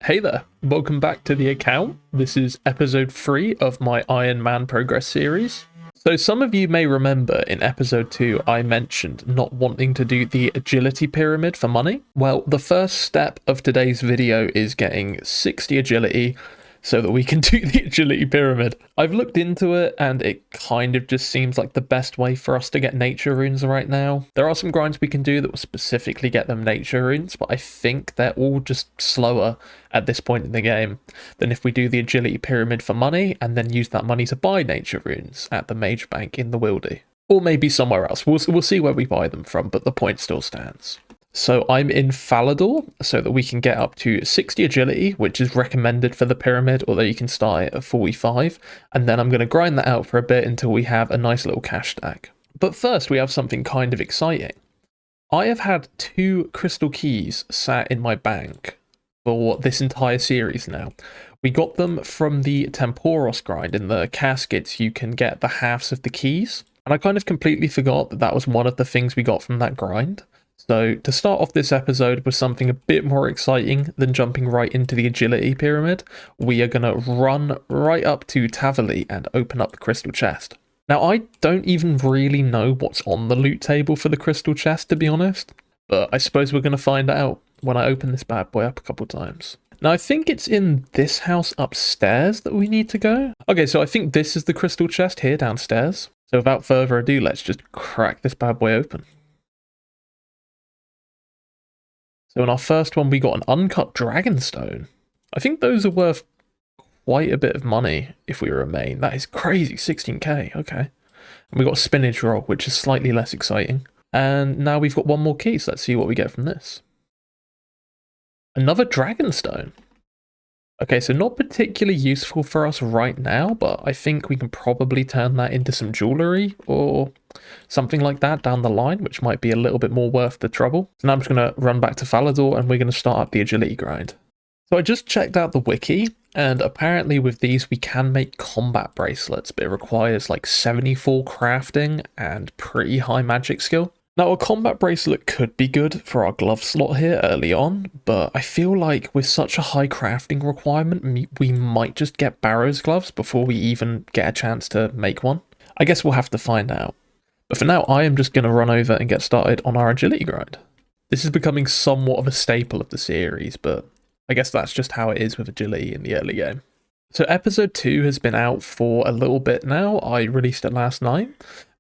Hey there, welcome back to the account. This is episode 3 of my Ironman progress series. So some of you may remember in episode 2 I mentioned not wanting to do the agility pyramid for money. Well, the first step of today's video is getting 60 agility so that we can do the agility pyramid. I've looked into it and it kind of just seems like the best way for us to get nature runes right now. There are some grinds we can do that will specifically get them nature runes, but I think they're all just slower at this point in the game than if we do the agility pyramid for money and then use that money to buy nature runes at the mage bank in the Wildy. Or maybe somewhere else. We'll see where we buy them from, but the point still stands. So I'm in Falador so that we can get up to 60 agility, which is recommended for the pyramid, although you can start at 45. And then I'm going to grind that out for a bit until we have a nice little cash stack. But first we have something kind of exciting. I have had 2 crystal keys sat in my bank for this entire series now. We got them from the Temporos grind. In the caskets you can get the halves of the keys. And I kind of completely forgot that that was one of the things we got from that grind. So to start off this episode with something a bit more exciting than jumping right into the agility pyramid, we are going to run right up to Tavali and open up the crystal chest. Now I don't even really know what's on the loot table for the crystal chest, to be honest, but I suppose we're going to find out when I open this bad boy up a couple times. Now I think it's in this house upstairs that we need to go. Okay, so I think this is the crystal chest here downstairs. So without further ado, let's just crack this bad boy open. So in our first one, we got an uncut dragonstone. I think those are worth quite a bit of money if we remain. That is crazy, 16k, okay. And we got a spinach roll, which is slightly less exciting. And now we've got one more key, so let's see what we get from this. Another dragonstone. Okay, so not particularly useful for us right now, but I think we can probably turn that into some jewellery or something like that down the line, which might be a little bit more worth the trouble. So now I'm just going to run back to Falador and we're going to start up the agility grind. So I just checked out the wiki, and apparently with these we can make combat bracelets, but it requires like 74 crafting and pretty high magic skill. Now a combat bracelet could be good for our glove slot here early on, but I feel like with such a high crafting requirement, we might just get Barrow's gloves before we even get a chance to make one. I guess we'll have to find out. But for now, I am just going to run over and get started on our agility grind. This is becoming somewhat of a staple of the series, but I guess that's just how it is with agility in the early game. So episode 2 has been out for a little bit now. I released it last night.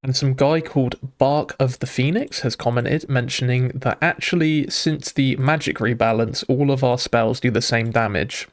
And some guy called Bark of the Phoenix has commented mentioning that actually since the magic rebalance, all of our spells do the same damage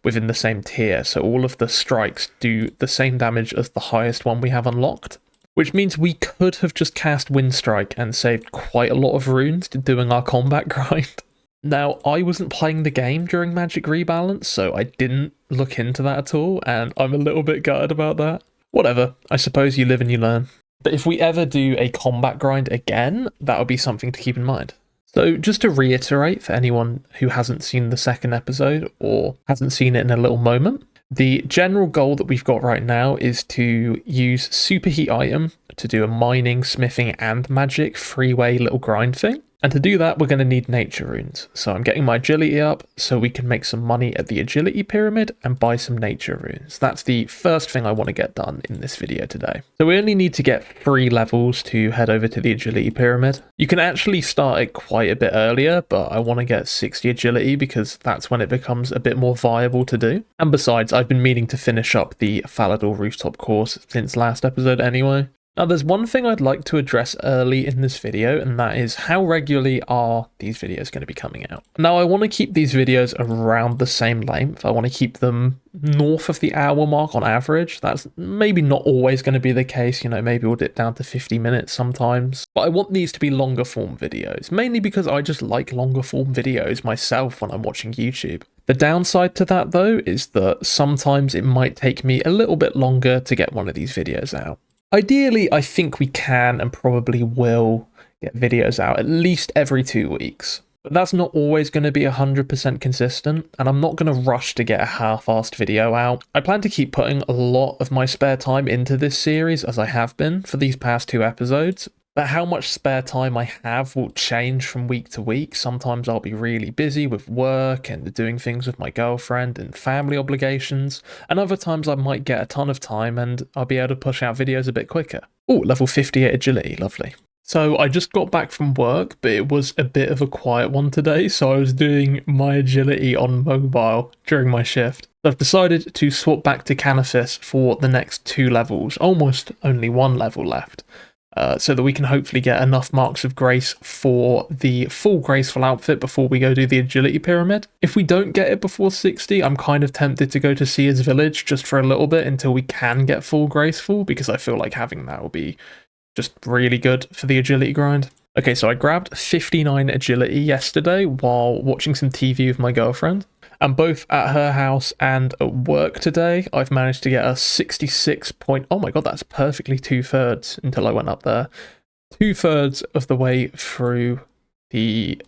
within the same tier. So all of the strikes do the same damage as the highest one we have unlocked. Which means we could have just cast Wind Strike and saved quite a lot of runes doing our combat grind. Now, I wasn't playing the game during magic rebalance, so I didn't look into that at all, and I'm a little bit gutted about that. Whatever, I suppose you live and you learn. But if we ever do a combat grind again, that would be something to keep in mind. So just to reiterate for anyone who hasn't seen the second episode or hasn't seen it in a little moment, the general goal that we've got right now is to use Superheat item to do a mining, smithing and magic freeway little grind thing. And to do that, we're going to need nature runes. So I'm getting my agility up so we can make some money at the agility pyramid and buy some nature runes. That's the first thing I want to get done in this video today. So we only need to get 3 levels to head over to the agility pyramid. You can actually start it quite a bit earlier, but I want to get 60 agility because that's when it becomes a bit more viable to do. And besides, I've been meaning to finish up the Falador rooftop course since last episode anyway. Now there's one thing I'd like to address early in this video, and that is how regularly are these videos going to be coming out. Now I want to keep these videos around the same length. I want to keep them north of the hour mark on average. That's maybe not always going to be the case, you know, maybe we'll dip down to 50 minutes sometimes. But I want these to be longer form videos, mainly because I just like longer form videos myself when I'm watching YouTube. The downside to that though is that sometimes it might take me a little bit longer to get one of these videos out. Ideally, I think we can and probably will get videos out at least every 2 weeks. But that's not always going to be 100% consistent, and I'm not going to rush to get a half-assed video out. I plan to keep putting a lot of my spare time into this series, as I have been for these past 2 episodes, But how much spare time I have will change from week to week. Sometimes I'll be really busy with work and doing things with my girlfriend and family obligations, and other times I might get a ton of time and I'll be able to push out videos a bit quicker. Oh, level 58 agility, lovely. So I just got back from work, but it was a bit of a quiet one today, so I was doing my agility on mobile during my shift. So I've decided to swap back to Canifis for the next 2 levels, almost only 1 level left. So that we can hopefully get enough marks of grace for the full graceful outfit before we go do the agility pyramid. If we don't get it before 60, I'm kind of tempted to go to Sea's Village just for a little bit until we can get full graceful, because I feel like having that will be just really good for the agility grind. Okay, so I grabbed 59 agility yesterday while watching some TV with my girlfriend. And both at her house and at work today, I've managed to get a 66 point... Oh my god, that's perfectly 2/3 until I went up there. 2/3 of the way through the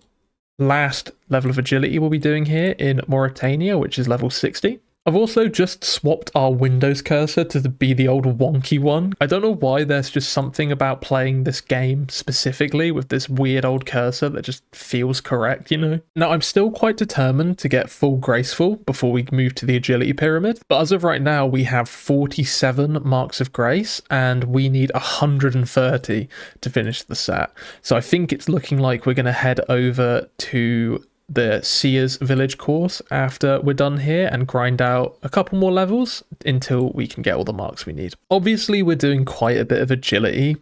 last level of agility we'll be doing here in Mauritania, which is level 60. I've also just swapped our Windows cursor to be the old wonky one. I don't know why, there's just something about playing this game specifically with this weird old cursor that just feels correct, you know? Now, I'm still quite determined to get full graceful before we move to the agility pyramid, but as of right now, we have 47 marks of grace and we need 130 to finish the set. So I think it's looking like we're going to head over to the Sea's Village course after we're done here and grind out a couple more levels until we can get all the marks we need. Obviously, we're doing quite a bit of agility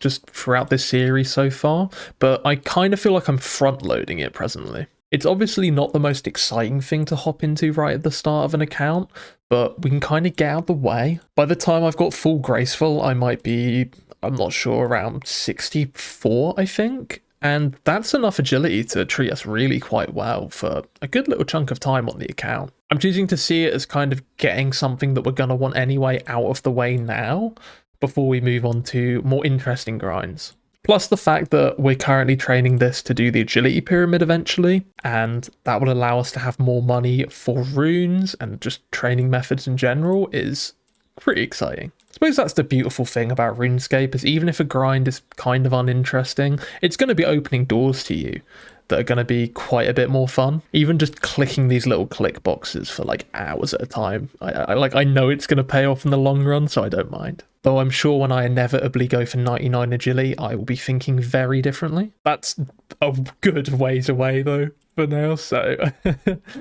just throughout this series so far, but I kind of feel like I'm front loading it presently. It's obviously not the most exciting thing to hop into right at the start of an account, but we can kind of get out the way. By the time I've got full graceful, I might be, I'm not sure, around 64, I think. And that's enough agility to treat us really quite well for a good little chunk of time on the account. I'm choosing to see it as kind of getting something that we're going to want anyway out of the way now, before we move on to more interesting grinds. Plus the fact that we're currently training this to do the agility pyramid eventually, and that will allow us to have more money for runes and just training methods in general is pretty exciting. I suppose that's the beautiful thing about RuneScape, is even if a grind is kind of uninteresting, it's going to be opening doors to you that are going to be quite a bit more fun. Even just clicking these little click boxes for like hours at a time, I know it's going to pay off in the long run, so I don't mind. Though I'm sure when I inevitably go for 99 agility, I will be thinking very differently. That's a good ways away though for now, so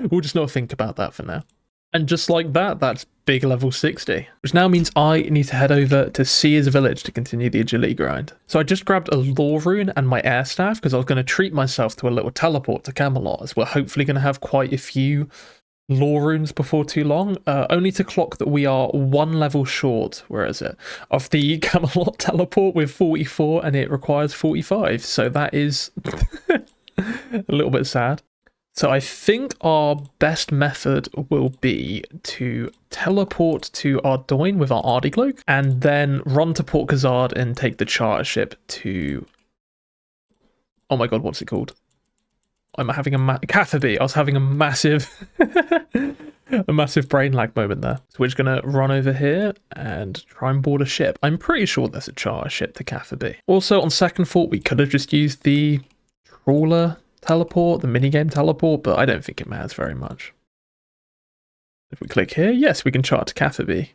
we'll just not think about that for now. And just like that, that's big level 60, which now means I need to head over to Sea's Village to continue the agility grind. So I just grabbed a lore rune and my air staff because I was going to treat myself to a little teleport to Camelot, as we're hopefully going to have quite a few lore runes before too long, only to clock that we are 1 level short, where is it, of the Camelot teleport with 44 and it requires 45, so that is a little bit sad. So I think our best method will be to teleport to Ardoin with our Ardy Cloak and then run to Port Khazard and take the charter ship to... Oh my god, what's it called? I'm having a Catherby. I was having a massive a massive brain lag moment there. So we're just going to run over here and try and board a ship. I'm pretty sure there's a charter ship to Catherby. Also, on second thought, we could have just used the trawler teleport, the minigame teleport, but I don't think it matters very much. If we click here, yes, we can chart to Catherby.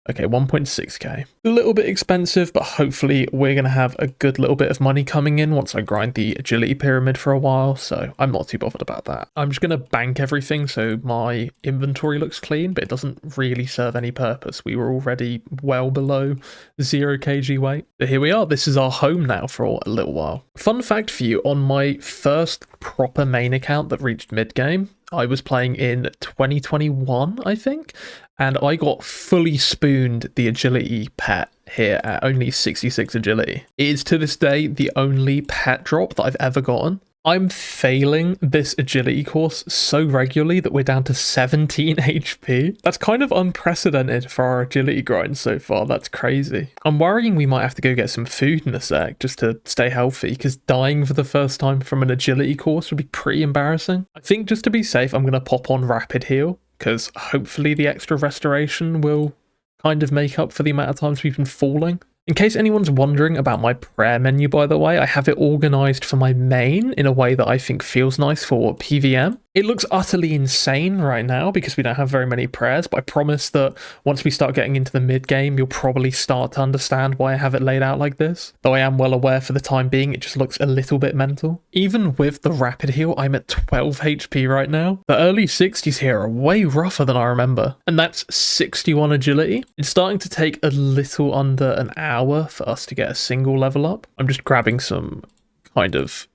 Okay, 1.6k. A little bit expensive, but hopefully we're going to have a good little bit of money coming in once I grind the agility pyramid for a while, so I'm not too bothered about that. I'm just going to bank everything so my inventory looks clean, but it doesn't really serve any purpose. We were already well below 0 kg weight. But here we are. This is our home now for a little while. Fun fact for you, on my first proper main account that reached mid-game, I was playing in 2021, I think, and I got fully spooned the agility pet here at only 66 agility. It is to this day the only pet drop that I've ever gotten. I'm failing this agility course so regularly that we're down to 17 HP. That's kind of unprecedented for our agility grind so far. That's crazy. I'm worrying we might have to go get some food in a sec just to stay healthy, because dying for the first time from an agility course would be pretty embarrassing. I think just to be safe, I'm going to pop on rapid heal, because hopefully the extra restoration will kind of make up for the amount of times we've been falling. In case anyone's wondering about my prayer menu, by the way, I have it organized for my main in a way that I think feels nice for PVM. It looks utterly insane right now because we don't have very many prayers, but I promise that once we start getting into the mid game, you'll probably start to understand why I have it laid out like this. Though I am well aware for the time being, it just looks a little bit mental. Even with the rapid heal, I'm at 12 HP right now. The early 60s here are way rougher than I remember. And that's 61 agility. It's starting to take a little under an hour for us to get a single level up. I'm just grabbing some kind of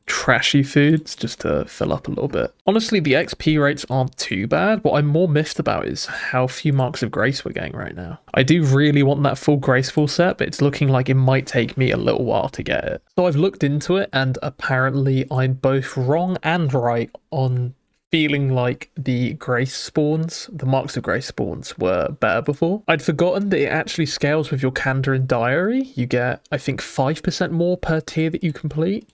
trashy foods just to fill up a little bit. Honestly, the XP rates aren't too bad. What I'm more miffed about is how few marks of grace we're getting right now. I do really want that full graceful set, but it's looking like it might take me a little while to get it. So I've looked into it, and apparently I'm both wrong and right on feeling like the grace spawns, the marks of grace spawns, were better before. I'd forgotten that it actually scales with your Kandarin diary. You get, I think, 5% more per tier that you complete.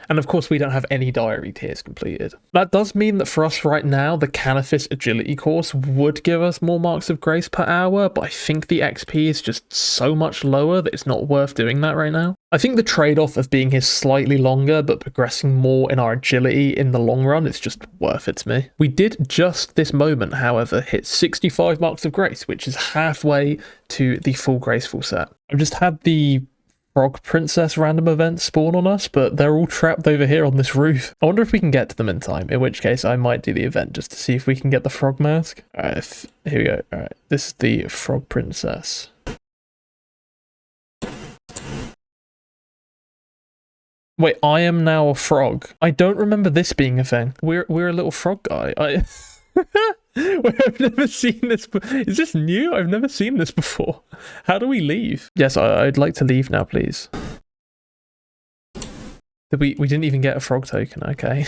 And of course, we don't have any diary tiers completed. That does mean that for us right now, the Canifis agility course would give us more marks of grace per hour, but I think the XP is just so much lower that it's not worth doing that right now. I think the trade-off of being here slightly longer but progressing more in our agility in the long run is just worth it to me. We did just this moment, however, hit 65 marks of grace, which is halfway to the full graceful set. I've just had the Frog Princess random events spawn on us, but they're all trapped over here on this roof. I wonder if we can get to them in time, in which case I might do the event just to see if we can get the frog mask. Alright, here we go. Alright, this is the Frog Princess. Wait, I am now a frog. I don't remember this being a thing. We're a little frog guy. Wait, I've never seen this. Is this new? I've never seen this before. How do we leave? Yes, I'd like to leave now, please. We didn't even get a frog token. Okay.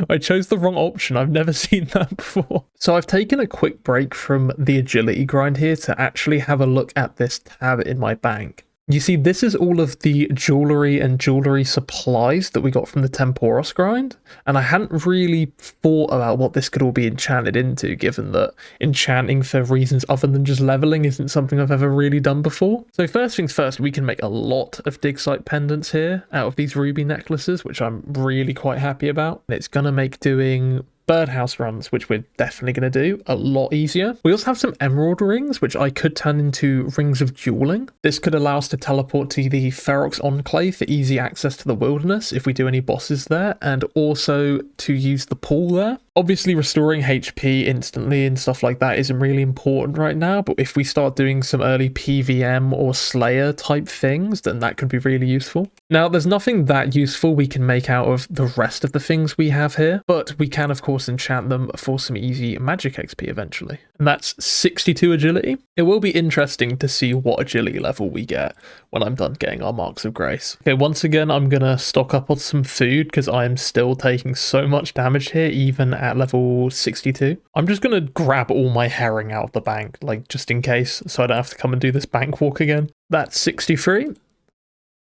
I chose the wrong option. I've never seen that before. So I've taken a quick break from the agility grind here to actually have a look at this tab in my bank. You see, this is all of the jewelry and jewelry supplies that we got from the Temporos grind, and I hadn't really thought about what this could all be enchanted into, given that enchanting for reasons other than just leveling isn't something I've ever really done before. So first things first, we can make a lot of dig site pendants here out of these ruby necklaces, which I'm really quite happy about. And it's gonna make doing birdhouse runs, which we're definitely going to do, a lot easier. We also have some emerald rings, which I could turn into rings of dueling. This could allow us to teleport to the Ferox Enclave for easy access to the wilderness if we do any bosses there, and also to use the pool there. Obviously, restoring HP instantly and stuff like that isn't really important right now, but if we start doing some early PVM or Slayer type things, then that could be really useful. Now, there's nothing that useful we can make out of the rest of the things we have here, but we can, of course, enchant them for some easy magic XP eventually. And that's 62 agility. It will be interesting to see what agility level we get when I'm done getting our marks of grace. Okay, once again, I'm going to stock up on some food because I am still taking so much damage here, even at level 62. I'm just going to grab all my herring out of the bank, like just in case, so I don't have to come and do this bank walk again. That's 63.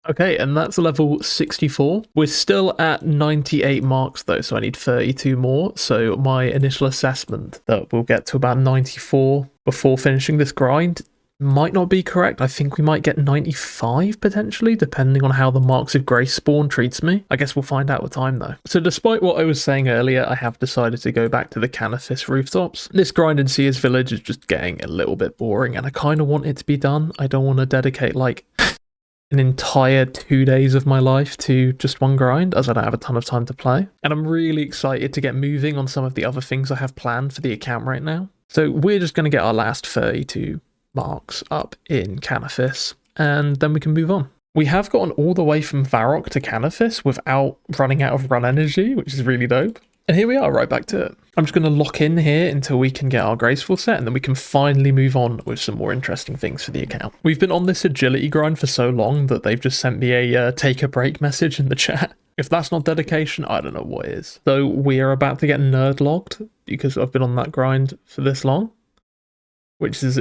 Okay, and that's level 64. We're still at 98 marks though, so I need 32 more. So my initial assessment that we'll get to about 94 before finishing this grind might not be correct. I think we might get 95 potentially, depending on how the marks of grace spawn treats me. I guess we'll find out with time though. So despite what I was saying earlier, I have decided to go back to the Canifis rooftops. This grind in Seer's Village is just getting a little bit boring, and I kind of want it to be done. I don't want to dedicate like an entire 2 days of my life to just one grind, as I don't have a ton of time to play. And I'm really excited to get moving on some of the other things I have planned for the account right now. So we're just going to get our last 32 marks up in Canifis, and then we can move on. We have gotten all the way from Varrock to Canifis without running out of run energy, which is really dope. And here we are, right back to it. I'm just going to lock in here until we can get our graceful set, and then we can finally move on with some more interesting things for the account. We've been on this agility grind for so long that they've just sent me a take a break message in the chat. If that's not dedication, I don't know what is. So we are about to get nerd logged because I've been on that grind for this long. which is,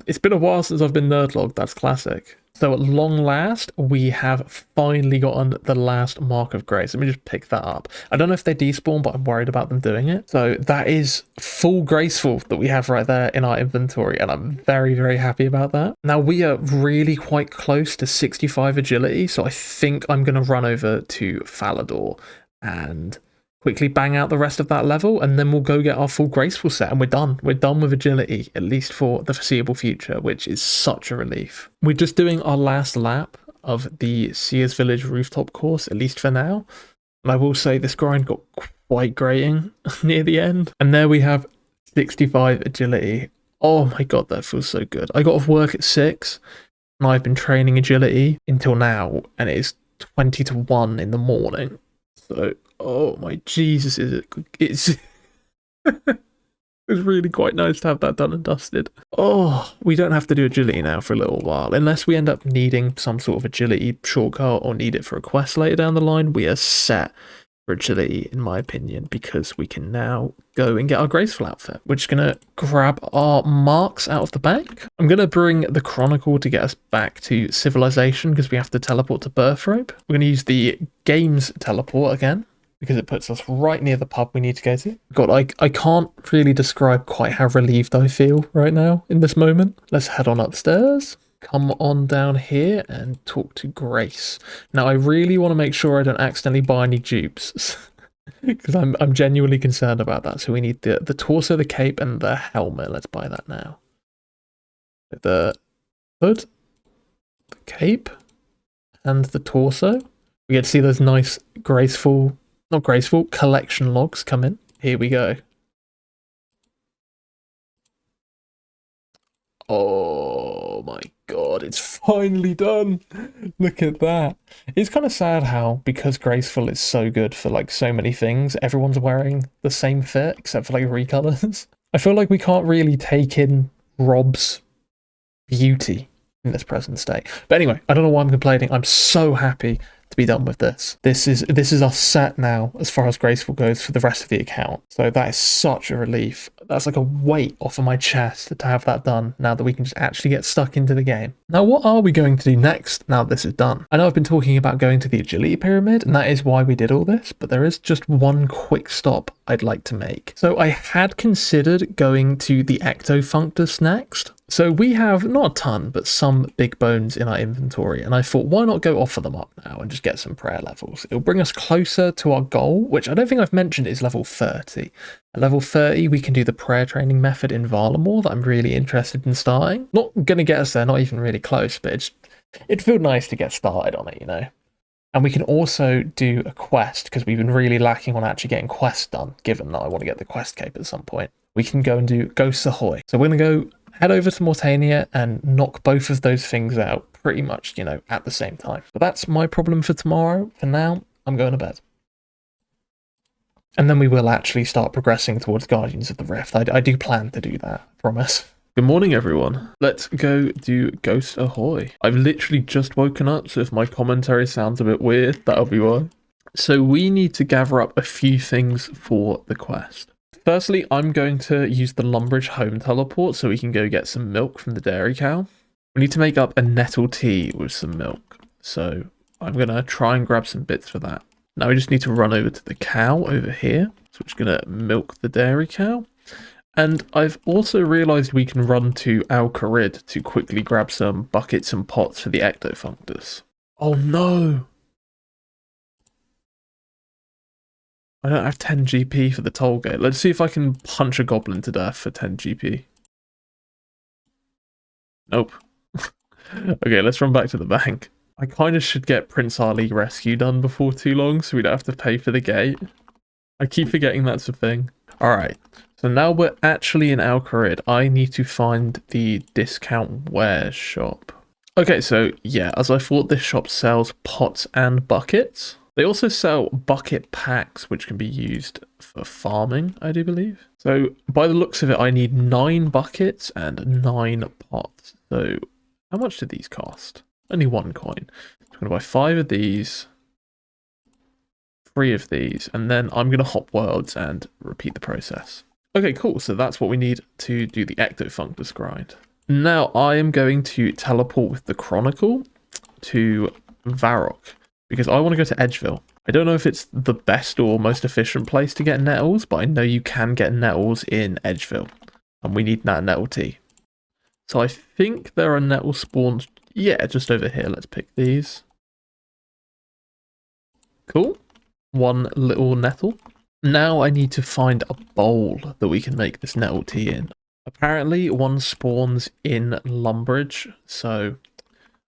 it's been a while since I've been nerdlogged. That's classic. So at long last, we have finally gotten the last Mark of Grace. Let me just pick that up. I don't know if they despawn, but I'm worried about them doing it. So that is full Graceful that we have right there in our inventory, and I'm very, very happy about that. Now, we are really quite close to 65 agility, so I think I'm going to run over to Falador and quickly bang out the rest of that level, and then we'll go get our full Graceful set, and we're done. We're done with agility, at least for the foreseeable future, which is such a relief. We're just doing our last lap of the Sears Village rooftop course, at least for now. And I will say this grind got quite grating near the end. And there we have 65 agility. Oh my god, that feels so good. I got off work at 6, and I've been training agility until now, and it is 20 to 1 in the morning. So, oh my Jesus, it's it's really quite nice to have that done and dusted. Oh, we don't have to do agility now for a little while, unless we end up needing some sort of agility shortcut or need it for a quest later down the line. We are set for agility, in my opinion, because we can now go and get our Graceful outfit. We're just going to grab our marks out of the bank. I'm going to bring the Chronicle to get us back to Civilization because we have to teleport to Birthripe. We're going to use the Games teleport again, because it puts us right near the pub we need to go to. God, I can't really describe quite how relieved I feel right now in this moment. Let's head on upstairs, come on down here and talk to Grace. Now, I really want to make sure I don't accidentally buy any dupes, because I'm genuinely concerned about that. So we need the torso, the cape, and the helmet. Let's buy that now. The hood, the cape, and the torso. We get to see those nice graceful... not graceful, collection logs come in. Here we go. Oh my god, it's finally done. Look at that. It's kind of sad how, because Graceful is so good for like so many things, everyone's wearing the same fit except for like recolors. I feel like we can't really take in Rob's beauty in this present state. But anyway, I don't know why I'm complaining. I'm so happy to be done with this. This is our set now as far as Graceful goes for the rest of the account. So that is such a relief. That's like a weight off of my chest to have that done now that we can just actually get stuck into the game. Now, what are we going to do next now this is done? I know I've been talking about going to the agility pyramid, and that is why we did all this, but there is just one quick stop I'd like to make. So I had considered going to the Ectofunctus next. So we have not a ton, but some big bones in our inventory, and I thought, why not go offer them up now and just get some prayer levels? It'll bring us closer to our goal, which I don't think I've mentioned is level 30. At level 30, we can do the prayer training method in Varlamore that I'm really interested in starting. Not going to get us there, not even really close, but it'd feel nice to get started on it, you know? And we can also do a quest, because we've been really lacking on actually getting quests done, given that I want to get the quest cape at some point. We can go and do Ghosts Ahoy. So we're going to go head over to Mortania and knock both of those things out pretty much, you know, at the same time. But that's my problem for tomorrow. For now, I'm going to bed. And then we will actually start progressing towards Guardians of the Rift. I do plan to do that, I promise. Good morning, everyone. Let's go do Ghost Ahoy. I've literally just woken up, so if my commentary sounds a bit weird, that'll be why. So we need to gather up a few things for the quest. Firstly, I'm going to use the Lumbridge home teleport so we can go get some milk from the dairy cow. We need to make up a nettle tea with some milk. So I'm going to try and grab some bits for that. Now we just need to run over to the cow over here. So we're just going to milk the dairy cow. And I've also realised we can run to Al-Kharid to quickly grab some buckets and pots for the Ectofunctus. Oh no! I don't have 10 GP for the toll gate. Let's see if I can punch a goblin to death for 10 GP. Nope. Okay, let's run back to the bank. I kind of should get Prince Ali rescue done before too long so we don't have to pay for the gate. I keep forgetting that's a thing. Alright, so now we're actually in Al-Kharid. I need to find the discount wares shop. Okay, so yeah, as I thought, this shop sells pots and buckets. They also sell bucket packs, which can be used for farming, I do believe. So by the looks of it, I need 9 buckets and 9 pots. So how much did these cost? Only 1 coin. So I'm going to buy 5 of these, 3 of these, and then I'm going to hop worlds and repeat the process. Okay, cool. So that's what we need to do the ectofunctus grind. Now I am going to teleport with the Chronicle to Varrock because I want to go to Edgeville. I don't know if it's the best or most efficient place to get nettles, but I know you can get nettles in Edgeville, and we need that nettle tea. So I think there are nettle spawns, yeah, just over here. Let's pick these. Cool. One little nettle. Now I need to find a bowl that we can make this nettle tea in. Apparently one spawns in Lumbridge, so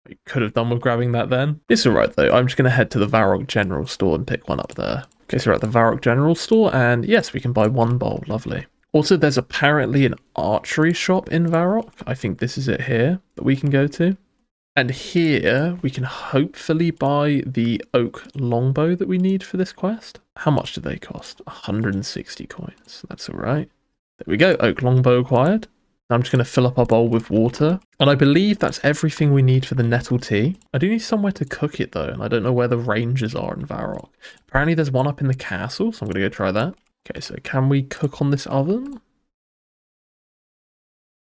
I could have done with grabbing that then. It's alright though, I'm just going to head to the Varrock General Store and pick one up there. Okay, so we're at the Varrock General Store, and yes, we can buy one bowl, lovely. Also, there's apparently an archery shop in Varrock. I think this is it here that we can go to. And here, we can hopefully buy the oak longbow that we need for this quest. How much do they cost? 160 coins. That's alright. There we go, oak longbow acquired. Now I'm just going to fill up our bowl with water. And I believe that's everything we need for the nettle tea. I do need somewhere to cook it though, and I don't know where the ranges are in Varrock. Apparently there's one up in the castle, so I'm going to go try that. Okay, so can we cook on this oven?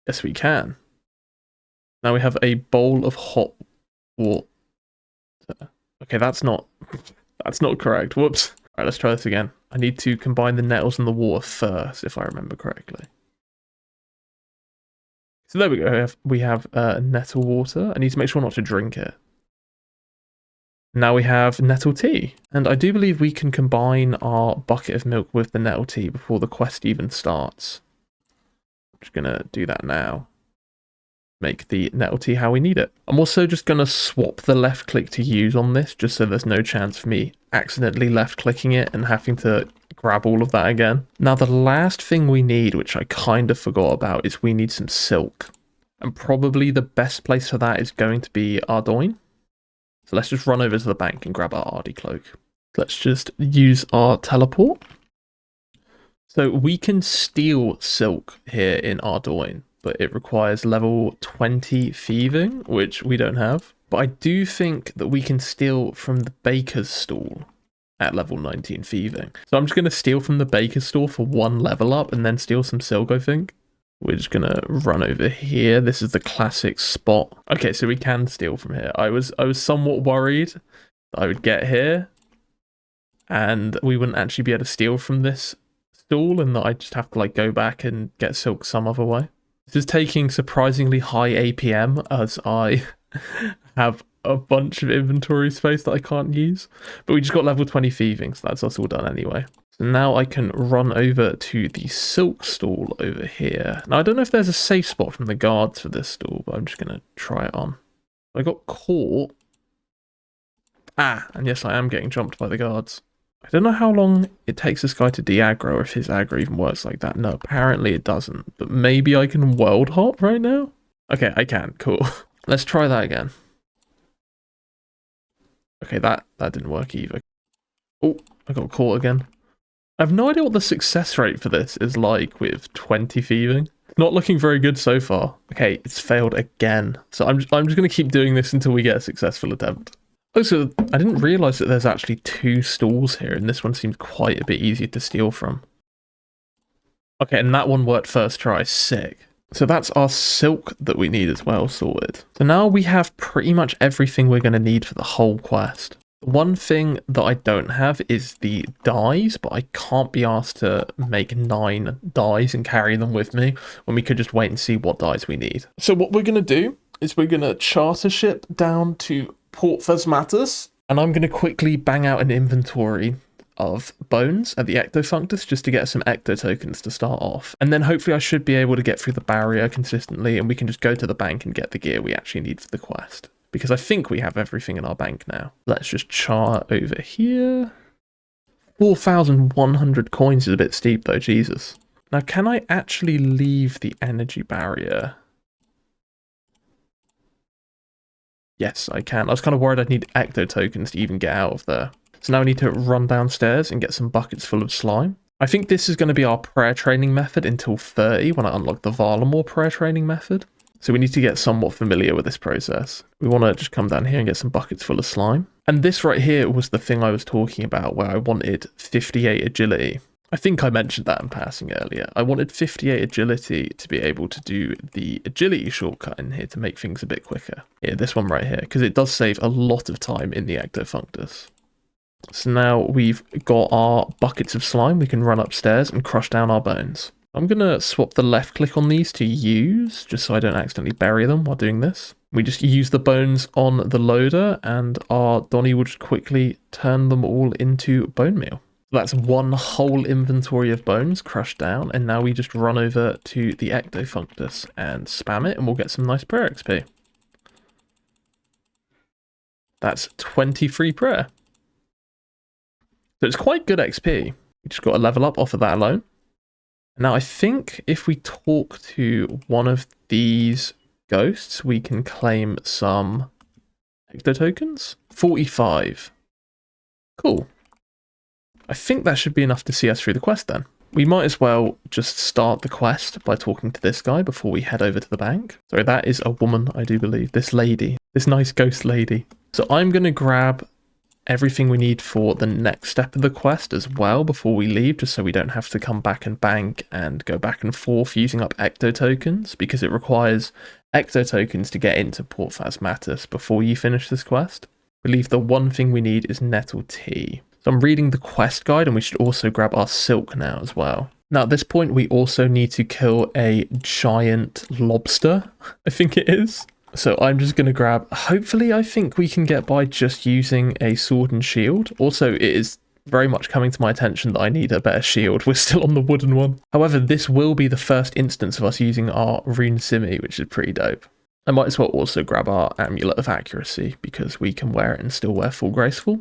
Yes, we can. Now we have a bowl of hot water. Okay, that's not correct. Whoops. All right, let's try this again. I need to combine the nettles and the water first, if I remember correctly. So there we go. We have nettle water. I need to make sure not to drink it. Now we have nettle tea. And I do believe we can combine our bucket of milk with the nettle tea before the quest even starts. I'm just going to do that now. Make the nettle tea how we need it. I'm also just going to swap the left click to use on this, just so there's no chance of me accidentally left clicking it and having to grab all of that again. Now the last thing we need, which I kind of forgot about, is we need some silk. And probably the best place for that is going to be Ardoin. So let's just run over to the bank and grab our Ardy cloak. Let's just use our teleport. So we can steal silk here in Ardoin, but it requires level 20 thieving, which we don't have. But I do think that we can steal from the baker's stall at level 19 thieving. So I'm just going to steal from the baker's stall for one level up and then steal some silk, I think. We're just going to run over here. This is the classic spot. Okay, so we can steal from here. I was somewhat worried that I would get here and we wouldn't actually be able to steal from this stall and that I'd just have to like go back and get silk some other way. This is taking surprisingly high APM as I have a bunch of inventory space that I can't use. But we just got level 20 thieving, so that's us all done anyway. So now I can run over to the silk stall over here. Now I don't know if there's a safe spot from the guards for this stall, but I'm just going to try it on. I got caught. Ah, and yes, I am getting jumped by the guards. I don't know how long it takes this guy to de-aggro, or if his aggro even works like that. No, apparently it doesn't. But maybe I can world hop right now? Okay, I can. Cool. Let's try that again. Okay, that didn't work either. Oh, I got caught again. I have no idea what the success rate for this is like with 20 thieving. Not looking very good so far. Okay, it's failed again. So I'm just going to keep doing this until we get a successful attempt. Oh, so I didn't realise that there's actually 2 stalls here, and this one seems quite a bit easier to steal from. Okay, and that one worked first try. Sick. So that's our silk that we need as well sorted. So now we have pretty much everything we're going to need for the whole quest. One thing that I don't have is the dyes, but I can't be asked to make 9 dyes and carry them with me when we could just wait and see what dyes we need. So what we're going to do is we're going to charter ship down to Port Phasmatus, and I'm going to quickly bang out an inventory of bones at the ectofunctus just to get some ecto tokens to start off, and then hopefully I should be able to get through the barrier consistently and we can just go to the bank and get the gear we actually need for the quest, because I think we have everything in our bank now. Let's just chart over here. 4,100 coins is a bit steep though, Jesus. Now can I actually leave the energy barrier? Yes, I can. I was kind of worried I'd need ecto tokens to even get out of there. So now I need to run downstairs and get some buckets full of slime. I think this is going to be our prayer training method until 30 when I unlock the Varlamore prayer training method. So we need to get somewhat familiar with this process. We want to just come down here and get some buckets full of slime. And this right here was the thing I was talking about where I wanted 58 agility. I think I mentioned that in passing earlier. I wanted 58 agility to be able to do the agility shortcut in here to make things a bit quicker. Yeah, this one right here, because it does save a lot of time in the ectofunctus. So now we've got our buckets of slime, we can run upstairs and crush down our bones. I'm going to swap the left click on these to use, just so I don't accidentally bury them while doing this. We just use the bones on the loader and our Donny will just quickly turn them all into bone meal. That's one whole inventory of bones crushed down, and now we just run over to the ectofunctus and spam it and we'll get some nice prayer XP. That's 23 prayer. So it's quite good XP. We just got to level up off of that alone. Now I think if we talk to one of these ghosts, we can claim some ecto tokens. 45. Cool. I think that should be enough to see us through the quest then. We might as well just start the quest by talking to this guy before we head over to the bank. Sorry, that is a woman, I do believe. This lady. This nice ghost lady. So I'm going to grab everything we need for the next step of the quest as well before we leave, just so we don't have to come back and bank and go back and forth using up ecto tokens, because it requires ecto tokens to get into Port Phasmatis before you finish this quest. I believe the one thing we need is nettle tea. So I'm reading the quest guide and we should also grab our silk now as well. Now at this point we also need to kill a giant lobster, I think it is. So I'm just going to grab, hopefully I think we can get by just using a sword and shield. Also, it is very much coming to my attention that I need a better shield. We're still on the wooden one. However, this will be the first instance of us using our rune simi, which is pretty dope. I might as well also grab our amulet of accuracy because we can wear it and still wear full graceful.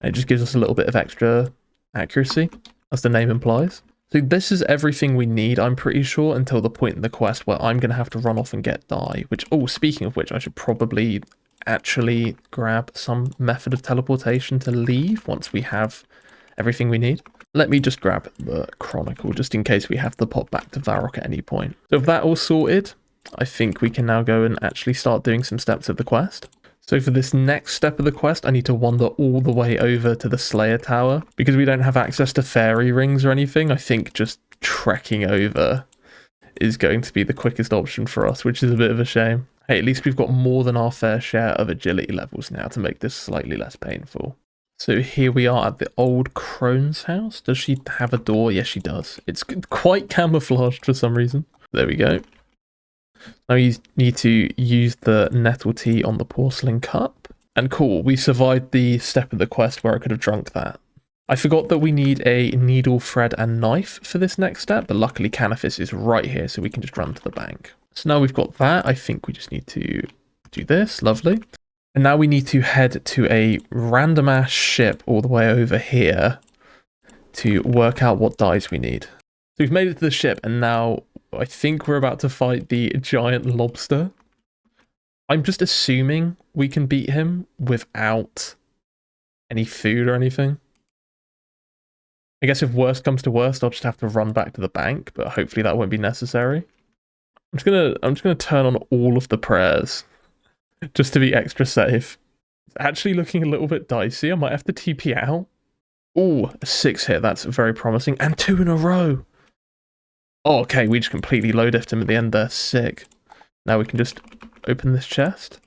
It just gives us a little bit of extra accuracy, as the name implies. So this is everything we need, I'm pretty sure, until the point in the quest where I'm going to have to run off and get dye. Which, oh, speaking of which, I should probably actually grab some method of teleportation to leave once we have everything we need. Let me just grab the Chronicle, just in case we have to pop back to Varrock at any point. So if that all sorted, I think we can now go and actually start doing some steps of the quest. So for this next step of the quest, I need to wander all the way over to the Slayer Tower. Because we don't have access to fairy rings or anything, I think just trekking over is going to be the quickest option for us, which is a bit of a shame. Hey, at least we've got more than our fair share of agility levels now to make this slightly less painful. So here we are at the old crone's house. Does she have a door? Yes, she does. It's quite camouflaged for some reason. There we go. Now you need to use the nettle tea on the porcelain cup. And cool, we survived the step of the quest where I could have drunk that. I forgot that we need a needle, thread and knife for this next step, but luckily Canaphis is right here so we can just run to the bank. So now we've got that, I think we just need to do this, lovely. And now we need to head to a random ass ship all the way over here to work out what dyes we need. So we've made it to the ship and now I think we're about to fight the giant lobster. I'm just assuming we can beat him without any food or anything. I guess if worst comes to worst, I'll just have to run back to the bank, but hopefully that won't be necessary. I'm just gonna turn on all of the prayers just to be extra safe. It's actually looking a little bit dicey. I might have to TP out. Ooh, a 6 hit. That's very promising, and 2 in a row. Oh, okay, we just completely low-diffed him at the end there. Sick. Now we can just open this chest.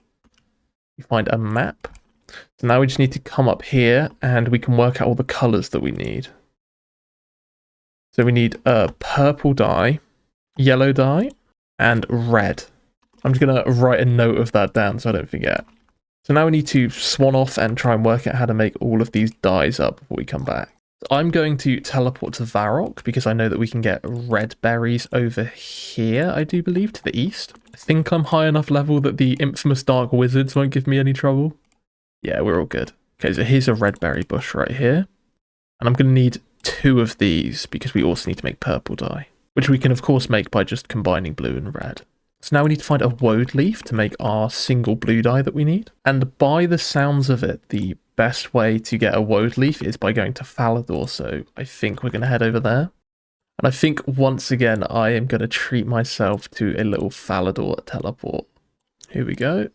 We find a map. So now we just need to come up here and we can work out all the colours that we need. So we need a purple dye, yellow dye, and red. I'm just going to write a note of that down so I don't forget. So now we need to swan off and try and work out how to make all of these dyes up before we come back. I'm going to teleport to Varrock because I know that we can get red berries over here, I do believe, to the east. I think I'm high enough level that the infamous dark wizards won't give me any trouble. Yeah, we're all good. Okay, so here's a red berry bush right here. And I'm going to need 2 of these because we also need to make purple dye, which we can of course make by just combining blue and red. So now we need to find a woad leaf to make our single blue dye that we need. And by the sounds of it, the best way to get a woad leaf is by going to Falador, so I think we're going to head over there. And I think once again I am going to treat myself to a little Falador teleport. Here we go.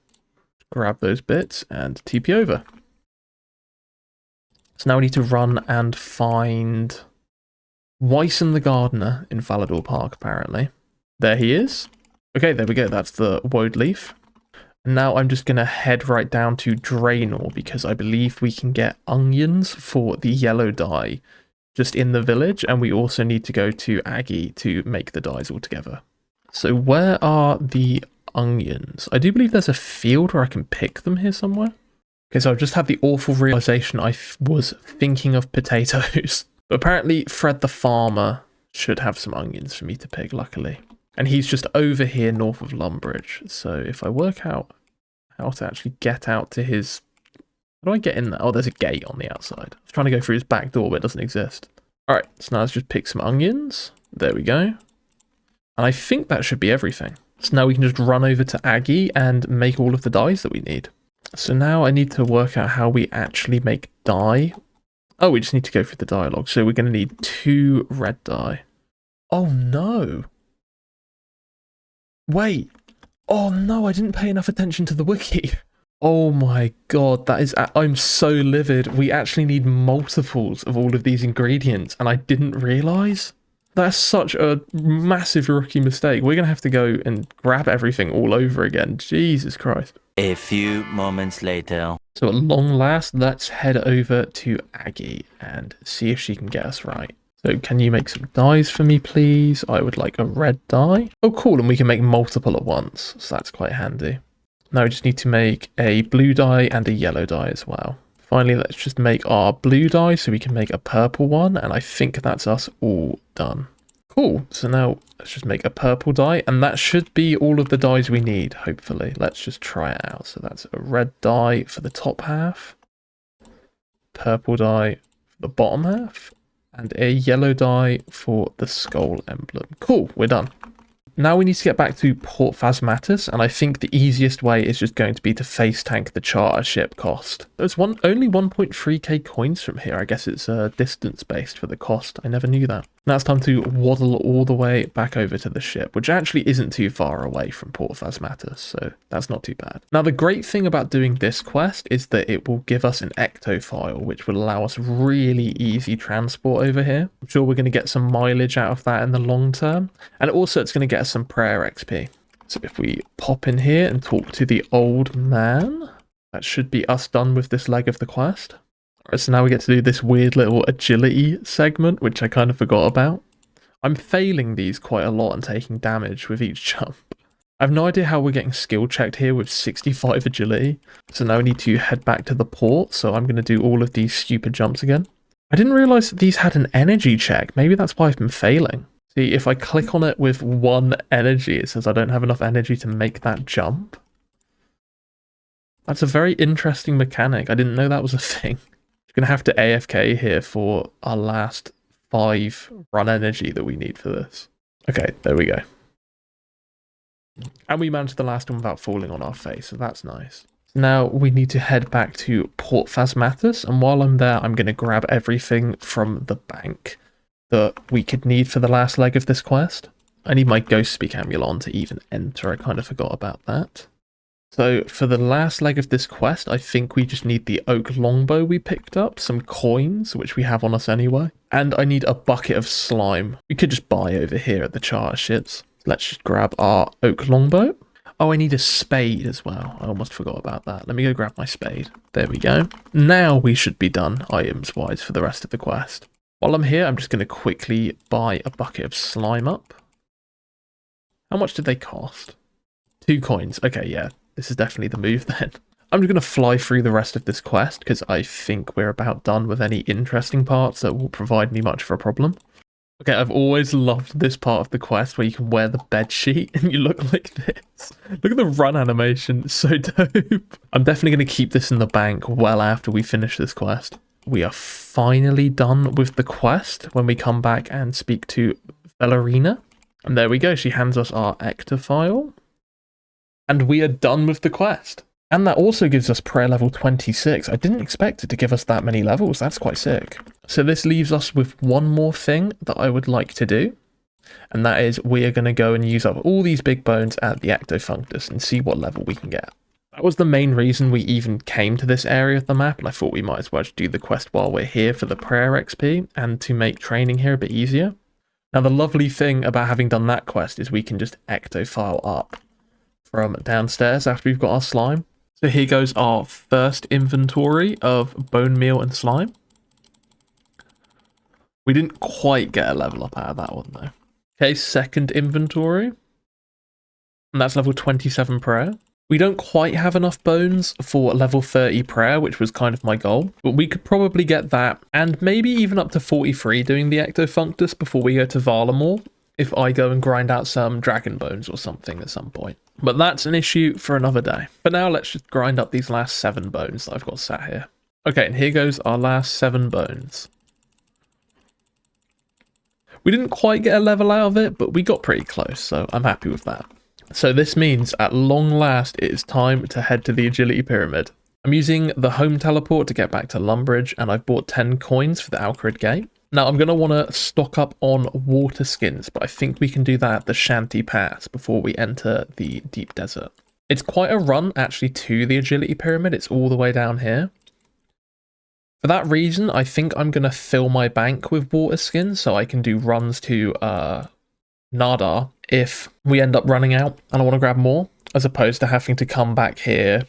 Grab those bits and TP over. So now we need to run and find Wyson the Gardener in Falador Park, apparently. There he is. Okay, there we go. That's the woad leaf. And now I'm just going to head right down to Draenor because I believe we can get onions for the yellow dye just in the village. And we also need to go to Aggie to make the dyes all together. So where are the onions? I do believe there's a field where I can pick them here somewhere. Okay, so I've just had the awful realization I was thinking of potatoes. But apparently Fred the farmer should have some onions for me to pick, luckily. And he's just over here north of Lumbridge. So if I work out how to actually get out to his... How do I get in there? Oh, there's a gate on the outside. I was trying to go through his back door, but it doesn't exist. Alright, so now let's just pick some onions. There we go. And I think that should be everything. So now we can just run over to Aggie and make all of the dyes that we need. So now I need to work out how we actually make dye. Oh, we just need to go through the dialogue. So we're going to need 2 red dye. Oh no. Wait. Oh no, I didn't pay enough attention to the wiki. Oh my god, that is... I'm so livid. We actually need multiples of all of these ingredients, and I didn't realise. That's such a massive rookie mistake. We're going to have to go and grab everything all over again. Jesus Christ. A few moments later. So at long last, let's head over to Aggie and see if she can get us right. So can you make some dyes for me, please? I would like a red dye. Oh, cool. And we can make multiple at once. So that's quite handy. Now we just need to make a blue dye and a yellow dye as well. Finally, let's just make our blue dye so we can make a purple one. And I think that's us all done. Cool. So now let's just make a purple dye. And that should be all of the dyes we need, hopefully. Let's just try it out. So that's a red dye for the top half. Purple dye for the bottom half. And a yellow dye for the skull emblem. Cool, we're done. Now we need to get back to Port Phasmatus, and I think the easiest way is just going to be to face tank the charter ship cost. There's only 1.3k coins from here. I guess it's distance based for the cost. I never knew that. Now it's time to waddle all the way back over to the ship, which actually isn't too far away from Port Phasmatus, so that's not too bad. Now the great thing about doing this quest is that it will give us an ectophile, which will allow us really easy transport over here. I'm sure we're going to get some mileage out of that in the long term, and also it's going to get us some prayer XP. So if we pop in here and talk to the old man, that should be us done with this leg of the quest. Alright, so now we get to do this weird little agility segment, which I kind of forgot about. I'm failing these quite a lot and taking damage with each jump. I have no idea how we're getting skill checked here with 65 agility. So now we need to head back to the port, so I'm going to do all of these stupid jumps again. I didn't realise that these had an energy check. Maybe that's why I've been failing. See, if I click on it with 1 energy, it says I don't have enough energy to make that jump. That's a very interesting mechanic. I didn't know that was a thing. We're going to have to AFK here for our last 5 run energy that we need for this. Okay, there we go. And we managed the last one without falling on our face, so that's nice. Now we need to head back to Port Phasmatus, and while I'm there, I'm going to grab everything from the bank that we could need for the last leg of this quest. I need my Ghost Speak Amulon to even enter. I kind of forgot about that. So for the last leg of this quest, I think we just need the oak longbow we picked up, some coins, which we have on us anyway, and I need a bucket of slime. We could just buy over here at the charter ships. Let's just grab our oak longbow. Oh, I need a spade as well. I almost forgot about that. Let me go grab my spade. There we go. Now we should be done items-wise for the rest of the quest. While I'm here, I'm just going to quickly buy a bucket of slime up. How much did they cost? 2 coins. Okay, yeah. This is definitely the move then. I'm just going to fly through the rest of this quest because I think we're about done with any interesting parts that will provide me much of a problem. Okay, I've always loved this part of the quest where you can wear the bed sheet and you look like this. Look at the run animation. It's so dope. I'm definitely going to keep this in the bank well after we finish this quest. We are finally done with the quest when we come back and speak to Valerina. And there we go. She hands us our ectophile. And we are done with the quest. And that also gives us prayer level 26. I didn't expect it to give us that many levels. That's quite sick. So this leaves us with one more thing that I would like to do. And that is we are going to go and use up all these big bones at the Ectofunctus and see what level we can get. That was the main reason we even came to this area of the map, and I thought we might as well just do the quest while we're here for the prayer XP and to make training here a bit easier. Now, the lovely thing about having done that quest is we can just ectofile up from downstairs after we've got our slime. So here goes our first inventory of bone meal and slime. We didn't quite get a level up out of that one though. Okay, second inventory. And that's level 27 prayer. We don't quite have enough bones for level 30 prayer, which was kind of my goal. But we could probably get that, and maybe even up to 43 doing the Ectofunctus before we go to Varlamore, if I go and grind out some dragon bones or something at some point. But that's an issue for another day. For now, let's just grind up these last 7 bones that I've got sat here. Okay, and here goes our last 7 bones. We didn't quite get a level out of it, but we got pretty close, so I'm happy with that. So this means at long last it is time to head to the agility pyramid. I'm using the home teleport to get back to Lumbridge, and I've bought 10 coins for the Alcarid Gate. Now I'm going to want to stock up on water skins, but I think we can do that at the Shanty Pass before we enter the deep desert. It's quite a run actually to the agility pyramid, it's all the way down here. For that reason, I think I'm going to fill my bank with water skins so I can do runs to Nadar if we end up running out and I want to grab more, as opposed to having to come back here,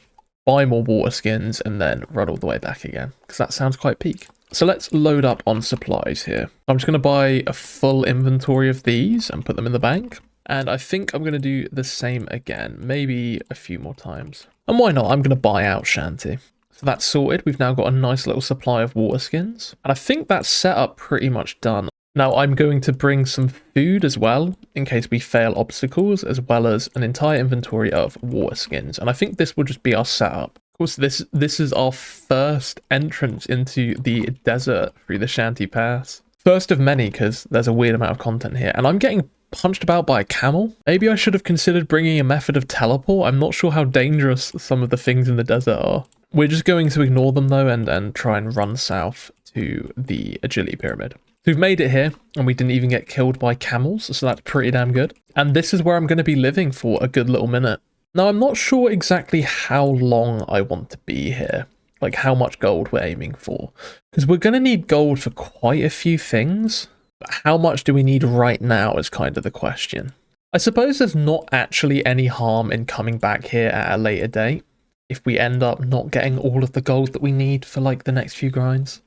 buy more water skins, and then run all the way back again, because that sounds quite peak. So let's load up on supplies here. I'm just going to buy a full inventory of these and put them in the bank. And I think I'm going to do the same again, maybe a few more times. And why not? I'm going to buy out Shanty. So that's sorted. We've now got a nice little supply of water skins. And I think that's set up pretty much done. Now I'm going to bring some food as well, in case we fail obstacles, as well as an entire inventory of water skins. And I think this will just be our setup. Of course, this is our first entrance into the desert through the Shanty Pass. First of many, because there's a weird amount of content here. And I'm getting punched about by a camel. Maybe I should have considered bringing a method of teleport. I'm not sure how dangerous some of the things in the desert are. We're just going to ignore them though and try and run south to the agility pyramid. So we've made it here, and we didn't even get killed by camels, so that's pretty damn good. And this is where I'm going to be living for a good little minute. Now, I'm not sure exactly how long I want to be here, like how much gold we're aiming for, because we're going to need gold for quite a few things, but how much do we need right now is kind of the question. I suppose there's not actually any harm in coming back here at a later date if we end up not getting all of the gold that we need for like the next few grinds,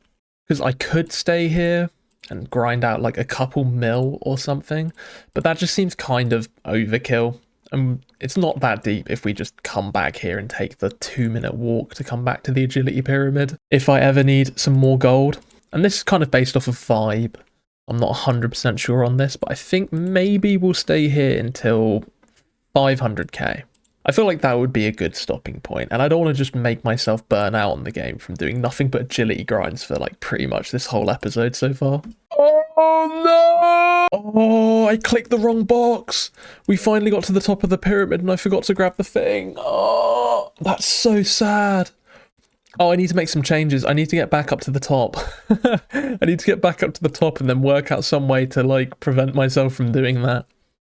because I could stay here and grind out like a couple mil or something, but that just seems kind of overkill. And it's not that deep if we just come back here and take the 2-minute walk to come back to the agility pyramid if I ever need some more gold. And this is kind of based off of vibe. I'm not 100% sure on this, but I think maybe we'll stay here until 500k. I feel like that would be a good stopping point, and I don't want to just make myself burn out on the game from doing nothing but agility grinds for like pretty much this whole episode so far. Oh no! Oh, I clicked the wrong box. We finally got to the top of the pyramid and I forgot to grab the thing. Oh, that's so sad. Oh, I need to make some changes. I need to get back up to the top. I need to get back up to the top and then work out some way to like prevent myself from doing that.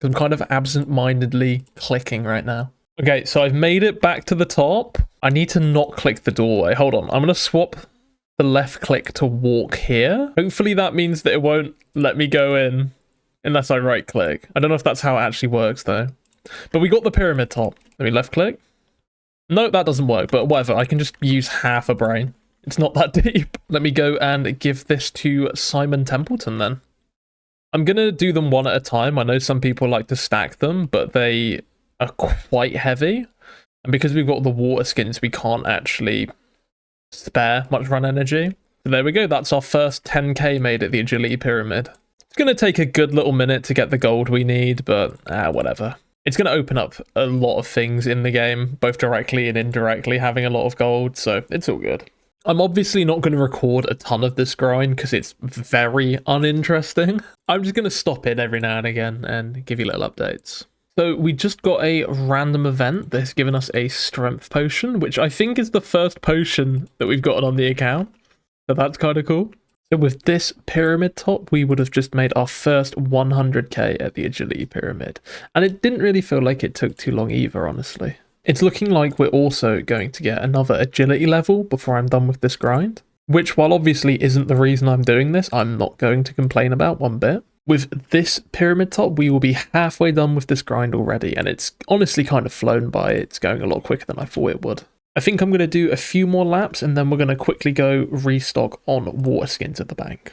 I'm kind of absent-mindedly clicking right now. Okay, so I've made it back to the top. I need to not click the doorway. Hold on, I'm going to swap the left click to walk here. Hopefully that means that it won't let me go in unless I right click. I don't know if that's how it actually works though. But we got the pyramid top. Let me left click. No, that doesn't work, but whatever. I can just use half a brain. It's not that deep. Let me go and give this to Simon Templeton then. I'm going to do them one at a time. I know some people like to stack them, but they are quite heavy, and because we've got the water skins we can't actually spare much run energy. So there we go, that's our first 10k made at the agility pyramid. It's going to take a good little minute to get the gold we need, but whatever. It's going to open up a lot of things in the game, both directly and indirectly, having a lot of gold, so it's all good. I'm obviously not going to record a ton of this grind because it's very uninteresting. I'm just going to stop in every now and again and give you little updates. So we just got a random event that's given us a strength potion, which I think is the first potion that we've gotten on the account. So that's kind of cool. So with this pyramid top, we would have just made our first 100k at the agility pyramid. And it didn't really feel like it took too long either, honestly. It's looking like we're also going to get another agility level before I'm done with this grind, which, while obviously isn't the reason I'm doing this, I'm not going to complain about one bit. With this pyramid top, we will be halfway done with this grind already, and it's honestly kind of flown by. It's going a lot quicker than I thought it would. I think I'm going to do a few more laps, and then we're going to quickly go restock on water skins at the bank.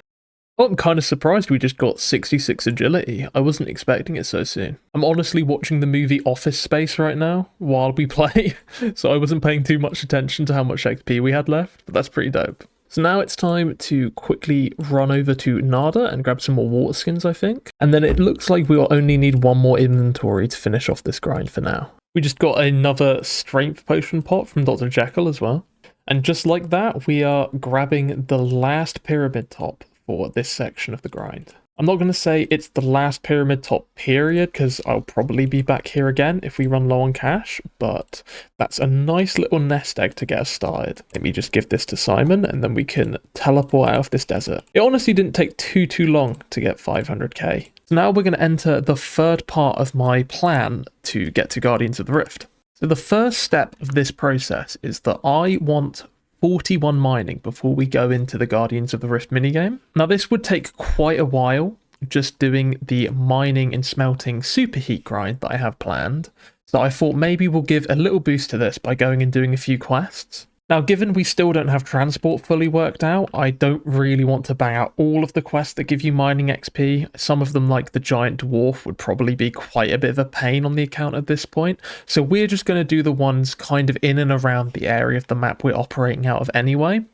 Oh, I'm kind of surprised we just got 66 agility. I wasn't expecting it so soon. I'm honestly watching the movie Office Space right now while we play, so I wasn't paying too much attention to how much XP we had left, but that's pretty dope. So now it's time to quickly run over to Nada and grab some more water skins, I think. And then it looks like we'll only need one more inventory to finish off this grind for now. We just got another strength potion pot from Dr. Jekyll as well. And just like that, we are grabbing the last pyramid top for this section of the grind. I'm not going to say it's the last pyramid top period, because I'll probably be back here again if we run low on cash, but that's a nice little nest egg to get us started. Let me just give this to Simon, and then we can teleport out of this desert. It honestly didn't take too long to get 500k. So now we're going to enter the third part of my plan to get to Guardians of the Rift. So the first step of this process is that I want 41 mining before we go into the Guardians of the Rift minigame. Now this would take quite a while, just doing the mining and smelting superheat grind that I have planned. So I thought maybe we'll give a little boost to this by going and doing a few quests. Now, given we still don't have transport fully worked out, I don't really want to bang out all of the quests that give you mining XP. Some of them, like the giant dwarf, would probably be quite a bit of a pain on the account at this point. So we're just going to do the ones kind of in and around the area of the map we're operating out of anyway.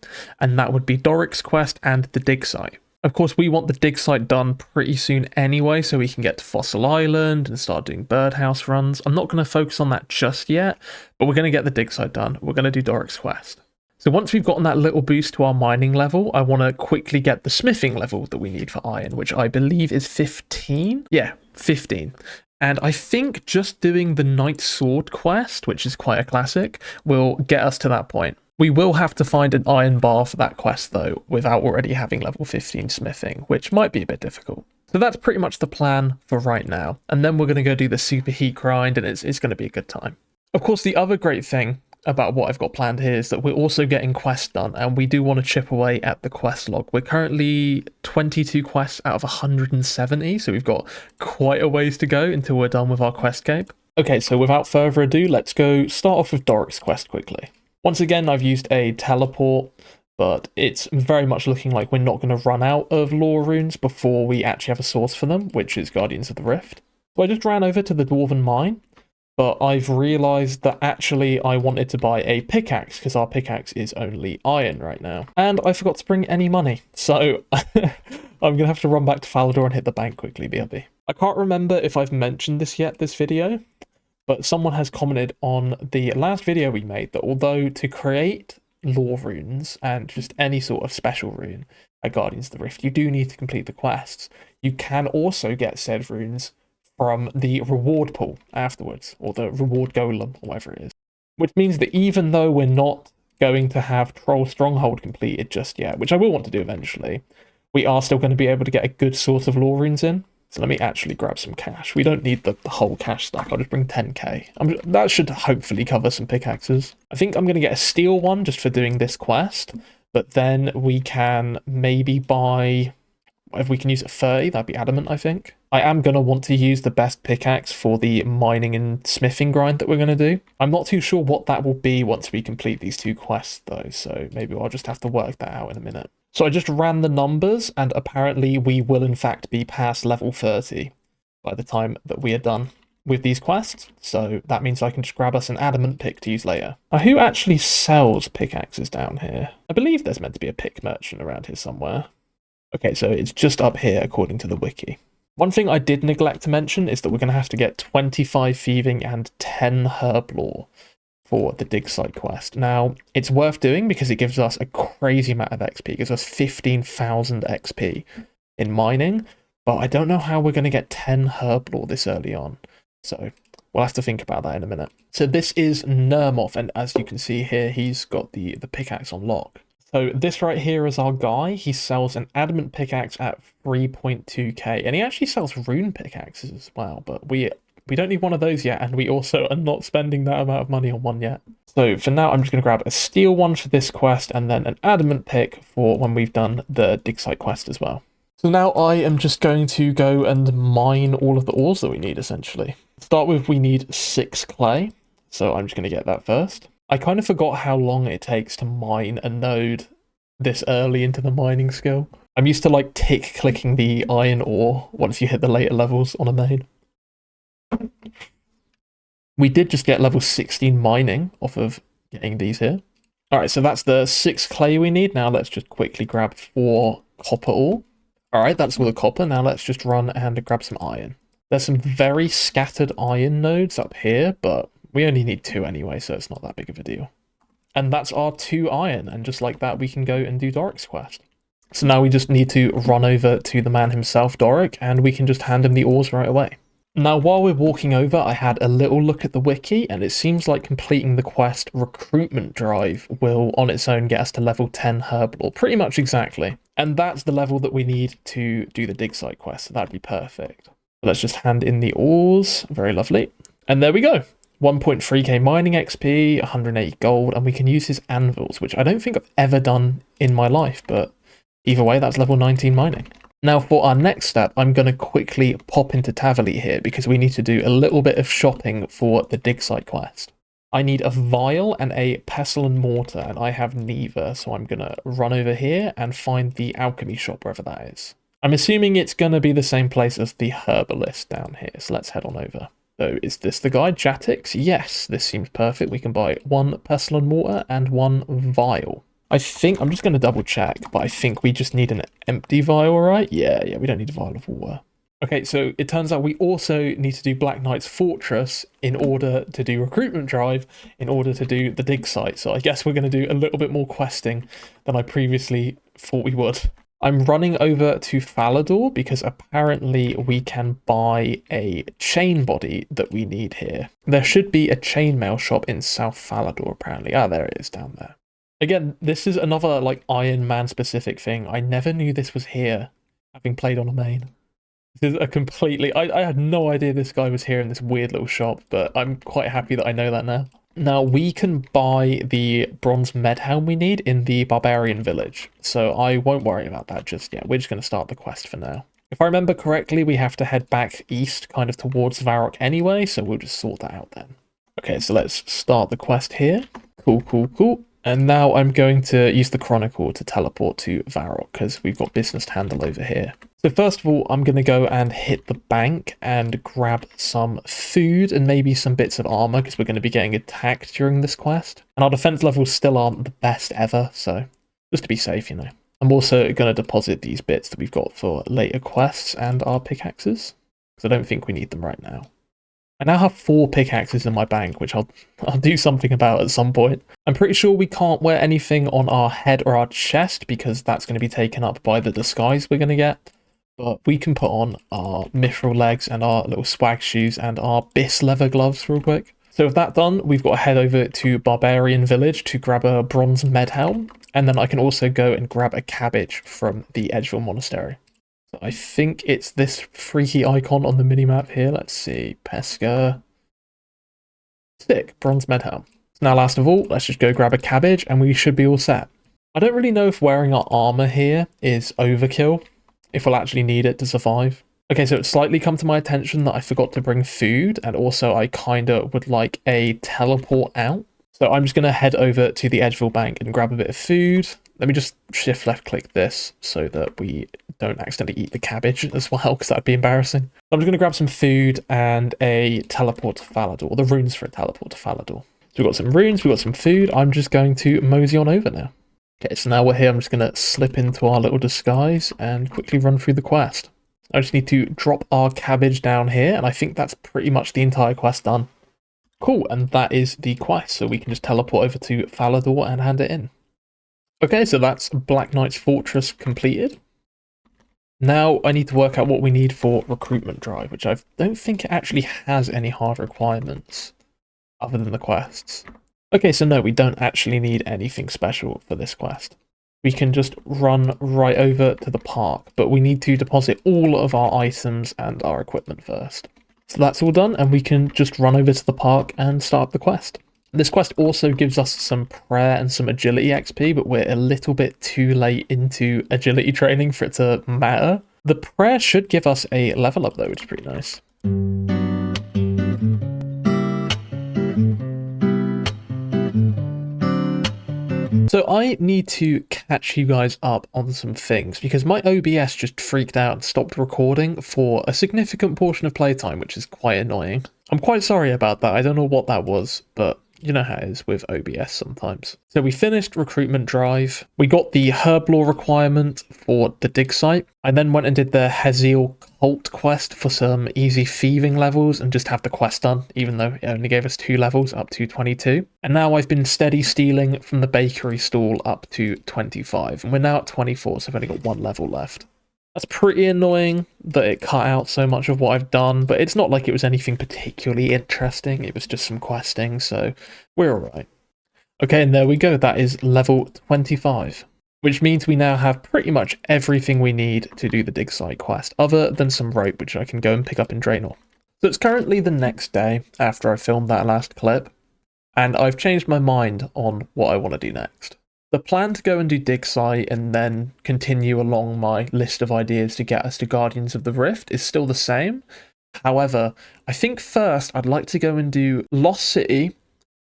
And that would be Doric's quest and the dig site. Of course, we want the dig site done pretty soon anyway, so we can get to Fossil Island and start doing birdhouse runs. I'm not going to focus on that just yet, but we're going to get the dig site done. We're going to do Doric's quest. So once we've gotten that little boost to our mining level, I want to quickly get the smithing level that we need for iron, which I believe is 15? Yeah, 15. And I think just doing the Knight Sword quest, which is quite a classic, will get us to that point. We will have to find an iron bar for that quest though, without already having level 15 smithing, which might be a bit difficult. So that's pretty much the plan for right now. And then we're going to go do the superheat grind, and it's going to be a good time. Of course, the other great thing about what I've got planned here is that we're also getting quests done, and we do want to chip away at the quest log. We're currently 22 quests out of 170, so we've got quite a ways to go until we're done with our quest cape. Okay, so without further ado, let's go start off with Doric's quest quickly. Once again, I've used a teleport, but it's very much looking like we're not going to run out of lore runes before we actually have a source for them, which is Guardians of the Rift. So I just ran over to the Dwarven Mine, but I've realised that actually I wanted to buy a pickaxe, because our pickaxe is only iron right now. And I forgot to bring any money, so I'm going to have to run back to Falador and hit the bank quickly, BRB. I can't remember if I've mentioned this yet, this video, but someone has commented on the last video we made that although to create lore runes and just any sort of special rune at Guardians of the Rift, you do need to complete the quests, you can also get said runes from the reward pool afterwards, or the reward golem, or whatever it is. Which means that even though we're not going to have Troll Stronghold completed just yet, which I will want to do eventually, we are still going to be able to get a good source of lore runes in. So let me actually grab some cash. We don't need the whole cash stack. I'll just bring 10k. That should hopefully cover some pickaxes. I think I'm going to get a steel one just for doing this quest. But then we can maybe buy... If we can use it 30, that'd be adamant, I think. I am going to want to use the best pickaxe for the mining and smithing grind that we're going to do. I'm not too sure what that will be once we complete these two quests, though. So maybe I'll just have to work that out in a minute. So I just ran the numbers, and apparently we will in fact be past level 30 by the time that we are done with these quests. So that means I can just grab us an adamant pick to use later. Now, who actually sells pickaxes down here? I believe there's meant to be a pick merchant around here somewhere. Okay, so it's just up here according to the wiki. One thing I did neglect to mention is that we're going to have to get 25 thieving and 10 herb lore for the dig site quest. Now, it's worth doing because it gives us a crazy amount of XP. It gives us 15,000 XP in mining, but I don't know how we're going to get 10 herb lore this early on. So we'll have to think about that in a minute. So this is Nermoth, and as you can see here, he's got the pickaxe on lock. So this right here is our guy. He sells an adamant pickaxe at 3.2k, and he actually sells rune pickaxes as well, but we we don't need one of those yet, and we also are not spending that amount of money on one yet. So for now, I'm just going to grab a steel one for this quest and then an adamant pick for when we've done the dig site quest as well. So now I am just going to go and mine all of the ores that we need, essentially. To start with, we need 6 clay, so I'm just going to get that first. I kind of forgot how long it takes to mine a node this early into the mining skill. I'm used to like tick clicking the iron ore once you hit the later levels on a main. We did just get level 16 mining off of getting these here. Alright, so that's the 6 clay we need. Now let's just quickly grab 4 copper ore. Alright, that's all the copper. Now let's just run and grab some iron. There's some very scattered iron nodes up here, but we only need 2 anyway, so it's not that big of a deal. And that's our 2 iron, and just like that we can go and do Doric's quest. So now we just need to run over to the man himself, Doric, and we can just hand him the ores right away. Now, while we're walking over, I had a little look at the wiki, and it seems like completing the quest Recruitment Drive will, on its own, get us to level 10 Herblore, pretty much exactly. And that's the level that we need to do the dig site quest, so that'd be perfect. Let's just hand in the ores, very lovely. And there we go. 1.3k mining XP, 180 gold, and we can use his anvils, which I don't think I've ever done in my life, but either way, that's level 19 mining. Now for our next step, I'm going to quickly pop into Tavali here because we need to do a little bit of shopping for the dig site quest. I need a vial and a pestle and mortar, and I have neither, so I'm going to run over here and find the alchemy shop wherever that is. I'm assuming it's going to be the same place as the herbalist down here, so let's head on over. So is this the guy, Jatix? Yes, this seems perfect. We can buy 1 pestle and mortar and 1 vial. I think, I'm just going to double check, but I think we just need an empty vial, right? Yeah, we don't need a vial of water. Okay, so it turns out we also need to do Black Knight's Fortress in order to do Recruitment Drive, in order to do the dig site. So I guess we're going to do a little bit more questing than I previously thought we would. I'm running over to Falador because apparently we can buy a chain body that we need here. There should be a chainmail shop in South Falador, apparently. Ah, there it is down there. Again, this is another like Ironman specific thing. I never knew this was here, having played on a main. This is a completely... I had no idea this guy was here in this weird little shop, but I'm quite happy that I know that now. Now, we can buy the bronze med helm we need in the barbarian village, so I won't worry about that just yet. We're just going to start the quest for now. If I remember correctly, we have to head back east, kind of towards Varrock anyway, so we'll just sort that out then. Okay, so let's start the quest here. Cool. And now I'm going to use the Chronicle to teleport to Varrock, because we've got business to handle over here. So first of all, I'm going to go and hit the bank and grab some food and maybe some bits of armor, because we're going to be getting attacked during this quest. And our defense levels still aren't the best ever, so just to be safe, you know. I'm also going to deposit these bits that we've got for later quests and our pickaxes, because I don't think we need them right now. I now have 4 pickaxes in my bank, which I'll do something about at some point. I'm pretty sure we can't wear anything on our head or our chest because that's going to be taken up by the disguise we're going to get. But we can put on our mithril legs and our little swag shoes and our bis leather gloves real quick. So with that done, we've got to head over to Barbarian Village to grab a bronze med helm. And then I can also go and grab a cabbage from the Edgeville Monastery. I think it's this freaky icon on the minimap here. Let's see. Pesca. Sick. Bronze med helm. Now, last of all, let's just go grab a cabbage and we should be all set. I don't really know if wearing our armor here is overkill, if we'll actually need it to survive. Okay, so it's slightly come to my attention that I forgot to bring food, and also I kinda would like a teleport out. So I'm just going to head over to the Edgeville Bank and grab a bit of food. Let me just shift left click this so that we don't accidentally eat the cabbage as well, because that'd be embarrassing. I'm just going to grab some food and a teleport to Falador, or the runes for a teleport to Falador. So we've got some runes, we've got some food. I'm just going to mosey on over now. Okay, so now we're here. I'm just going to slip into our little disguise and quickly run through the quest. I just need to drop our cabbage down here, and I think that's pretty much the entire quest done. Cool, and that is the quest, so we can just teleport over to Falador and hand it in. Okay, so that's Black Knight's Fortress completed. Now I need to work out what we need for Recruitment Drive, which I don't think it actually has any hard requirements other than the quests. Okay, so no, we don't actually need anything special for this quest. We can just run right over to the park, but we need to deposit all of our items and our equipment first. So that's all done, and we can just run over to the park and start the quest. This quest also gives us some prayer and some agility XP, but we're a little bit too late into agility training for it to matter. The prayer should give us a level up though, which is pretty nice. So I need to catch you guys up on some things because my OBS just freaked out and stopped recording for a significant portion of playtime, which is quite annoying. I'm quite sorry about that. I don't know what that was, but you know how it is with OBS sometimes. So we finished recruitment drive. We got the herb law requirement for the dig site. I then went and did the Heziel cult quest for some easy thieving levels and just have the quest done, even though it only gave us 2 levels up to 22. And now I've been steady stealing from the bakery stall up to 25. And we're now at 24, so I've only got 1 level left. That's pretty annoying that it cut out so much of what I've done, but it's not like it was anything particularly interesting. It was just some questing, so we're alright. Okay, and there we go. That is level 25, which means we now have pretty much everything we need to do the dig site quest, other than some rope, which I can go and pick up in Draenor. So it's currently the next day after I filmed that last clip, and I've changed my mind on what I want to do next. The plan to go and do dig site and then continue along my list of ideas to get us to Guardians of the Rift is still the same. However, I think first I'd like to go and do Lost City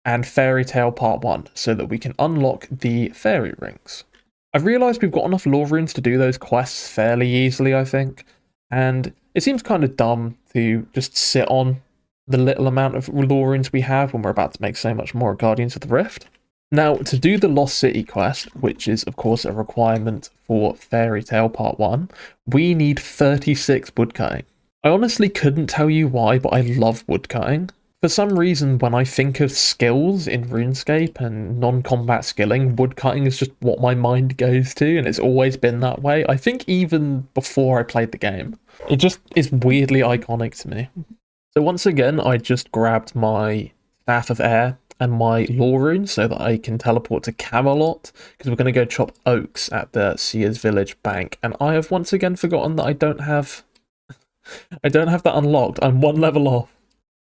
and Fairy Tale Part 1 so that we can unlock the fairy rings. I've realised we've got enough lore runes to do those quests fairly easily, I think, and it seems kind of dumb to just sit on the little amount of lore runes we have when we're about to make so much more Guardians of the Rift. Now, to do the Lost City quest, which is of course a requirement for Fairy Tale Part 1, we need 36 woodcutting. I honestly couldn't tell you why, but I love woodcutting. For some reason, when I think of skills in RuneScape and non-combat skilling, woodcutting is just what my mind goes to, and it's always been that way. I think even before I played the game. It just is weirdly iconic to me. So once again, I just grabbed my Staff of Air and my lore rune so that I can teleport to Camelot, because we're going to go chop oaks at the Seer's Village Bank, and I have once again forgotten that I don't have that unlocked. I'm 1 level off.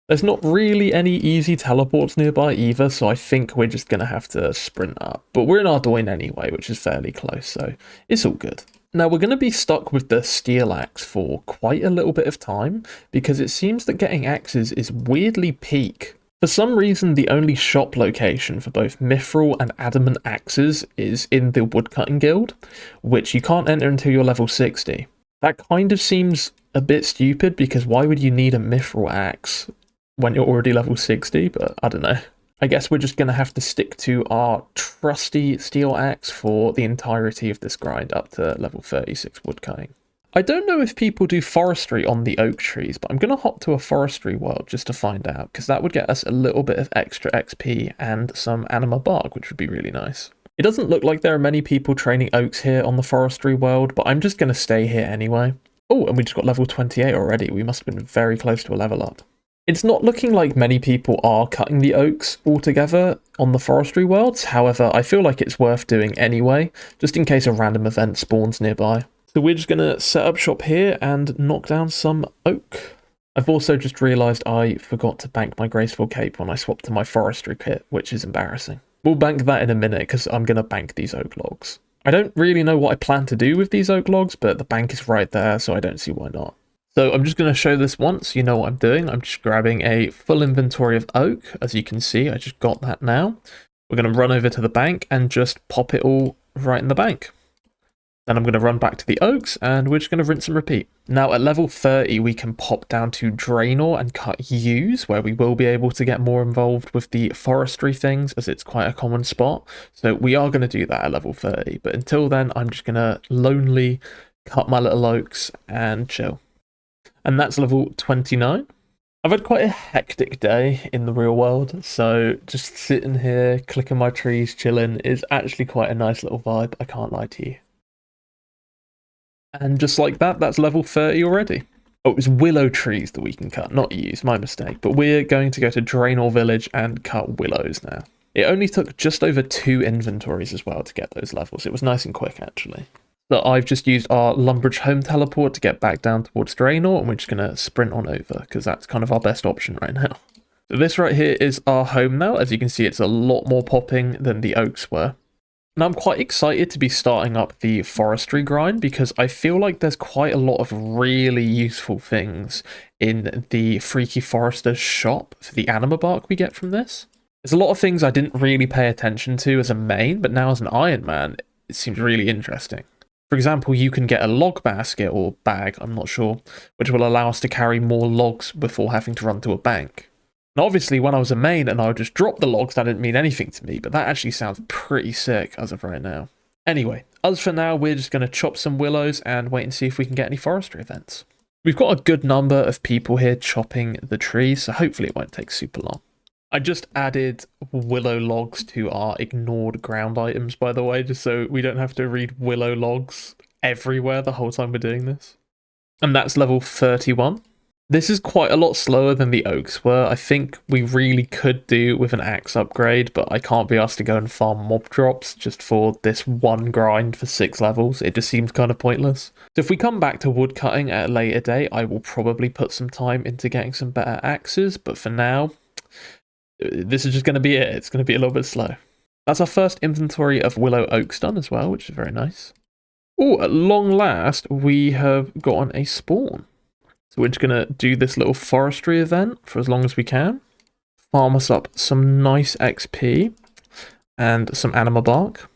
There's not really any easy teleports nearby either, so I think we're just going to have to sprint up. But we're in Ardoyne anyway, which is fairly close, so it's all good. Now we're going to be stuck with the steel axe for quite a little bit of time, because it seems that getting axes is weirdly peak. For some reason, the only shop location for both mithril and adamant axes is in the woodcutting guild, which you can't enter until you're level 60. That kind of seems a bit stupid, because why would you need a mithril axe when you're already level 60? But I don't know. I guess we're just going to have to stick to our trusty steel axe for the entirety of this grind up to level 36 woodcutting. I don't know if people do forestry on the oak trees, but I'm going to hop to a forestry world just to find out, because that would get us a little bit of extra XP and some anima bark, which would be really nice. It doesn't look like there are many people training oaks here on the forestry world, but I'm just going to stay here anyway. Oh, and we just got level 28 already. We must have been very close to a level up. It's not looking like many people are cutting the oaks altogether on the forestry worlds. However, I feel like it's worth doing anyway, just in case a random event spawns nearby. So we're just going to set up shop here and knock down some oak. I've also just realised I forgot to bank my graceful cape when I swapped to my forestry kit, which is embarrassing. We'll bank that in a minute because I'm going to bank these oak logs. I don't really know what I plan to do with these oak logs, but the bank is right there, so I don't see why not. So I'm just going to show this once, you know what I'm doing. I'm just grabbing a full inventory of oak. As you can see, I just got that now. We're going to run over to the bank and just pop it all right in the bank. Then I'm going to run back to the oaks and we're just going to rinse and repeat. Now at level 30 we can pop down to Draenor and cut yews, where we will be able to get more involved with the forestry things, as it's quite a common spot. So we are going to do that at level 30, but until then I'm just going to lonely cut my little oaks and chill. And that's level 29. I've had quite a hectic day in the real world, so just sitting here clicking my trees chilling is actually quite a nice little vibe, I can't lie to you. And just like that, that's level 30 already. Oh, it was willow trees that we can cut, not yews, my mistake. But we're going to go to Draenor Village and cut willows now. It only took just over 2 inventories as well to get those levels. It was nice and quick, actually. So I've just used our Lumbridge home teleport to get back down towards Draenor, and we're just going to sprint on over, because that's kind of our best option right now. So this right here is our home now. As you can see, it's a lot more popping than the oaks were. Now I'm quite excited to be starting up the forestry grind, because I feel like there's quite a lot of really useful things in the Freaky Forester's shop for the anima bark we get from this. There's a lot of things I didn't really pay attention to as a main, but now as an Ironman, it seems really interesting. For example, you can get a log basket or bag, I'm not sure, which will allow us to carry more logs before having to run to a bank. Now obviously when I was a main and I would just drop the logs, that didn't mean anything to me, but that actually sounds pretty sick as of right now. Anyway, as for now, we're just going to chop some willows and wait and see if we can get any forestry events. We've got a good number of people here chopping the trees, so hopefully it won't take super long. I just added willow logs to our ignored ground items, by the way, just so we don't have to read willow logs everywhere the whole time we're doing this. And that's level 31. This is quite a lot slower than the oaks were. I think we really could do with an axe upgrade, but I can't be asked to go and farm mob drops just for this one grind for 6 levels. It just seems kind of pointless. So if we come back to wood cutting at a later date, I will probably put some time into getting some better axes, but for now, this is just going to be it. It's going to be a little bit slow. That's our first inventory of willow oaks done as well, which is very nice. Oh, at long last, we have gotten a spawn. So we're just going to do this little forestry event for as long as we can. Farm us up some nice XP and some anima bark.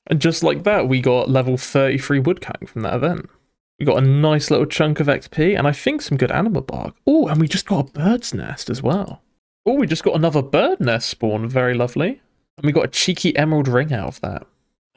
And just like that, we got level 33 woodcutting from that event. We got a nice little chunk of XP and I think some good anima bark. Oh, and we just got a bird's nest as well. Oh, we just got another bird nest spawn. Very lovely. And we got a cheeky emerald ring out of that.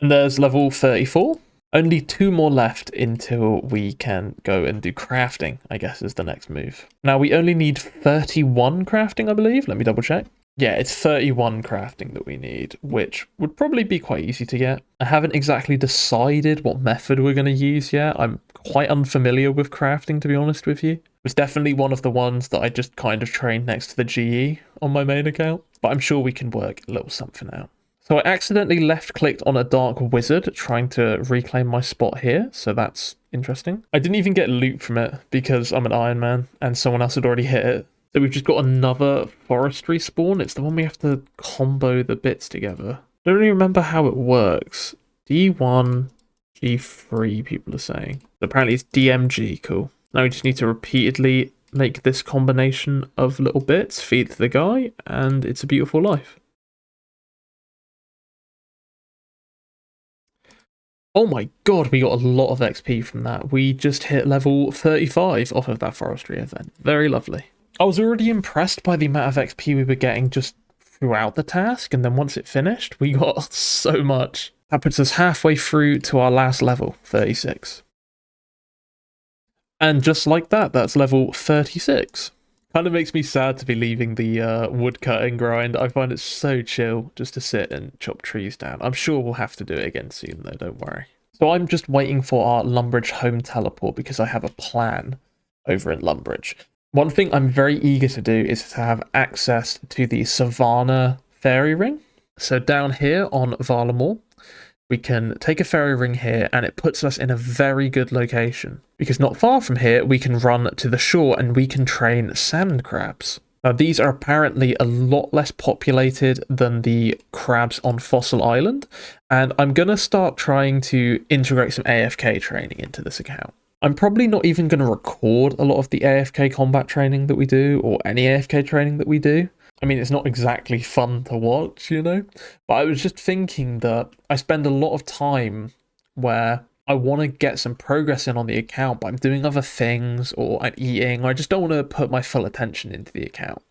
And there's level 34. Only 2 more left until we can go and do crafting, I guess is the next move. Now, we only need 31 crafting, I believe. Let me double check. Yeah, it's 31 crafting that we need, which would probably be quite easy to get. I haven't exactly decided what method we're going to use yet. I'm quite unfamiliar with crafting, to be honest with you. It's definitely one of the ones that I just kind of trained next to the GE on my main account, but I'm sure we can work a little something out. So I accidentally left-clicked on a dark wizard trying to reclaim my spot here, so that's interesting. I didn't even get loot from it because I'm an Ironman and someone else had already hit it. So we've just got another forestry spawn. It's the one we have to combo the bits together. I don't really remember how it works. D1, G3, people are saying. Apparently it's DMG, cool. Now we just need to repeatedly make this combination of little bits, feed the guy, and it's a beautiful life. Oh my god, we got a lot of XP from that. We just hit level 35 off of that forestry event. Very lovely. I was already impressed by the amount of XP we were getting just throughout the task, and then once it finished, we got so much. That puts us halfway through to our last level, 36. And just like that, that's level 36. Kind of makes me sad to be leaving the woodcutting grind. I find it so chill just to sit and chop trees down. I'm sure we'll have to do it again soon though, don't worry. So I'm just waiting for our Lumbridge home teleport because I have a plan over in Lumbridge. One thing I'm very eager to do is to have access to the Savannah fairy ring. So down here on Varlamore, we can take a fairy ring here and it puts us in a very good location because not far from here we can run to the shore and we can train sand crabs. Now these are apparently a lot less populated than the crabs on Fossil Island, and I'm going to start trying to integrate some AFK training into this account. I'm probably not even going to record a lot of the AFK combat training that we do or any AFK training that we do. I mean, it's not exactly fun to watch, you know, but I was just thinking that I spend a lot of time where I want to get some progress in on the account, but I'm doing other things or I'm eating, or I just don't want to put my full attention into the account.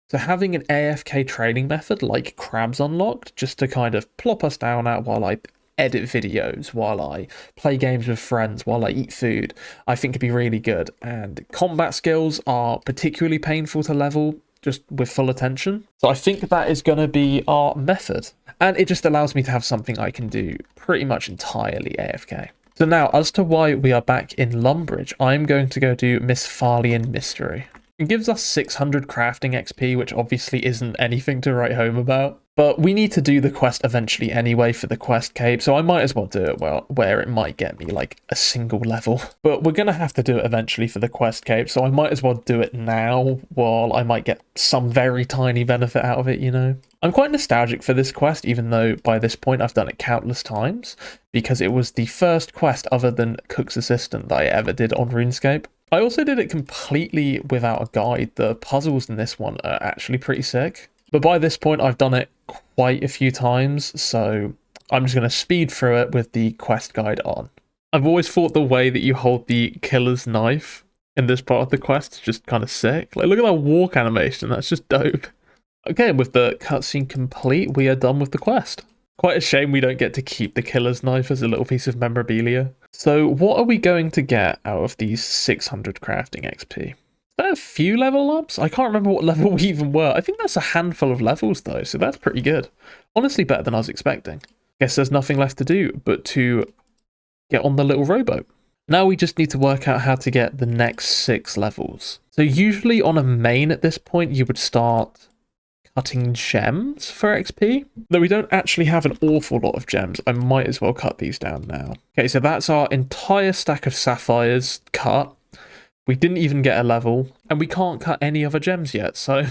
So having an AFK training method like Crabs Unlocked, just to kind of plop us down at while I edit videos, while I play games with friends, while I eat food, I think could be really good. And combat skills are particularly painful to level just with full attention. So I think that is going to be our method. And it just allows me to have something I can do pretty much entirely AFK. So now, as to why we are back in Lumbridge, I'm going to go do Miss Farlian Mystery. It gives us 600 crafting XP, which obviously isn't anything to write home about. But we need to do the quest eventually anyway for the quest cape, so I might as well do it where it might get me like a single level. But we're going to have to do it eventually for the quest cape, so I might as well do it now while I might get some very tiny benefit out of it, you know? I'm quite nostalgic for this quest, even though by this point I've done it countless times, because it was the first quest other than Cook's Assistant that I ever did on RuneScape. I also did it completely without a guide. The puzzles in this one are actually pretty sick. But by this point, I've done it quite a few times, so I'm just going to speed through it with the quest guide on. I've always thought the way that you hold the killer's knife in this part of the quest is just kind of sick. Like, look at that walk animation. That's just dope. Okay, with the cutscene complete, we are done with the quest. Quite a shame we don't get to keep the killer's knife as a little piece of memorabilia. So what are we going to get out of these 600 crafting XP? Is that a few level ups? I can't remember what level we even were. I think that's a handful of levels though, so that's pretty good. Honestly, better than I was expecting. Guess there's nothing left to do but to get on the little rowboat. Now we just need to work out how to get the next 6 levels. So usually on a main at this point, you would start cutting gems for XP. Though we don't actually have an awful lot of gems, I might as well cut these down now. Okay, so that's our entire stack of sapphires cut. We didn't even get a level, and we can't cut any other gems yet, so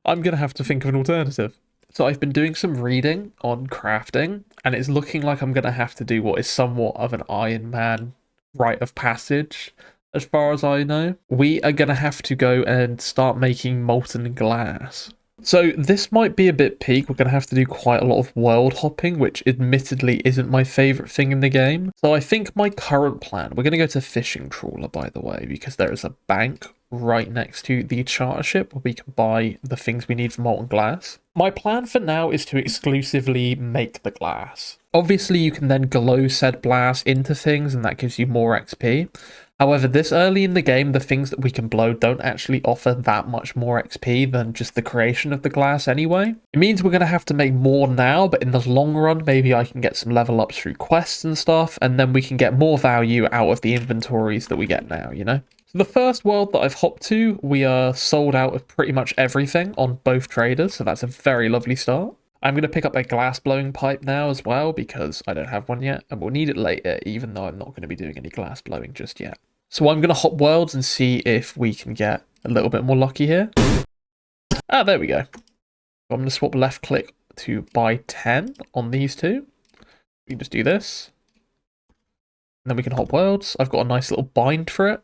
I'm going to have to think of an alternative. So I've been doing some reading on crafting, and it's looking like I'm going to have to do what is somewhat of an Ironman rite of passage. As far as I know, we are going to have to go and start making molten glass. So this might be a bit peak. We're going to have to do quite a lot of world hopping, which admittedly isn't my favourite thing in the game. So I think my current plan, we're going to go to Fishing Trawler, by the way, because there is a bank right next to the charter ship where we can buy the things we need for molten glass. My plan for now is to exclusively make the glass. Obviously, you can then glow said glass into things, and that gives you more XP. However, this early in the game, the things that we can blow don't actually offer that much more XP than just the creation of the glass anyway. It means we're going to have to make more now, but in the long run, maybe I can get some level ups through quests and stuff, and then we can get more value out of the inventories that we get now, you know? So the first world that I've hopped to, we are sold out of pretty much everything on both traders, so that's a very lovely start. I'm going to pick up a glass blowing pipe now as well, because I don't have one yet, and we'll need it later, even though I'm not going to be doing any glass blowing just yet. So I'm going to hop worlds and see if we can get a little bit more lucky here. Ah, there we go. I'm going to swap left click to buy 10 on these two. We can just do this. And then we can hop worlds. I've got a nice little bind for it.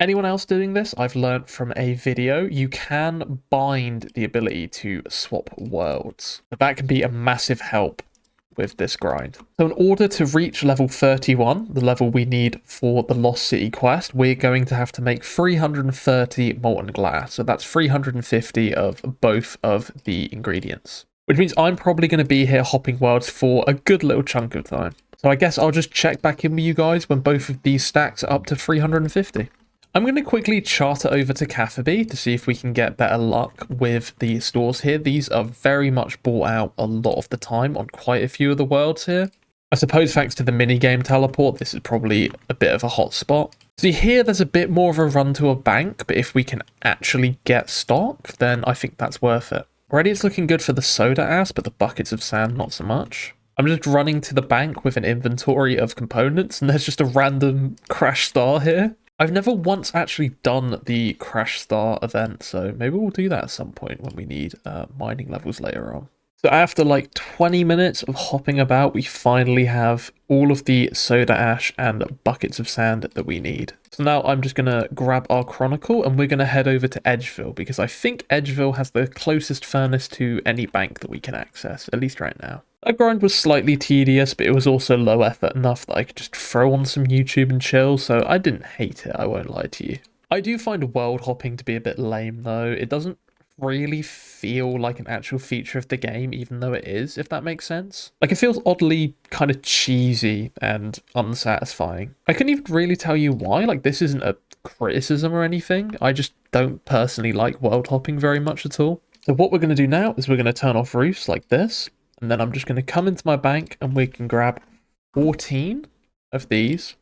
Anyone else doing this? I've learnt from a video. You can bind the ability to swap worlds. That can be a massive help with this grind. So in order to reach level 31, the level we need for the Lost City quest, we're going to have to make 330 molten glass. So that's 350 of both of the ingredients. Which means I'm probably going to be here hopping worlds for a good little chunk of time. So I guess I'll just check back in with you guys when both of these stacks are up to 350. I'm going to quickly charter over to Catherby to see if we can get better luck with the stores here. These are very much bought out a lot of the time on quite a few of the worlds here. I suppose thanks to the minigame teleport, this is probably a bit of a hot spot. See here, there's a bit more of a run to a bank, but if we can actually get stock, then I think that's worth it. Already it's looking good for the soda-ass, but the buckets of sand, not so much. I'm just running to the bank with an inventory of components, and there's just a random crash star here. I've never once actually done the Crash Star event, so maybe we'll do that at some point when we need mining levels later on. So after like 20 minutes of hopping about, we finally have all of the soda ash and buckets of sand that we need. So now I'm just going to grab our Chronicle and we're going to head over to Edgeville, because I think Edgeville has the closest furnace to any bank that we can access, at least right now. That grind was slightly tedious, but it was also low effort enough that I could just throw on some YouTube and chill, so I didn't hate it, I won't lie to you. I do find world hopping to be a bit lame though. It doesn't really feel like an actual feature of the game, even though it is, if that makes sense. Like, it feels oddly kind of cheesy and unsatisfying. I couldn't even really tell you why. Like, this isn't a criticism or anything. I just don't personally like world hopping very much at all. So what we're going to do now is we're going to turn off roofs like this. And then I'm just going to come into my bank and we can grab 14 of these,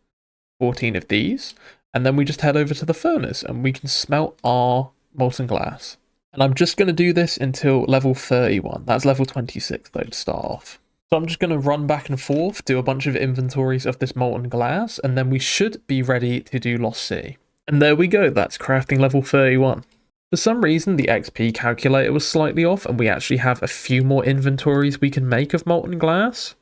14 of these, And then we just head over to the furnace and we can smelt our molten glass. And I'm just going to do this until level 31. That's level 26 though to start off. So I'm just going to run back and forth, do a bunch of inventories of this molten glass, and then we should be ready to do Lost Sea. And there we go, that's crafting level 31. For some reason, the XP calculator was slightly off, and we actually have a few more inventories we can make of molten glass.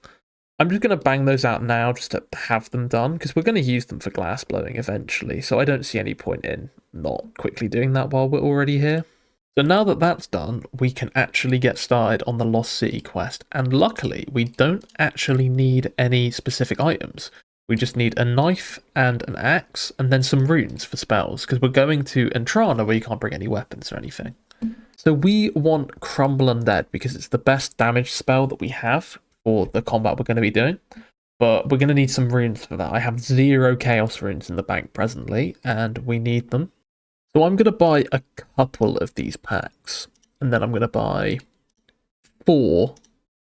I'm just going to bang those out now just to have them done, because we're going to use them for glass blowing eventually, so I don't see any point in not quickly doing that while we're already here. So now that that's done, we can actually get started on the Lost City quest, and luckily we don't actually need any specific items. We just need a knife and an axe, and then some runes for spells, because we're going to Entrana where you can't bring any weapons or anything. So we want Crumble Undead, because it's the best damage spell that we have for the combat we're going to be doing, but we're going to need some runes for that. I have 0 Chaos runes in the bank presently, and we need them. So I'm going to buy a couple of these packs, and then I'm going to buy 4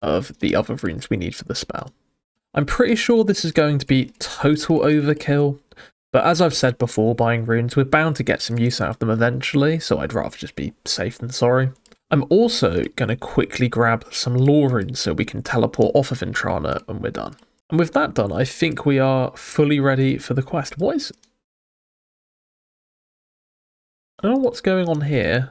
of the other runes we need for the spell. I'm pretty sure this is going to be total overkill, but as I've said before, buying runes, we're bound to get some use out of them eventually, so I'd rather just be safe than sorry. I'm also going to quickly grab some lore runes so we can teleport off of Entrana when we're done. And with that done, I think we are fully ready for the quest. What is... I don't know what's going on here.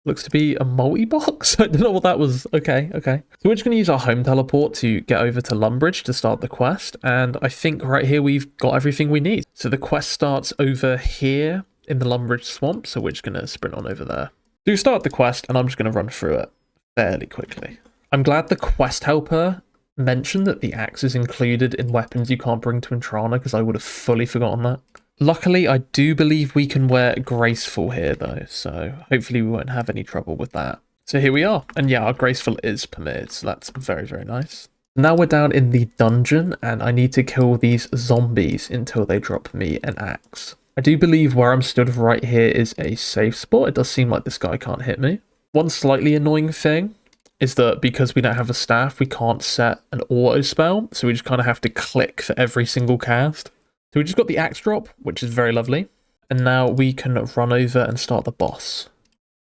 Looks to be a multi-box? I don't know what that was. Okay. So we're just going to use our home teleport to get over to Lumbridge to start the quest. And I think right here we've got everything we need. So the quest starts over here in the Lumbridge swamp. So we're just going to sprint on over there. So we start the quest and I'm just going to run through it fairly quickly. I'm glad the quest helper mentioned that the axe is included in weapons you can't bring to Entrana, because I would have fully forgotten that. Luckily, I do believe we can wear Graceful here, though, so hopefully we won't have any trouble with that. So here we are, and yeah, our Graceful is permitted, so that's very, very nice. Now we're down in the dungeon, and I need to kill these zombies until they drop me an axe. I do believe where I'm stood right here is a safe spot. It does seem like this guy can't hit me. One slightly annoying thing is that because we don't have a staff, we can't set an auto spell, so we just kind of have to click for every single cast. So we just got the axe drop, which is very lovely. And now we can run over and start the boss.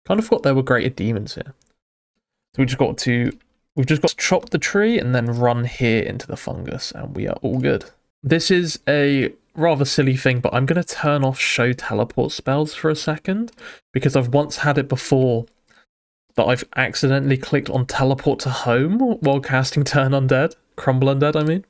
Kind of forgot there were greater demons here. So we've just got to chop the tree and then run here into the fungus, and we are all good. This is a rather silly thing, but I'm going to turn off show teleport spells for a second, because I've once had it before that I've accidentally clicked on teleport to home while casting Crumble Undead, I mean.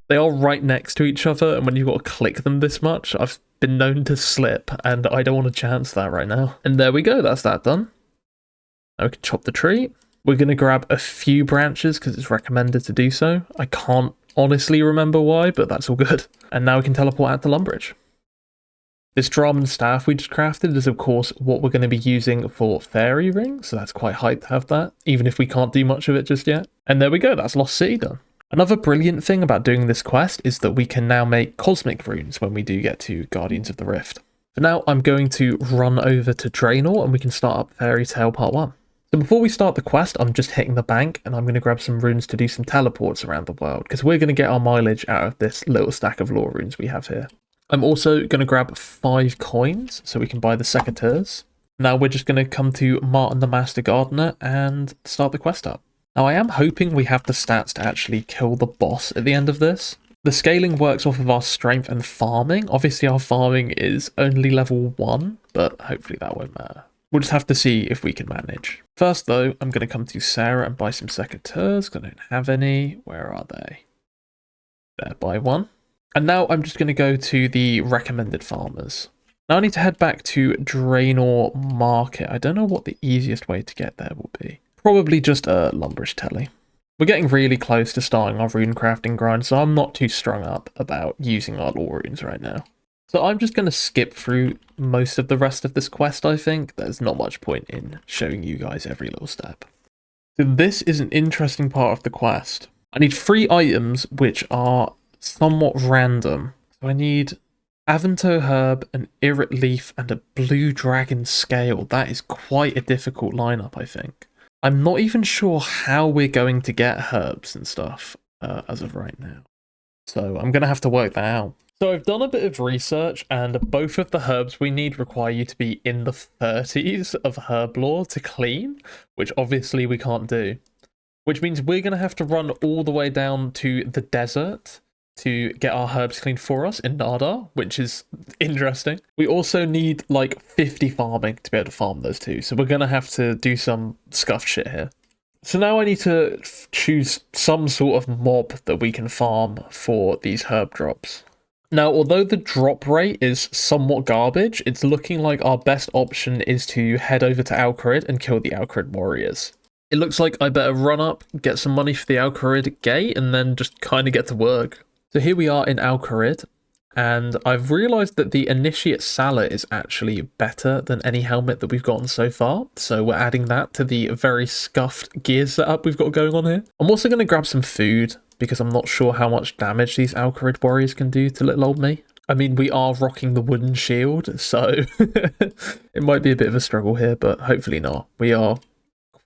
They are right next to each other, and when you've got to click them this much, I've been known to slip, and I don't want to chance that right now. And there we go, that's that done. Now we can chop the tree. We're going to grab a few branches, because it's recommended to do so. I can't honestly remember why, but that's all good. And now we can teleport out to Lumbridge. This Draman staff we just crafted is, of course, what we're going to be using for Fairy Ring, so that's quite hyped to have that, even if we can't do much of it just yet. And there we go, that's Lost City done. Another brilliant thing about doing this quest is that we can now make Cosmic Runes when we do get to Guardians of the Rift. For now, I'm going to run over to Draenor and we can start up Fairy Tale Part 1. So before we start the quest, I'm just hitting the bank and I'm going to grab some runes to do some teleports around the world, because we're going to get our mileage out of this little stack of lore runes we have here. I'm also going to grab 5 coins so we can buy the secateurs. Now we're just going to come to Martin the Master Gardener and start the quest up. Now I am hoping we have the stats to actually kill the boss at the end of this. The scaling works off of our strength and farming. Obviously our farming is only level 1, but hopefully that won't matter. We'll just have to see if we can manage. First though, I'm going to come to Sarah and buy some secateurs, because I don't have any. Where are they? There, buy 1. And now I'm just going to go to the recommended farmers. Now I need to head back to Draenor Market. I don't know what the easiest way to get there will be. Probably just a Lumbridge telly. We're getting really close to starting our rune crafting grind, so I'm not too strung up about using our lore runes right now. So I'm just going to skip through most of the rest of this quest, I think. There's not much point in showing you guys every little step. So this is an interesting part of the quest. I need 3 items which are somewhat random. So I need Avanto herb, an irit leaf, and a blue dragon scale. That is quite a difficult lineup, I think. I'm not even sure how we're going to get herbs and stuff as of right now. So I'm going to have to work that out. So I've done a bit of research, and both of the herbs we need require you to be in the 30s of herb lore to clean, which obviously we can't do. Which means we're going to have to run all the way down to the desert to get our herbs cleaned for us in Nada, which is interesting. We also need like 50 farming to be able to farm those two, so we're going to have to do some scuffed shit here. So now I need to choose some sort of mob that we can farm for these herb drops. Now, although the drop rate is somewhat garbage, it's looking like our best option is to head over to Alcarid and kill the Alcarid warriors. It looks like I better run up, get some money for the Alcarid gate, and then just kind of get to work. So here we are in Alcarid, and I've realised that the Initiate Salah is actually better than any helmet that we've gotten so far, so we're adding that to the very scuffed gear setup we've got going on here. I'm also going to grab some food, because I'm not sure how much damage these Alcarid warriors can do to little old me. I mean, we are rocking the wooden shield, so it might be a bit of a struggle here, but hopefully not. We are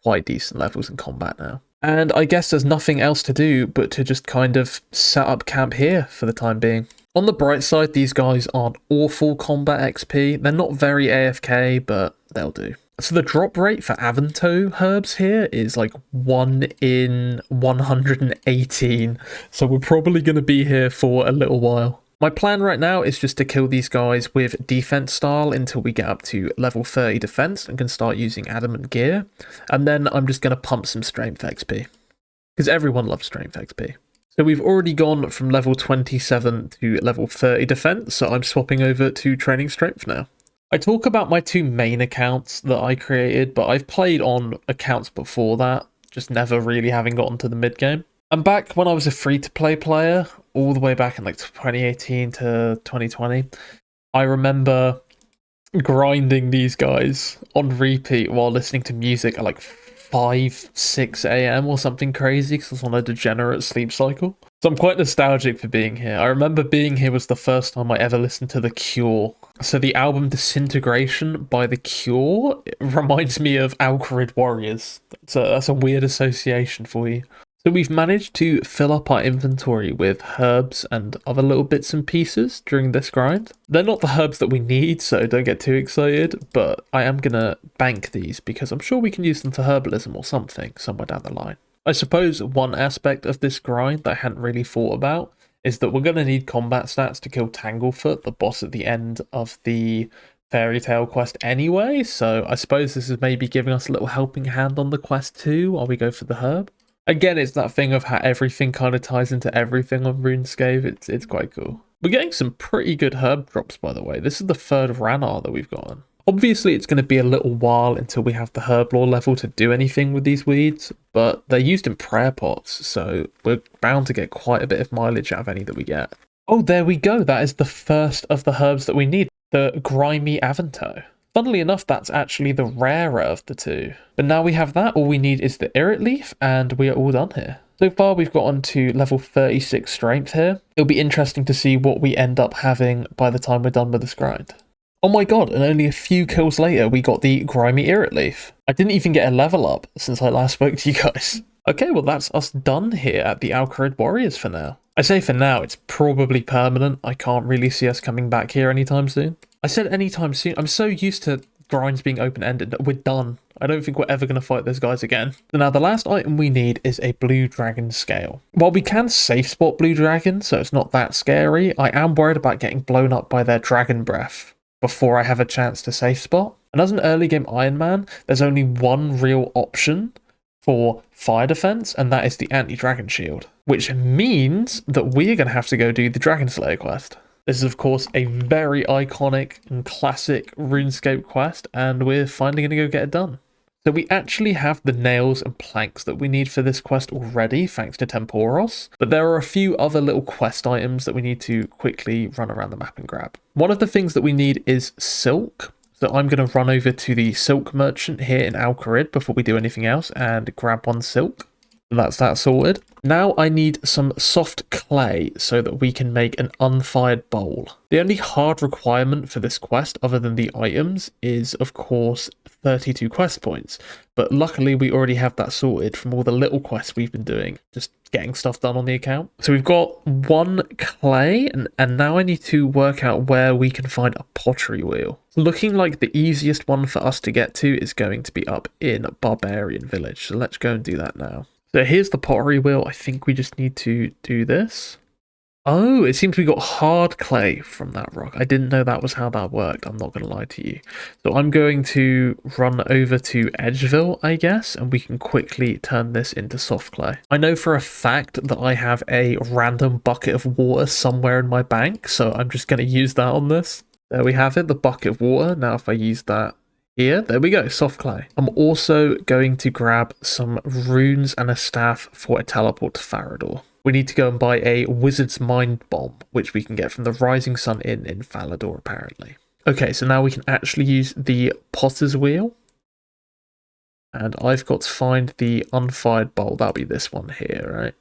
quite decent levels in combat now. And I guess there's nothing else to do but to just kind of set up camp here for the time being. On the bright side, these guys aren't awful combat XP. They're not very AFK, but they'll do. So the drop rate for Avanto herbs here is like 1 in 118. So we're probably going to be here for a little while. My plan right now is just to kill these guys with defense style until we get up to level 30 defense and can start using adamant gear. And then I'm just going to pump some strength XP. Because everyone loves strength XP. So we've already gone from level 27 to level 30 defense. So I'm swapping over to training strength now. I talk about my two main accounts that I created, but I've played on accounts before that, just never really having gotten to the mid game. I'm back when I was a free-to-play player, all the way back in like 2018 to 2020. I remember grinding these guys on repeat while listening to music at like 5, 6 a.m. or something crazy because I was on a degenerate sleep cycle. So I'm quite nostalgic for being here. I remember being here was the first time I ever listened to The Cure. So the album Disintegration by The Cure reminds me of Alcarid Warriors. That's a weird association for you. So we've managed to fill up our inventory with herbs and other little bits and pieces during this grind. They're not the herbs that we need, so don't get too excited, but I am going to bank these because I'm sure we can use them for herbalism or something somewhere down the line. I suppose one aspect of this grind that I hadn't really thought about is that we're going to need combat stats to kill Tanglefoot, the boss at the end of the Fairy Tale quest anyway, so I suppose this is maybe giving us a little helping hand on the quest too while we go for the herb. Again, it's that thing of how everything kind of ties into everything on RuneScape. It's quite cool. We're getting some pretty good herb drops, by the way. This is the third Ranar that we've gotten. Obviously, it's going to be a little while until we have the herb lore level to do anything with these weeds, but they're used in prayer pots, so we're bound to get quite a bit of mileage out of any that we get. Oh, there we go. That is the first of the herbs that we need, the Grimy Avanto. Funnily enough, that's actually the rarer of the two. But now we have that, all we need is the Irit Leaf, and we are all done here. So far, we've got on to level 36 strength here. It'll be interesting to see what we end up having by the time we're done with this grind. Oh my god, and only a few kills later, we got the Grimy Irit Leaf. I didn't even get a level up since I last spoke to you guys. Okay, well that's us done here at the Alcarid Warriors for now. I say for now, it's probably permanent. I can't really see us coming back here anytime soon. I said anytime soon. I'm so used to grinds being open-ended. We're done. I don't think we're ever going to fight those guys again. So now the last item we need is a blue dragon scale. While we can safe spot blue dragon, so it's not that scary, I am worried about getting blown up by their dragon breath before I have a chance to safe spot. And as an early game Ironman, there's only one real option for fire defense, and that is the anti-dragon shield, which means that we're going to have to go do the Dragon Slayer quest. This is, of course, a very iconic and classic RuneScape quest, and we're finally going to go get it done. So we actually have the nails and planks that we need for this quest already, thanks to Temporos, but there are a few other little quest items that we need to quickly run around the map and grab. One of the things that we need is silk, so I'm going to run over to the silk merchant here in Alcarid before we do anything else and grab one silk. That's that sorted. Now I need some soft clay so that we can make an unfired bowl. The only hard requirement for this quest, other than the items, is of course 32 quest points. But luckily we already have that sorted from all the little quests we've been doing, just getting stuff done on the account. So we've got 1 clay, and now I need to work out where we can find a pottery wheel. Looking like the easiest one for us to get to is going to be up in Barbarian Village. So let's go and do that now. So here's the pottery wheel. I think we just need to do this. Oh, it seems we got hard clay from that rock. I didn't know that was how that worked. I'm not going to lie to you. So I'm going to run over to Edgeville, I guess, and we can quickly turn this into soft clay. I know for a fact that I have a random bucket of water somewhere in my bank, so I'm just going to use that on this. There we have it, the bucket of water. Now if I use that here, there we go, soft clay. I'm also going to grab some runes and a staff for a teleport to Farador. We need to go and buy a Wizard's Mind Bomb, which we can get from the Rising Sun Inn in Falador, apparently. Okay, so now we can actually use the Potter's Wheel. And I've got to find the unfired bowl. That'll be this one here, right?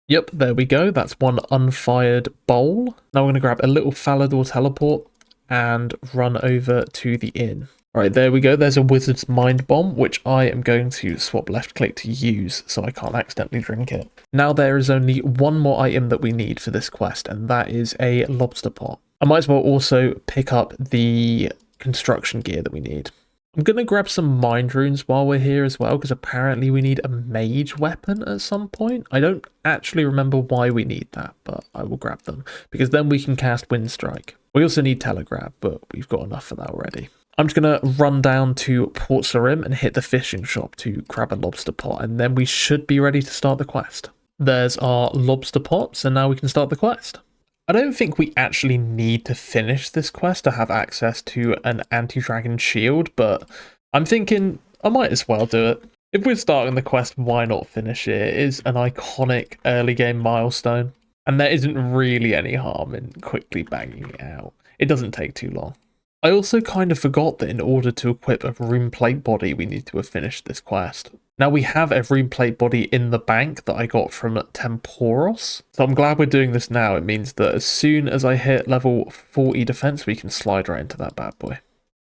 Yep, there we go. That's one unfired bowl. Now we're going to grab a little Falador teleport and run over to the inn. Right, there we go. There's a Wizard's Mind Bomb, which I am going to swap left click to use so I can't accidentally drink it. Now there is only one more item that we need for this quest, and that is a lobster pot. I might as well also pick up the construction gear that we need. I'm going to grab some mind runes while we're here as well, because apparently we need a mage weapon at some point. I don't actually remember why we need that, but I will grab them, because then we can cast Wind Strike. We also need Telegrab, but we've got enough for that already. I'm just going to run down to Port Sarim and hit the fishing shop to grab a lobster pot, and then we should be ready to start the quest. There's our lobster pot, so now we can start the quest. I don't think we actually need to finish this quest to have access to an anti-dragon shield, but I'm thinking I might as well do it. If we're starting the quest, why not finish it? It is an iconic early game milestone, and there isn't really any harm in quickly banging it out. It doesn't take too long. I also kind of forgot that in order to equip a rune plate body, we need to have finished this quest. Now we have a rune plate body in the bank that I got from Temporos, so I'm glad we're doing this now. It means that as soon as I hit level 40 defense, we can slide right into that bad boy.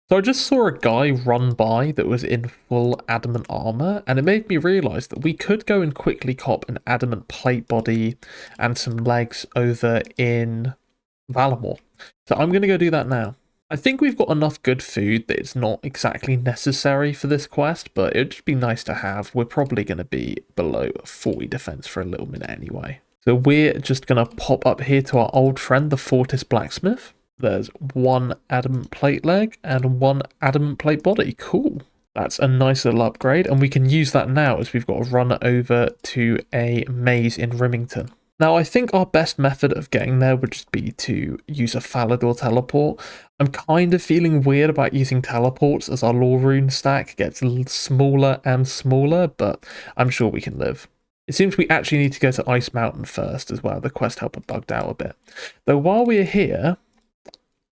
So I just saw a guy run by that was in full adamant armor, and it made me realize that we could go and quickly cop an adamant plate body and some legs over in Valamor. So I'm going to go do that now. I think we've got enough good food that it's not exactly necessary for this quest, but it'd just be nice to have. We're probably going to be below 40 defense for a little minute anyway. So we're just going to pop up here to our old friend, the Fortis Blacksmith. There's one adamant plate leg and one adamant plate body. Cool. That's a nice little upgrade, and we can use that now as we've got to run over to a maze in Rimington. Now, I think our best method of getting there would just be to use a Falador teleport. I'm kind of feeling weird about using teleports as our lore rune stack gets smaller and smaller, but I'm sure we can live. It seems we actually need to go to Ice Mountain first as well. The quest helper bugged out a bit. Though while we're here,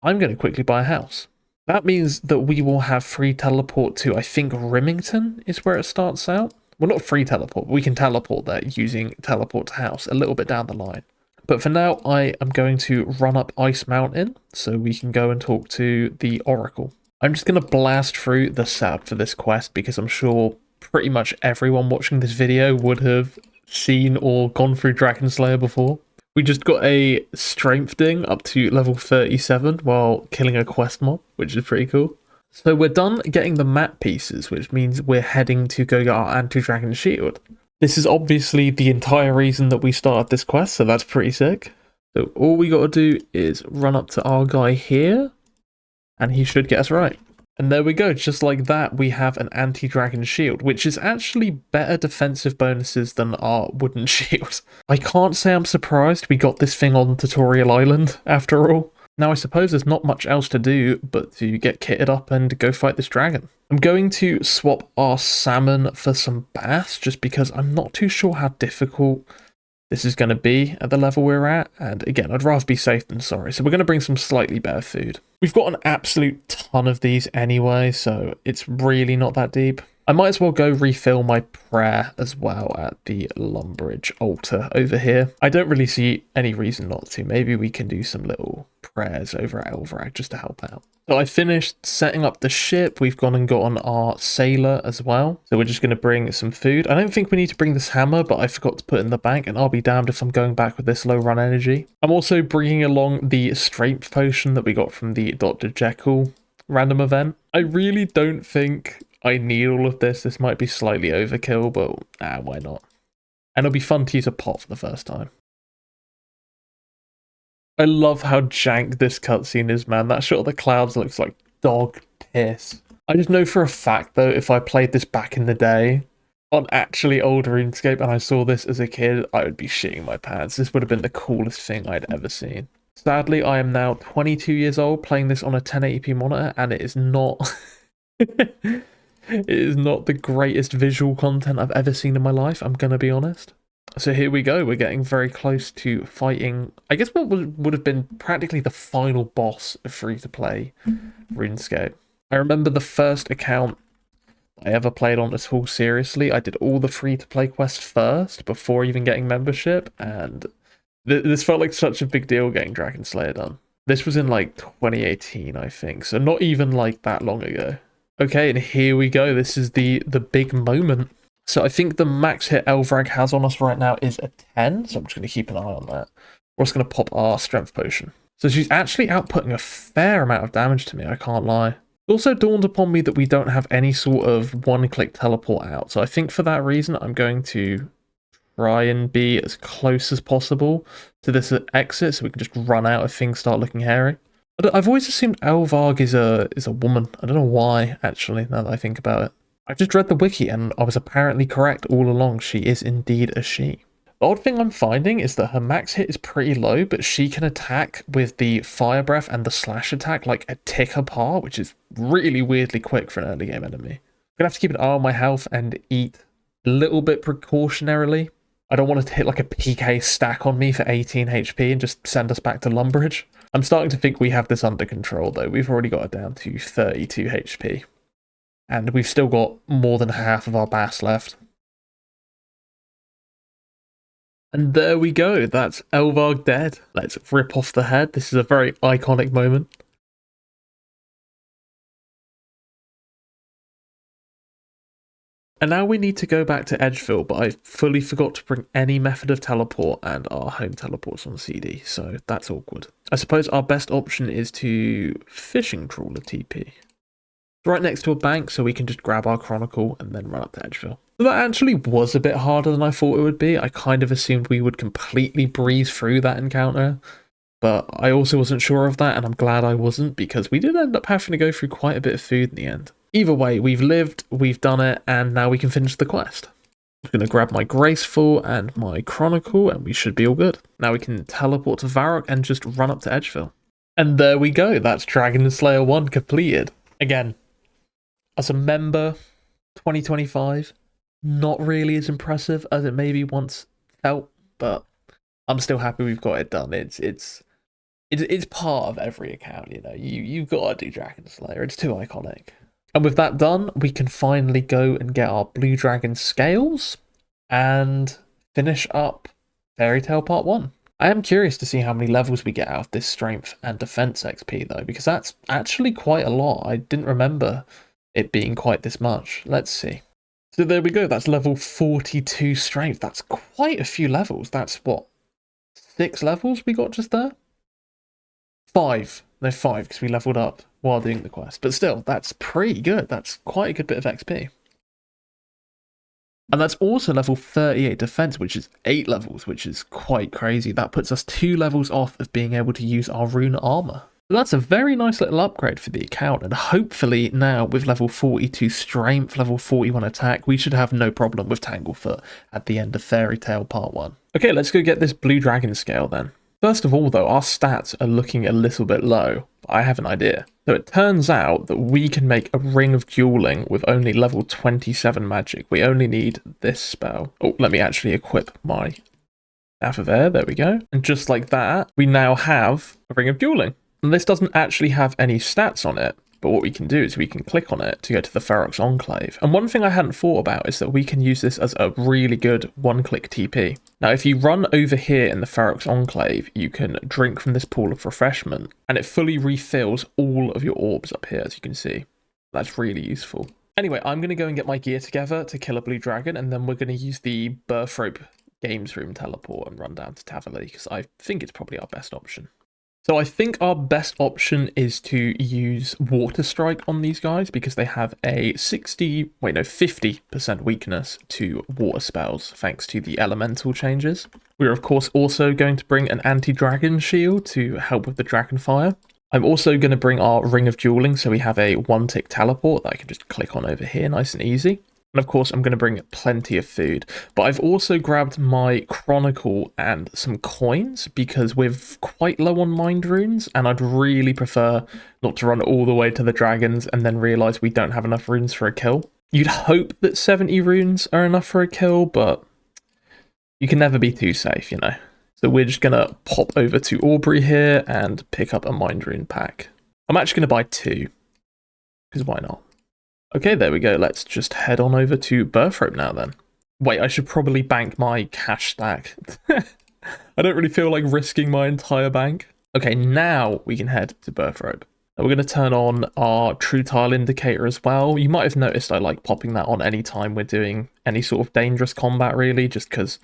I'm going to quickly buy a house. That means that we will have free teleport to, I think, Rimington is where it starts out. Well, not free teleport, but we can teleport there using teleport to house a little bit down the line. But for now, I am going to run up Ice Mountain so we can go and talk to the Oracle. I'm just going to blast through the setup for this quest because I'm sure pretty much everyone watching this video would have seen or gone through Dragon Slayer before. We just got a strength ding up to level 37 while killing a quest mob, which is pretty cool. So we're done getting the map pieces, which means we're heading to go get our anti-dragon shield. This is obviously the entire reason that we started this quest, so that's pretty sick. So all we got to do is run up to our guy here, and he should get us right. And there we go, just like that, we have an anti-dragon shield, which is actually better defensive bonuses than our wooden shield. I can't say I'm surprised we got this thing on Tutorial Island, after all. Now, I suppose there's not much else to do but to get kitted up and go fight this dragon. I'm going to swap our salmon for some bass just because I'm not too sure how difficult this is going to be at the level we're at. And again, I'd rather be safe than sorry. So we're going to bring some slightly better food. We've got an absolute ton of these anyway, so it's really not that deep. I might as well go refill my prayer as well at the Lumbridge altar over here. I don't really see any reason not to. Maybe we can do some little prayers over at Elvrag just to help out. So I finished setting up the ship. We've gone and got on our sailor as well. So we're just going to bring some food. I don't think we need to bring this hammer, but I forgot to put it in the bank, and I'll be damned if I'm going back with this low run energy. I'm also bringing along the strength potion that we got from the Dr. Jekyll random event. I really don't think I need all of this. This might be slightly overkill, but why not? And it'll be fun to use a pot for the first time. I love how jank this cutscene is, man. That shot of the clouds looks like dog piss. I just know for a fact, though, if I played this back in the day on actually old RuneScape and I saw this as a kid, I would be shitting my pants. This would have been the coolest thing I'd ever seen. Sadly, I am now 22 years old playing this on a 1080p monitor, and it is not... It is not the greatest visual content I've ever seen in my life, I'm gonna be honest. So here we go, we're getting very close to fighting, I guess what would have been practically the final boss of free-to-play RuneScape. I remember the first account I ever played on at all seriously. I did all the free-to-play quests first, before even getting membership, and this felt like such a big deal getting Dragon Slayer done. This was in like 2018, I think, so not even like that long ago. Okay, and here we go. This is the big moment. So I think the max hit Elvrag has on us right now is a 10, so I'm just going to keep an eye on that. We're also going to pop our strength potion. So she's actually outputting a fair amount of damage to me, I can't lie. It also dawned upon me that we don't have any sort of one-click teleport out, so I think for that reason I'm going to try and be as close as possible to this exit so we can just run out if things start looking hairy. I've always assumed Elvarg is a woman. I don't know why, actually, now that I think about it. I've just read the wiki and I was apparently correct all along. She is indeed a she. The odd thing I'm finding is that her max hit is pretty low, but she can attack with the fire breath and the slash attack like a tick apart, which is really weirdly quick for an early game enemy. I'm gonna have to keep an eye on my health and eat a little bit precautionarily. I don't want it to hit like a PK stack on me for 18 HP and just send us back to Lumbridge. I'm starting to think we have this under control, though. We've already got it down to 32 HP. And we've still got more than half of our bass left. And there we go. That's Elvarg dead. Let's rip off the head. This is a very iconic moment. And now we need to go back to Edgeville, but I fully forgot to bring any method of teleport, and our home teleport's on CD, so that's awkward. I suppose our best option is to fishing trawler TP. It's right next to a bank, so we can just grab our Chronicle and then run up to Edgeville. So that actually was a bit harder than I thought it would be. I kind of assumed we would completely breeze through that encounter, but I also wasn't sure of that, and I'm glad I wasn't, because we did end up having to go through quite a bit of food in the end. Either way, we've lived, we've done it, and now we can finish the quest. I'm going to grab my Graceful and my Chronicle, and we should be all good. Now we can teleport to Varrock and just run up to Edgeville. And there we go, that's Dragon Slayer 1 completed. Again, as a member, 2025, not really as impressive as it maybe once felt, but I'm still happy we've got it done. It's part of every account, you know. You've got to do Dragon Slayer, it's too iconic. And with that done, we can finally go and get our Blue Dragon scales and finish up Fairy Tail Part 1. I am curious to see how many levels we get out of this strength and defense XP though, because that's actually quite a lot. I didn't remember it being quite this much. Let's see. So there we go, that's level 42 strength. That's quite a few levels. That's what, 6 levels we got just there? 5. No, 5, because we leveled up while doing the quest. But still, that's pretty good. That's quite a good bit of XP. And that's also level 38 defense, which is 8 levels, which is quite crazy. That puts us 2 levels off of being able to use our rune armor. So that's a very nice little upgrade for the account, and hopefully now with level 42 strength, level 41 attack, we should have no problem with Tanglefoot at the end of Fairy Tail Part 1. Okay, let's go get this Blue Dragon scale then. First of all though, our stats are looking a little bit low. I have an idea. So it turns out that we can make a Ring of Dueling with only level 27 magic. We only need this spell. Oh, let me actually equip my staff of air. There we go. And just like that, we now have a Ring of Dueling. And this doesn't actually have any stats on it, But what we can do is we can click on it to go to the Ferox Enclave. And one thing I hadn't thought about is that we can use this as a really good one-click TP. Now, if you run over here in the Ferox Enclave, you can drink from this pool of refreshment, and it fully refills all of your orbs up here, as you can see. That's really useful. Anyway, I'm going to go and get my gear together to kill a blue dragon, and then we're going to use the birth rope games room teleport and run down to Tavali, because I think it's probably our best option. So I think our best option is to use Water Strike on these guys because they have a 50% weakness to water spells thanks to the elemental changes. We're of course also going to bring an anti-dragon shield to help with the dragon fire. I'm also going to bring our Ring of Dueling, so we have a one-tick teleport that I can just click on over here nice and easy. And of course, I'm going to bring plenty of food. But I've also grabbed my Chronicle and some coins because we're quite low on mind runes. And I'd really prefer not to run all the way to the dragons and then realise we don't have enough runes for a kill. You'd hope that 70 runes are enough for a kill, but you can never be too safe, you know. So we're just going to pop over to Aubrey here and pick up a mind rune pack. I'm actually going to buy 2, because why not? Okay, there we go. Let's just head on over to birth rope now then. Wait, I should probably bank my cash stack. I don't really feel like risking my entire bank. Okay, now we can head to birth rope. Now we're going to turn on our true tile indicator as well. You might have noticed I like popping that on any time we're doing any sort of dangerous combat really, just because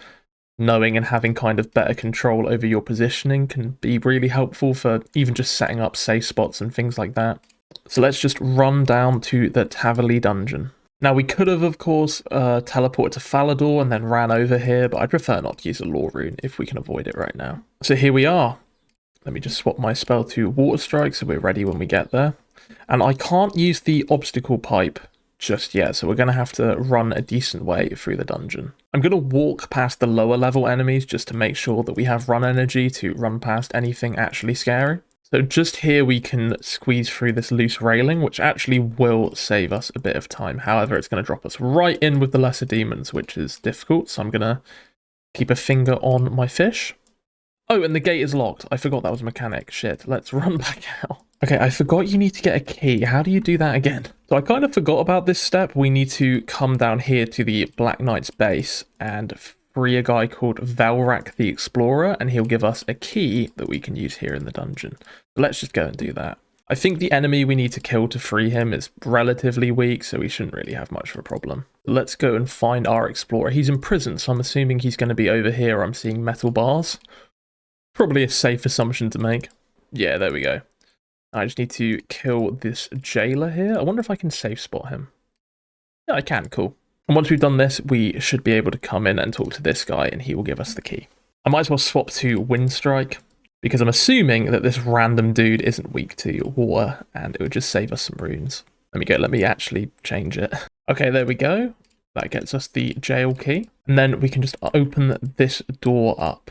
knowing and having kind of better control over your positioning can be really helpful for even just setting up safe spots and things like that. So let's just run down to the Tavali dungeon. Now we could have, of course, teleported to Falador and then ran over here, but I'd prefer not to use a lore rune if we can avoid it right now. So here we are. Let me just swap my spell to Water Strike so we're ready when we get there. And I can't use the obstacle pipe just yet, so we're going to have to run a decent way through the dungeon. I'm going to walk past the lower level enemies just to make sure that we have run energy to run past anything actually scary. So just here we can squeeze through this loose railing, which actually will save us a bit of time. However, it's going to drop us right in with the lesser demons, which is difficult. So I'm going to keep a finger on my fish. Oh, and the gate is locked. I forgot that was a mechanic. Shit, let's run back out. Okay, I forgot you need to get a key. How do you do that again? So I kind of forgot about this step. We need to come down here to the Black Knight's base and free a guy called Velrak the Explorer, and he'll give us a key that we can use here in the dungeon. So let's just go and do that. I think the enemy we need to kill to free him is relatively weak, so we shouldn't really have much of a problem. Let's go and find our Explorer. He's in prison, so I'm assuming he's going to be over here. I'm seeing metal bars. Probably a safe assumption to make. Yeah, there we go. I just need to kill this jailer here. I wonder if I can safe spot him. Yeah, I can. Cool. And once we've done this, we should be able to come in and talk to this guy, and he will give us the key. I might as well swap to Wind Strike, because I'm assuming that this random dude isn't weak to water, and it would just save us some runes. Let me actually change it. Okay, there we go. That gets us the jail key. And then we can just open this door up.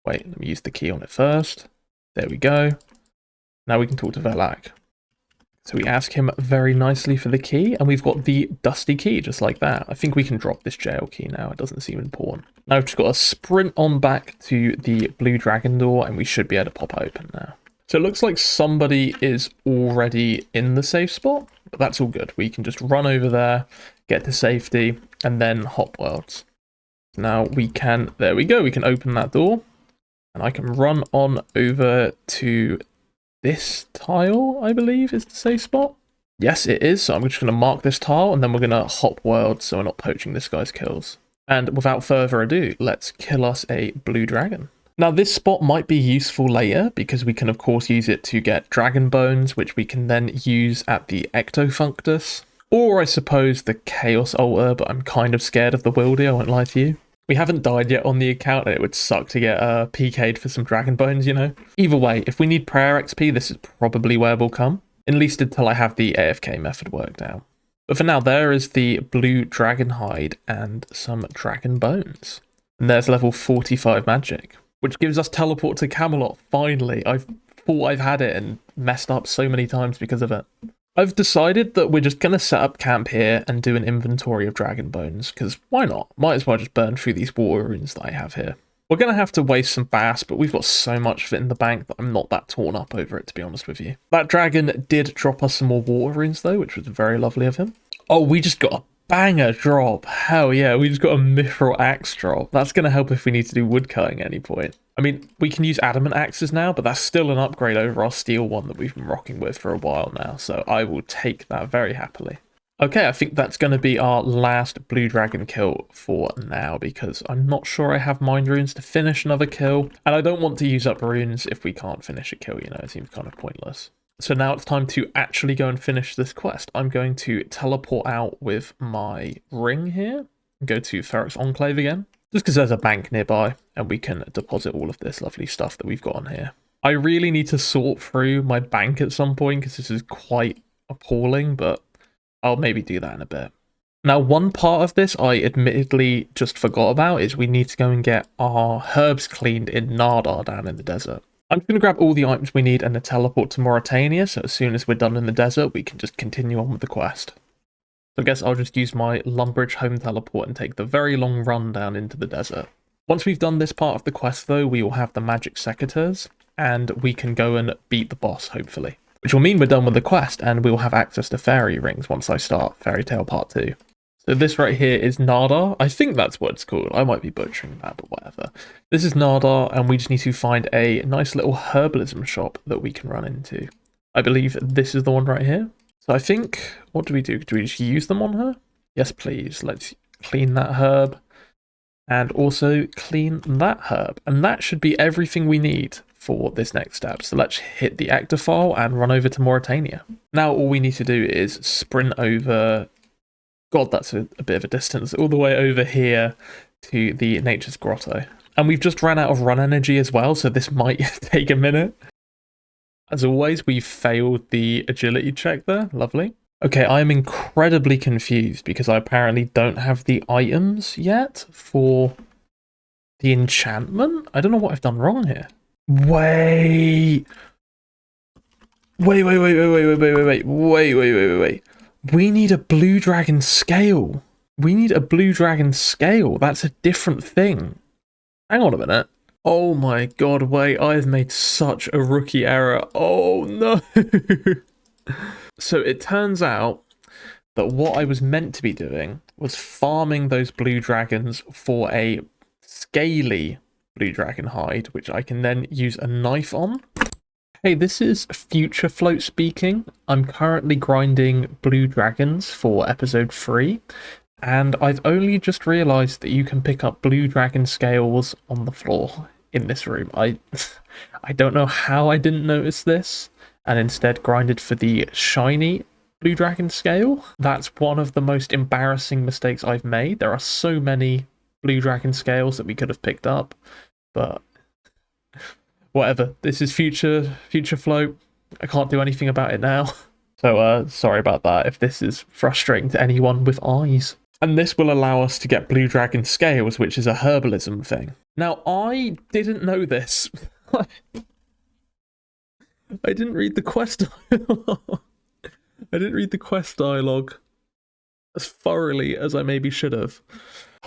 Wait, let me use the key on it first. There we go. Now we can talk to Velak. So we ask him very nicely for the key, and we've got the dusty key just like that. I think we can drop this jail key now. It doesn't seem important. Now we've just got to sprint on back to the blue dragon door, and we should be able to pop open now. So it looks like somebody is already in the safe spot, but that's all good. We can just run over there, get to safety, and then hop worlds. Now we can, there we go, we can open that door, and I can run on over to this tile, I believe, is the safe spot. Yes, it is. So I'm just going to mark this tile, and then we're going to hop world so we're not poaching this guy's kills. And without further ado, let's kill us a blue dragon. Now, this spot might be useful later because we can, of course, use it to get dragon bones, which we can then use at the Ectofunctus. Or, I suppose, the Chaos Altar, but I'm kind of scared of the Wildy, I won't lie to you. We haven't died yet on the account, and it would suck to get PK'd for some dragon bones, you know? Either way, if we need prayer XP, this is probably where we'll come. At least until I have the AFK method worked out. But for now, there is the blue dragon hide and some dragon bones. And there's level 45 magic, which gives us teleport to Camelot, finally. I thought I've had it and messed up so many times because of it. I've decided that we're just going to set up camp here and do an inventory of dragon bones, because why not? Might as well just burn through these water runes that I have here. We're going to have to waste some bass, but we've got so much of it in the bank that I'm not that torn up over it, to be honest with you. That dragon did drop us some more water runes, though, which was very lovely of him. Oh, we just got a banger drop. Hell yeah, we just got a mithril axe drop. That's going to help if we need to do woodcutting at any point. I mean, we can use adamant axes now, but that's still an upgrade over our steel one that we've been rocking with for a while now, so I will take that very happily. Okay, I think that's going to be our last blue dragon kill for now, because I'm not sure I have mind runes to finish another kill, and I don't want to use up runes if we can't finish a kill, you know, it seems kind of pointless. So now it's time to actually go and finish this quest. I'm going to teleport out with my ring here, and go to Ferox Enclave again, just because there's a bank nearby, and we can deposit all of this lovely stuff that we've got on here. I really need to sort through my bank at some point, because this is quite appalling, but I'll maybe do that in a bit. Now, one part of this I admittedly just forgot about is we need to go and get our herbs cleaned in Nardar down in the desert. I'm just going to grab all the items we need and then teleport to Mauritania, so as soon as we're done in the desert, we can just continue on with the quest. So I guess I'll just use my Lumbridge home teleport and take the very long run down into the desert. Once we've done this part of the quest, though, we will have the magic secateurs, and we can go and beat the boss, hopefully. Which will mean we're done with the quest, and we'll have access to fairy rings once I start Fairy Tale Part 2. So this right here is Nardar. I think that's what it's called. I might be butchering that, but whatever. This is Nardar, and we just need to find a nice little herbalism shop that we can run into. I believe this is the one right here. So I think, what do? Do we just use them on her? Yes, please. Let's clean that herb. And also clean that herb. And that should be everything we need for this next step. So let's hit the active file and run over to Mauritania. Now all we need to do is sprint over... God, that's a bit of a distance. All the way over here to the Nature's Grotto. And we've just ran out of run energy as well, so this might take a minute. As always, we've failed the agility check there. Lovely. Okay, I'm incredibly confused because I apparently don't have the items yet for the enchantment. I don't know what I've done wrong here. Wait. We need a blue dragon scale. We need a blue dragon scale. That's a different thing. Hang on a minute. Oh my god, wait, I have made such a rookie error. Oh no. So it turns out that what I was meant to be doing was farming those blue dragons for a scaly blue dragon hide, which I can then use a knife on. Hey, this is Future Float speaking. I'm currently grinding blue dragons for episode 3, and I've only just realised that you can pick up blue dragon scales on the floor in this room. I don't know how I didn't notice this, and instead grinded for the shiny blue dragon scale. That's one of the most embarrassing mistakes I've made. There are so many blue dragon scales that we could have picked up, but whatever. This is future float. I can't do anything about it now. So sorry about that if this is frustrating to anyone with eyes. And this will allow us to get blue dragon scales, which is a herbalism thing. Now, I didn't know this. I didn't read the quest dialogue. I didn't read the quest dialogue as thoroughly as I maybe should have.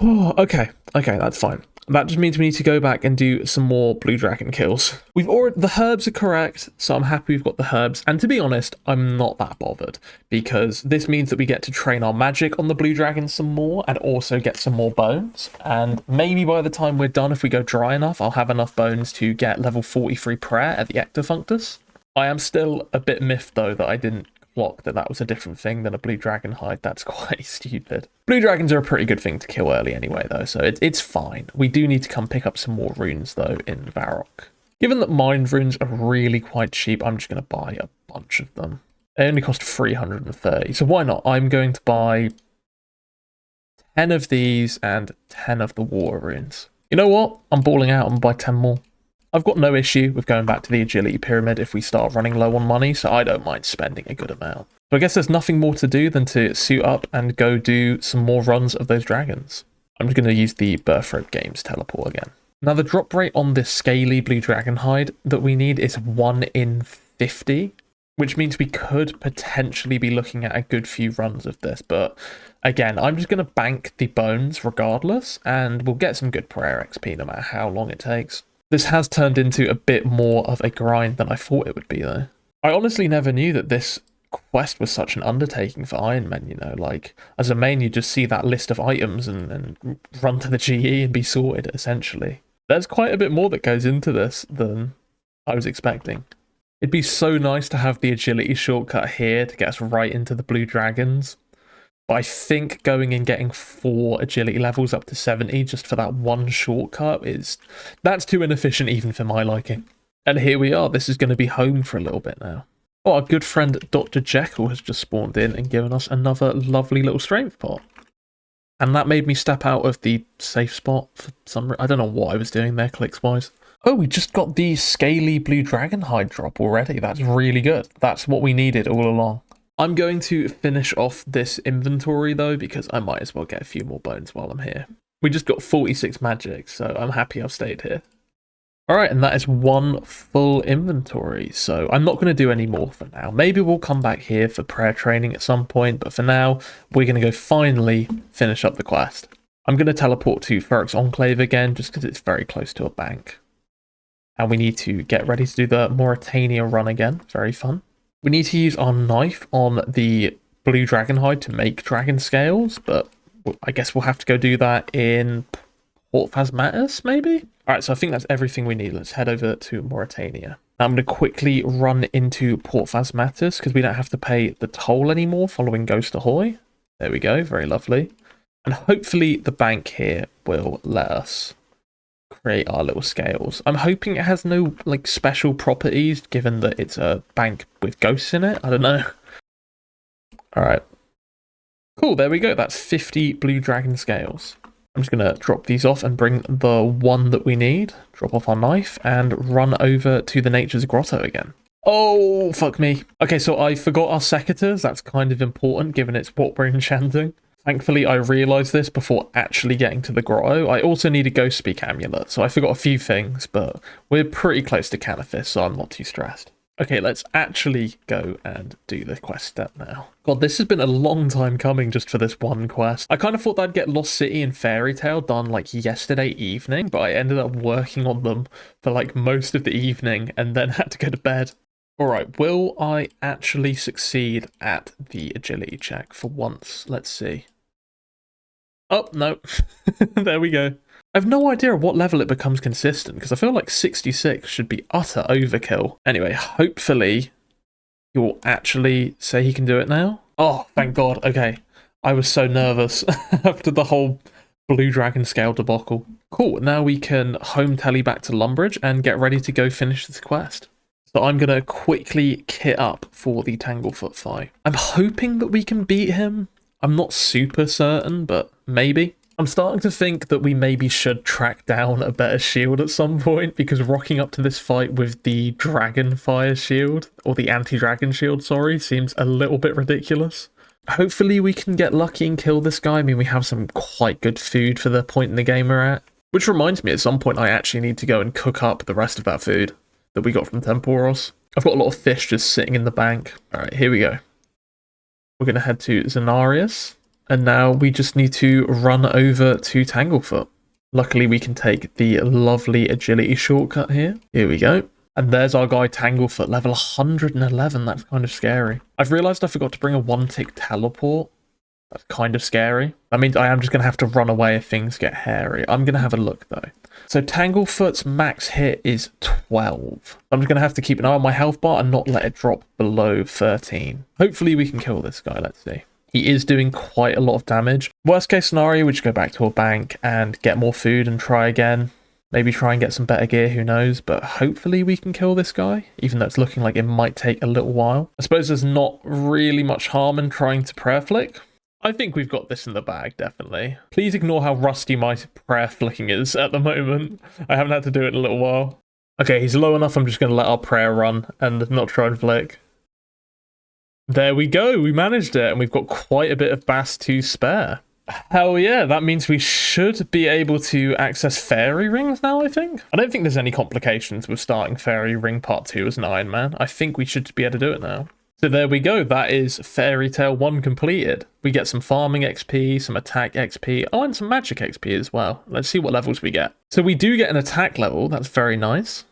Oh, okay, that's fine. That just means we need to go back and do some more blue dragon kills. The herbs are correct, so I'm happy we've got the herbs. And to be honest, I'm not that bothered, because this means that we get to train our magic on the blue dragon some more and also get some more bones. And maybe by the time we're done, if we go dry enough, I'll have enough bones to get level 43 prayer at the Ectofunctus. I am still a bit miffed though that I didn't clock that was a different thing than a blue dragon hide. That's quite stupid. Blue dragons are a pretty good thing to kill early anyway though, so it's fine. We do need to come pick up some more runes though in Varrock. Given that mind runes are really quite cheap, I'm just going to buy a bunch of them. They only cost 330, so why not? I'm going to buy 10 of these and 10 of the water runes. You know what? I'm balling out and buy 10 more. I've got no issue with going back to the agility pyramid if we start running low on money, so I don't mind spending a good amount. So I guess there's nothing more to do than to suit up and go do some more runs of those dragons. I'm just going to use the Birthright Games teleport again. Now the drop rate on this scaly blue dragon hide that we need is 1 in 50, which means we could potentially be looking at a good few runs of this. But again, I'm just going to bank the bones regardless, and we'll get some good prayer XP no matter how long it takes. This has turned into a bit more of a grind than I thought it would be, though. I honestly never knew that this quest was such an undertaking for Ironman, you know, like as a main you just see that list of items and run to the GE and be sorted, essentially. There's quite a bit more that goes into this than I was expecting. It'd be so nice to have the agility shortcut here to get us right into the blue dragons, but I think going and getting 4 agility levels up to 70 just for that one shortcut that's too inefficient even for my liking. And here we are, this is going to be home for a little bit now. Oh, our good friend Dr. Jekyll has just spawned in and given us another lovely little strength pot. And that made me step out of the safe spot for some I don't know what I was doing there clicks-wise. Oh, we just got the scaly blue dragon hide drop already. That's really good. That's what we needed all along. I'm going to finish off this inventory though, because I might as well get a few more bones while I'm here. We just got 46 magic, so I'm happy I've stayed here. Alright, and that is 1 full inventory, so I'm not going to do any more for now. Maybe we'll come back here for prayer training at some point, but for now, we're going to go finally finish up the quest. I'm going to teleport to Ferox Enclave again, just because it's very close to a bank. And we need to get ready to do the Mauritania run again, very fun. We need to use our knife on the blue dragon hide to make dragon scales, but I guess we'll have to go do that in Port Phasmatis, maybe? Alright, so I think that's everything we need. Let's head over to Mauritania. Now I'm going to quickly run into Port Phasmatis because we don't have to pay the toll anymore following Ghost Ahoy. There we go, very lovely. And hopefully the bank here will let us create our little scales. I'm hoping it has no like special properties given that it's a bank with ghosts in it. I don't know. Alright. Cool, there we go. That's 50 blue dragon scales. I'm just going to drop these off and bring the one that we need, drop off our knife, and run over to the Nature's Grotto again. Oh, fuck me. Okay, so I forgot our secateurs. That's kind of important, given it's what we're enchanting. Thankfully, I realised this before actually getting to the grotto. I also need a Ghost Speak amulet, so I forgot a few things, but we're pretty close to Canathis, so I'm not too stressed. Okay, let's actually go and do the quest step now. God, this has been a long time coming just for this one quest. I kind of thought I'd get Lost City and Fairy Tale done like yesterday evening, but I ended up working on them for like most of the evening and then had to go to bed. Alright, will I actually succeed at the agility check for once? Let's see. Oh, no. There we go. I have no idea at what level it becomes consistent, because I feel like 66 should be utter overkill. Anyway, hopefully he will actually say he can do it now. Oh, thank God. Okay. I was so nervous after the whole blue dragon scale debacle. Cool. Now we can home tele back to Lumbridge and get ready to go finish this quest. So I'm going to quickly kit up for the Tanglefoot fight. I'm hoping that we can beat him. I'm not super certain, but maybe. I'm starting to think that we maybe should track down a better shield at some point, because rocking up to this fight with the Dragon Fire shield, or the Anti-Dragon shield, sorry, seems a little bit ridiculous. Hopefully we can get lucky and kill this guy. I mean, we have some quite good food for the point in the game we're at. Which reminds me, at some point I actually need to go and cook up the rest of that food that we got from Temporos. I've got a lot of fish just sitting in the bank. Alright, here we go. We're going to head to Zenarius. And now we just need to run over to Tanglefoot. Luckily, we can take the lovely agility shortcut here. Here we go. And there's our guy Tanglefoot, level 111. That's kind of scary. I've realised I forgot to bring a one-tick teleport. That's kind of scary. That means I am just going to have to run away if things get hairy. I'm going to have a look, though. So Tanglefoot's max hit is 12. I'm just going to have to keep an eye on my health bar and not let it drop below 13. Hopefully we can kill this guy. Let's see. He is doing quite a lot of damage. Worst case scenario, we just go back to a bank and get more food and try again. Maybe try and get some better gear, who knows. But hopefully we can kill this guy, even though it's looking like it might take a little while. I suppose there's not really much harm in trying to prayer flick. I think we've got this in the bag, definitely. Please ignore how rusty my prayer flicking is at the moment. I haven't had to do it in a little while. Okay, he's low enough. I'm just going to let our prayer run and not try and flick. There we go, we managed it, and we've got quite a bit of Bass to spare. Hell yeah, that means we should be able to access fairy rings now, I think. I don't think there's any complications with starting fairy ring part 2 as an Ironman. I think we should be able to do it now. So there we go, that is Fairy Tale 1 completed. We get some farming XP, some attack XP, oh, and some magic XP as well. Let's see what levels we get. So we do get an attack level, that's very nice.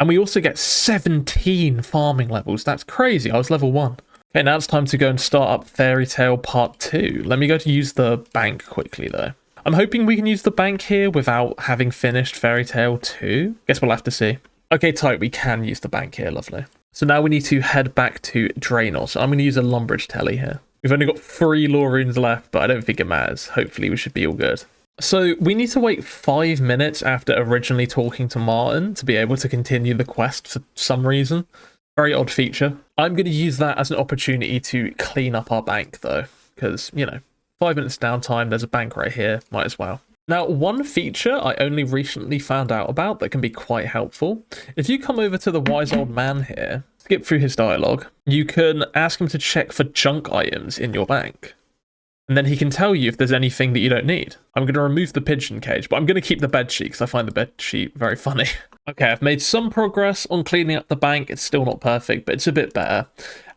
And we also get 17 farming levels, that's crazy, I was level 1. Okay, now it's time to go and start up Fairy Tale Part 2. Let me go to use the bank quickly though. I'm hoping we can use the bank here without having finished Fairy Tale 2. Guess we'll have to see. Okay, tight, we can use the bank here, lovely. So now we need to head back to Draenor. So I'm going to use a Lumbridge Telly here. We've only got 3 lore runes left, but I don't think it matters. Hopefully we should be all good. So we need to wait 5 minutes after originally talking to Martin to be able to continue the quest for some reason. Very odd feature. I'm going to use that as an opportunity to clean up our bank though, because, you know, 5 minutes downtime, there's a bank right here, might as well. Now, one feature I only recently found out about that can be quite helpful. If you come over to the wise old man here, skip through his dialogue, you can ask him to check for junk items in your bank. And then he can tell you if there's anything that you don't need. I'm going to remove the pigeon cage, but I'm going to keep the bed sheet because I find the bed sheet very funny. Okay, I've made some progress on cleaning up the bank. It's still not perfect, but it's a bit better.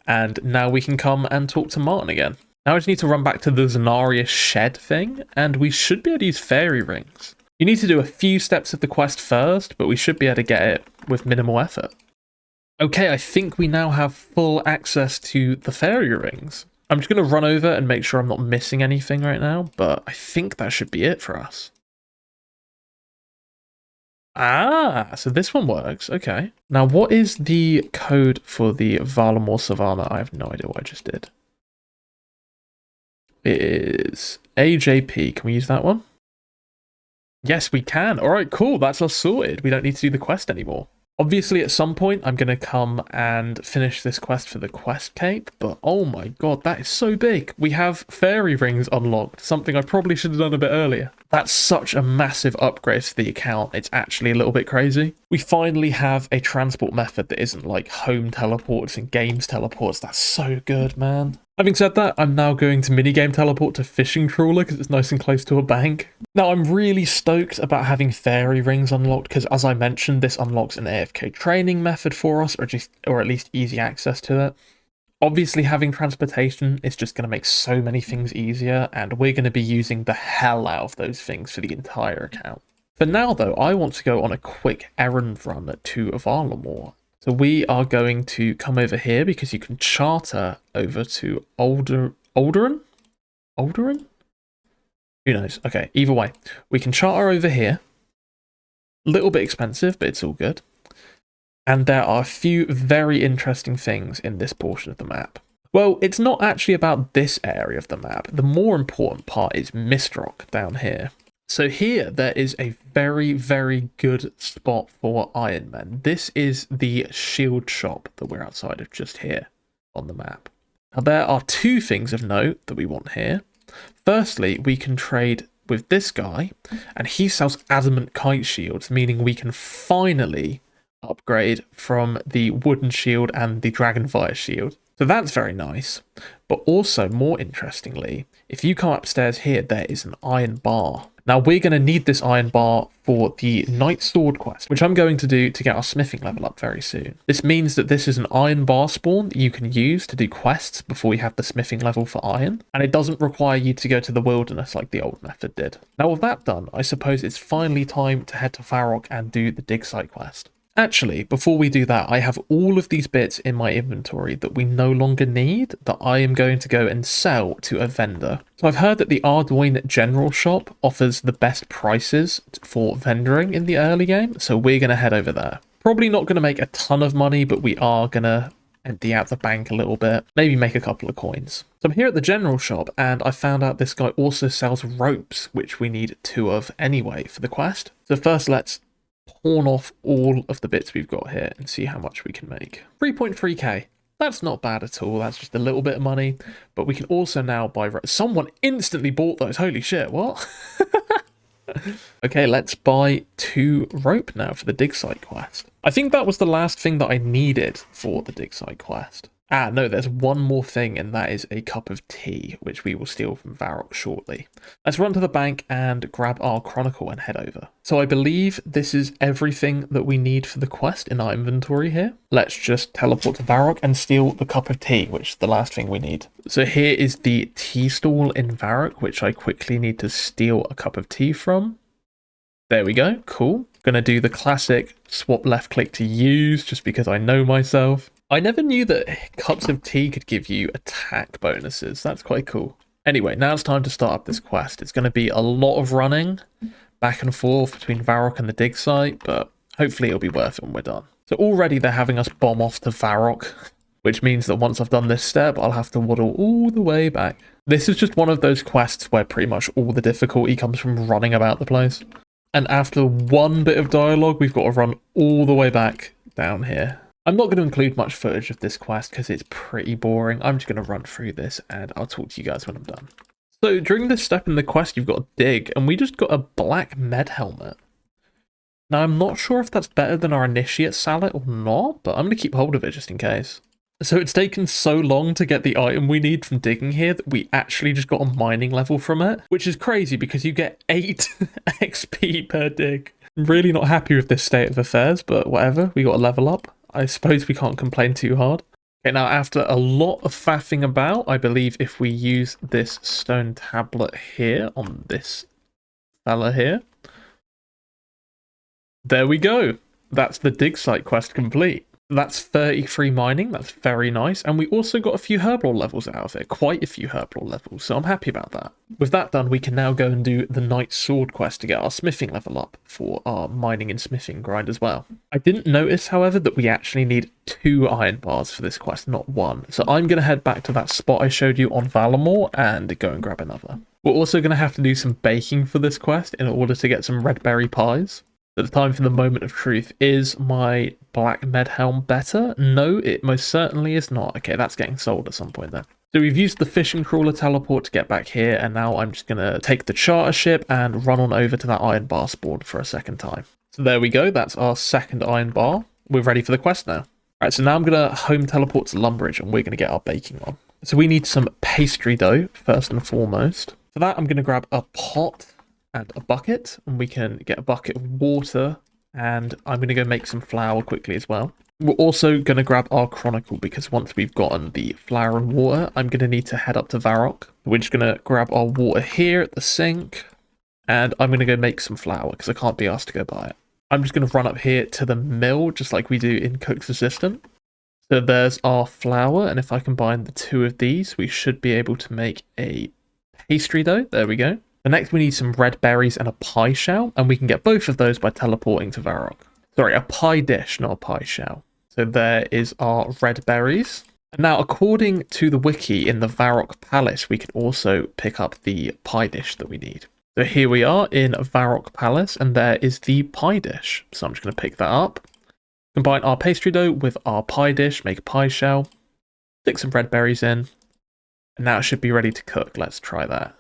And now we can come and talk to Martin again. Now I just need to run back to the Zanarius shed thing, and we should be able to use fairy rings. You need to do a few steps of the quest first, but we should be able to get it with minimal effort. Okay, I think we now have full access to the fairy rings. I'm just going to run over and make sure I'm not missing anything right now, but I think that should be it for us. Ah, so this one works. Okay. Now, what is the code for the Valamor Savannah? I have no idea what I just did. It is AJP. Can we use that one? Yes, we can. All right, cool. That's us sorted. We don't need to do the quest anymore. Obviously, at some point, I'm going to come and finish this quest for the quest cape, but oh my god, that is so big. We have fairy rings unlocked, something I probably should have done a bit earlier. That's such a massive upgrade to the account, it's actually a little bit crazy. We finally have a transport method that isn't like home teleports and games teleports. That's so good, man. Having said that, I'm now going to minigame teleport to Fishing Trawler because it's nice and close to a bank. Now, I'm really stoked about having fairy rings unlocked because, as I mentioned, this unlocks an AFK training method for us, or at least easy access to it. Obviously, having transportation is just going to make so many things easier, and we're going to be using the hell out of those things for the entire account. For now, though, I want to go on a quick errand run to Valamor. So we are going to come over here because you can charter over to Alderaan? Alderaan? Who knows? Okay, either way. We can charter over here. A little bit expensive, but it's all good. And there are a few very interesting things in this portion of the map. Well, it's not actually about this area of the map. The more important part is Mistrock down here. So here, there is a very, very good spot for Ironman. This is the shield shop that we're outside of just here on the map. Now, there are 2 things of note that we want here. Firstly, we can trade with this guy, and he sells adamant kite shields, meaning we can finally upgrade from the wooden shield and the dragonfire shield. So that's very nice. But also, more interestingly, if you come upstairs here, there is an iron bar. Now, we're going to need this iron bar for the Knight Sword quest, which I'm going to do to get our smithing level up very soon. This means that this is an iron bar spawn that you can use to do quests before you have the smithing level for iron, and it doesn't require you to go to the wilderness like the old method did. Now, with that done, I suppose it's finally time to head to Farrock and do the dig site quest. Actually, before we do that, I have all of these bits in my inventory that we no longer need that I am going to go and sell to a vendor. So I've heard that the Arduin General Shop offers the best prices for vendoring in the early game, so we're going to head over there. Probably not going to make a ton of money, but we are going to empty out the bank a little bit, maybe make a couple of coins. So I'm here at the General Shop, and I found out this guy also sells ropes, which we need 2 of anyway for the quest. So first, let's pawn off all of the bits we've got here and see how much we can make. 3.3k. That's not bad at all. That's just a little bit of money. But we can also now buy... Someone instantly bought those. Holy shit, what? Okay, let's buy 2 rope now for the dig site quest. I think that was the last thing that I needed for the dig site quest. Ah, no, there's one more thing, and that is a cup of tea, which we will steal from Varrock shortly. Let's run to the bank and grab our Chronicle and head over. So I believe this is everything that we need for the quest in our inventory here. Let's just teleport to Varrock and steal the cup of tea, which is the last thing we need. So here is the tea stall in Varrock, which I quickly need to steal a cup of tea from. There we go, cool. Gonna do the classic swap left click to use, just because I know myself. I never knew that cups of tea could give you attack bonuses. That's quite cool. Anyway, now it's time to start up this quest. It's going to be a lot of running back and forth between Varrock and the dig site, but hopefully it'll be worth it when we're done. So already they're having us bomb off to Varrock, which means that once I've done this step, I'll have to waddle all the way back. This is just one of those quests where pretty much all the difficulty comes from running about the place. And after one bit of dialogue, we've got to run all the way back down here. I'm not going to include much footage of this quest because it's pretty boring. I'm just going to run through this and I'll talk to you guys when I'm done. So during this step in the quest, you've got to dig, and we just got a black med helmet. Now, I'm not sure if that's better than our initiate sallet or not, but I'm going to keep hold of it just in case. So it's taken so long to get the item we need from digging here that we actually just got a mining level from it, which is crazy because you get 8 XP per dig. I'm really not happy with this state of affairs, but whatever, we got to level up. I suppose we can't complain too hard. Okay, now after a lot of faffing about, I believe if we use this stone tablet here on this fella here. There we go. That's the dig site quest complete. That's 33 mining, that's very nice, and we also got a few herblore levels out of it, quite a few herblore levels, so I'm happy about that. With that done, we can now go and do the Knight Sword quest to get our smithing level up for our mining and smithing grind as well. I didn't notice, however, that we actually need 2 iron bars for this quest, not 1, so I'm going to head back to that spot I showed you on Valamore and go and grab another. We're also going to have to do some baking for this quest in order to get some red berry pies. At the time for the moment of truth, is my black med helm better? No, it most certainly is not. Okay, that's getting sold at some point then. So we've used the fishing trawler teleport to get back here, and now I'm just going to take the charter ship and run on over to that iron bar spawn for a second time. So there we go, that's our second iron bar. We're ready for the quest now. Alright, so now I'm going to home teleport to Lumbridge and we're going to get our baking on. So we need some pastry dough, first and foremost. For that, I'm going to grab a pot and a bucket, and we can get a bucket of water, and I'm going to go make some flour quickly as well. We're also going to grab our Chronicle, because once we've gotten the flour and water, I'm going to need to head up to Varrock. We're just going to grab our water here at the sink, and I'm going to go make some flour, because I can't be asked to go buy it. I'm just going to run up here to the mill, just like we do in Cook's Assistant. So there's our flour, and if I combine the 2 of these, we should be able to make a pastry dough. There we go. The next we need some red berries and a pie shell, and we can get both of those by teleporting to Varrock. Sorry, a pie dish, not a pie shell. So there is our red berries. And now, according to the wiki in the Varrock Palace, we can also pick up the pie dish that we need. So here we are in Varrock Palace, and there is the pie dish. So I'm just going to pick that up. Combine our pastry dough with our pie dish, make a pie shell, stick some red berries in, and now it should be ready to cook. Let's try that.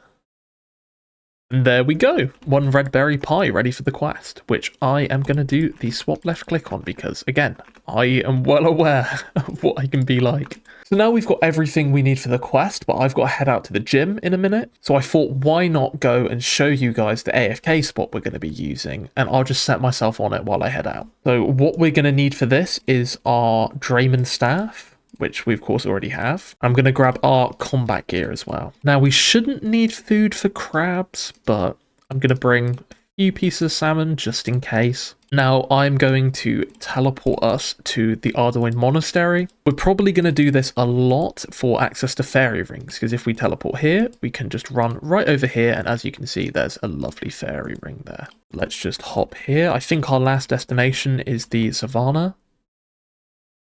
And there we go, 1 red berry pie ready for the quest, which I am going to do the swap left click on because, again, I am well aware of what I can be like. So now we've got everything we need for the quest, but I've got to head out to the gym in a minute. So I thought, why not go and show you guys the AFK spot we're going to be using, and I'll just set myself on it while I head out. So what we're going to need for this is our Drayman staff, which we of course already have. I'm going to grab our combat gear as well. Now we shouldn't need food for crabs, but I'm going to bring a few pieces of salmon just in case. Now I'm going to teleport us to the Arduin Monastery. We're probably going to do this a lot for access to fairy rings, because if we teleport here, we can just run right over here, and as you can see, there's a lovely fairy ring there. Let's just hop here. I think our last destination is the Savannah.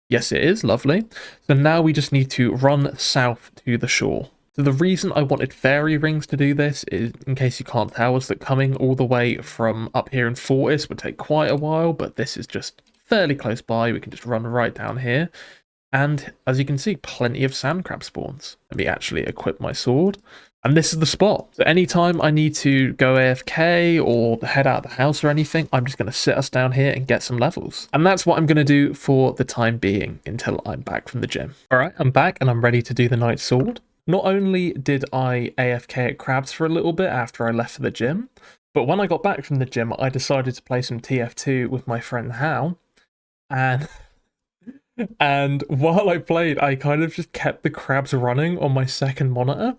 Yes, it is. Lovely. So now we just need to run south to the shore. So the reason I wanted fairy rings to do this is, in case you can't tell, is that coming all the way from up here in Fortis would take quite a while, but this is just fairly close by. We can just run right down here. And as you can see, plenty of sand crab spawns. Let me actually equip my sword. And this is the spot. So anytime I need to go AFK or head out of the house or anything, I'm just going to sit us down here and get some levels. And that's what I'm going to do for the time being until I'm back from the gym. All right, I'm back and I'm ready to do the Night Sword. Not only did I AFK at Crabs for a little bit after I left for the gym, but when I got back from the gym, I decided to play some TF2 with my friend Hal. And while I played, I kind of just kept the Crabs running on my second monitor.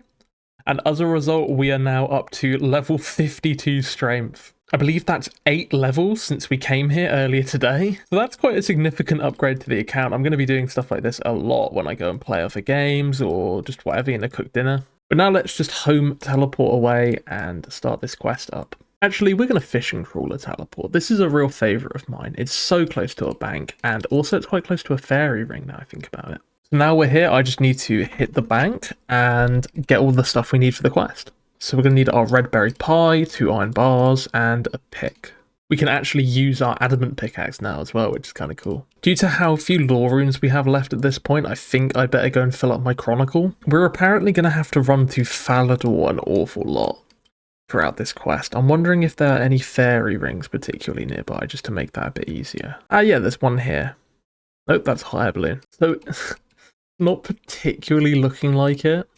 And as a result, we are now up to level 52 strength. I believe that's 8 levels since we came here earlier today. So that's quite a significant upgrade to the account. I'm going to be doing stuff like this a lot when I go and play other games or just whatever in a cooked dinner. But now let's just home teleport away and start this quest up. Actually, we're going to fishing trawler teleport. This is a real favourite of mine. It's so close to a bank, and also it's quite close to a fairy ring now I think about it. Now we're here, I just need to hit the bank and get all the stuff we need for the quest. So we're going to need our red berry pie, 2 iron bars, and a pick. We can actually use our adamant pickaxe now as well, which is kind of cool. Due to how few lore runes we have left at this point, I think I better go and fill up my chronicle. We're apparently going to have to run through Falador an awful lot throughout this quest. I'm wondering if there are any fairy rings particularly nearby, just to make that a bit easier. Ah yeah, there's one here. Nope, that's higher balloon. So... not particularly looking like it.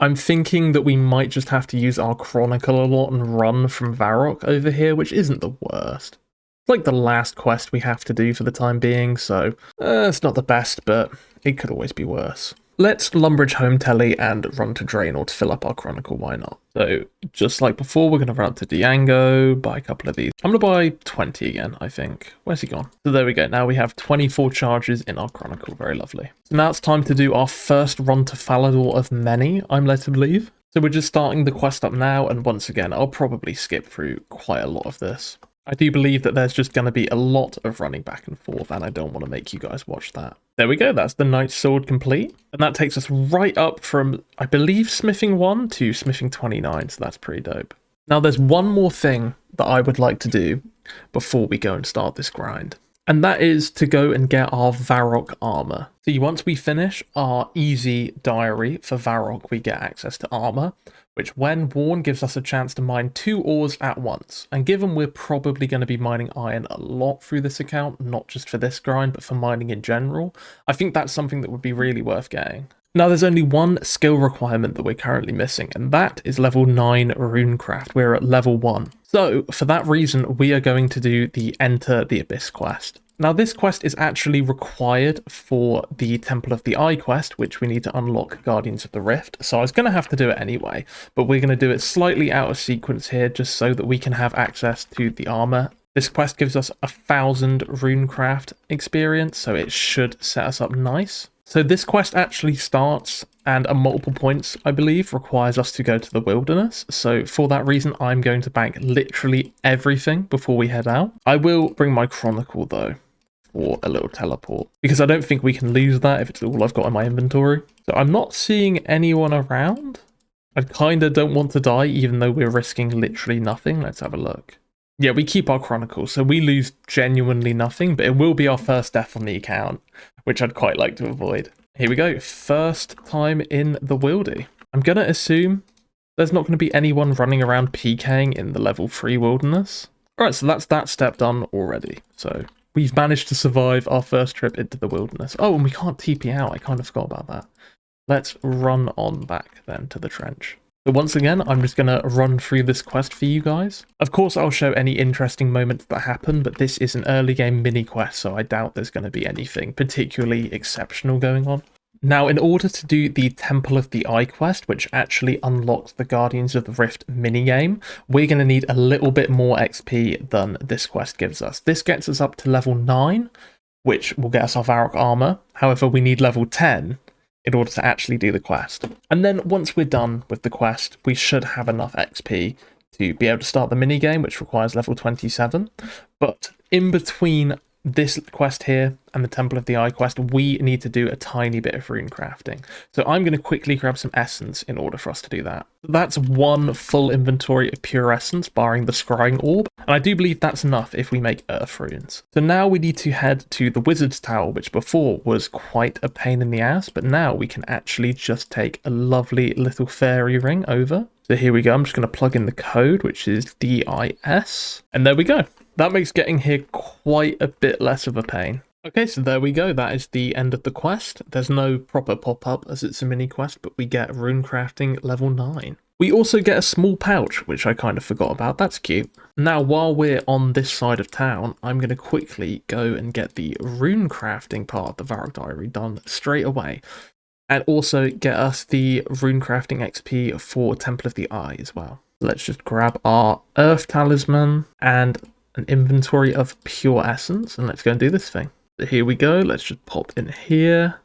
I'm thinking that we might just have to use our Chronicle a lot and run from Varrock over here, which isn't the worst. It's like the last quest we have to do for the time being, so it's not the best, but it could always be worse. Let's Lumbridge home telly and run to Draenor to fill up our Chronicle, why not? So, just like before, we're going to run up to Diango, buy a couple of these. I'm going to buy 20 again, I think. Where's he gone? So there we go, now we have 24 charges in our Chronicle, very lovely. So now it's time to do our first run to Falador of many, I'm led to believe. So we're just starting the quest up now, and once again, I'll probably skip through quite a lot of this. I do believe that there's just going to be a lot of running back and forth, and I don't want to make you guys watch that. There we go, that's the Night Sword complete. And that takes us right up from, I believe, Smithing 1 to Smithing 29, so that's pretty dope. Now there's one more thing that I would like to do before we go and start this grind. And that is to go and get our Varrock armor. So once we finish our easy diary for Varrock, we get access to armor, which when worn gives us a chance to mine 2 ores at once. And given we're probably going to be mining iron a lot through this account, not just for this grind, but for mining in general, I think that's something that would be really worth getting. Now there's only one skill requirement that we're currently missing, and that is level 9 runecraft. We're at level 1. So for that reason, we are going to do the Enter the Abyss quest. Now this quest is actually required for the Temple of the Eye quest, which we need to unlock Guardians of the Rift. So I was going to have to do it anyway, but we're going to do it slightly out of sequence here, just so that we can have access to the armor. This quest gives us 1,000 runecraft experience, so it should set us up nice. So this quest actually starts, and at multiple points, I believe, requires us to go to the wilderness. So for that reason, I'm going to bank literally everything before we head out. I will bring my Chronicle, though, for a little teleport, because I don't think we can lose that if it's all I've got in my inventory. So I'm not seeing anyone around. I kind of don't want to die, even though we're risking literally nothing. Let's have a look. Yeah, we keep our Chronicle, so we lose genuinely nothing, but it will be our first death on the account, which I'd quite like to avoid. Here we go, first time in the wildy. I'm going to assume there's not going to be anyone running around PKing in the level 3 wilderness. Alright, so that's that step done already. So we've managed to survive our first trip into the wilderness. Oh, and we can't TP out, I kind of forgot about that. Let's run on back then to the trench. So once again, I'm just going to run through this quest for you guys. Of course, I'll show any interesting moments that happen, but this is an early game mini quest, so I doubt there's going to be anything particularly exceptional going on. Now, in order to do the Temple of the Eye quest, which actually unlocks the Guardians of the Rift minigame, we're going to need a little bit more XP than this quest gives us. This gets us up to level 9, which will get us our Varrock armor. However, we need level 10 in order to actually do the quest. And then once we're done with the quest, we should have enough XP to be able to start the minigame, which requires level 27. But in between this quest here and the Temple of the Eye quest, we need to do a tiny bit of rune crafting. So I'm going to quickly grab some essence in order for us to do that. That's one full inventory of pure essence, barring the scrying orb. And I do believe that's enough if we make earth runes. So now we need to head to the Wizard's Tower, which before was quite a pain in the ass, but now we can actually just take a lovely little fairy ring over. So here we go. I'm just going to plug in the code, which is DIS. And there we go. That makes getting here quite a bit less of a pain. Okay, so there we go. That is the end of the quest. There's no proper pop-up as it's a mini quest, but we get rune crafting level 9. We also get a small pouch, which I kind of forgot about. That's cute. Now, while we're on this side of town, I'm going to quickly go and get the rune crafting part of the Varrock Diary done straight away. And also get us the rune crafting XP for Temple of the Eye as well. Let's just grab our Earth Talisman and an inventory of pure essence, and let's go and do this thing. So here we go. Let's just pop in here.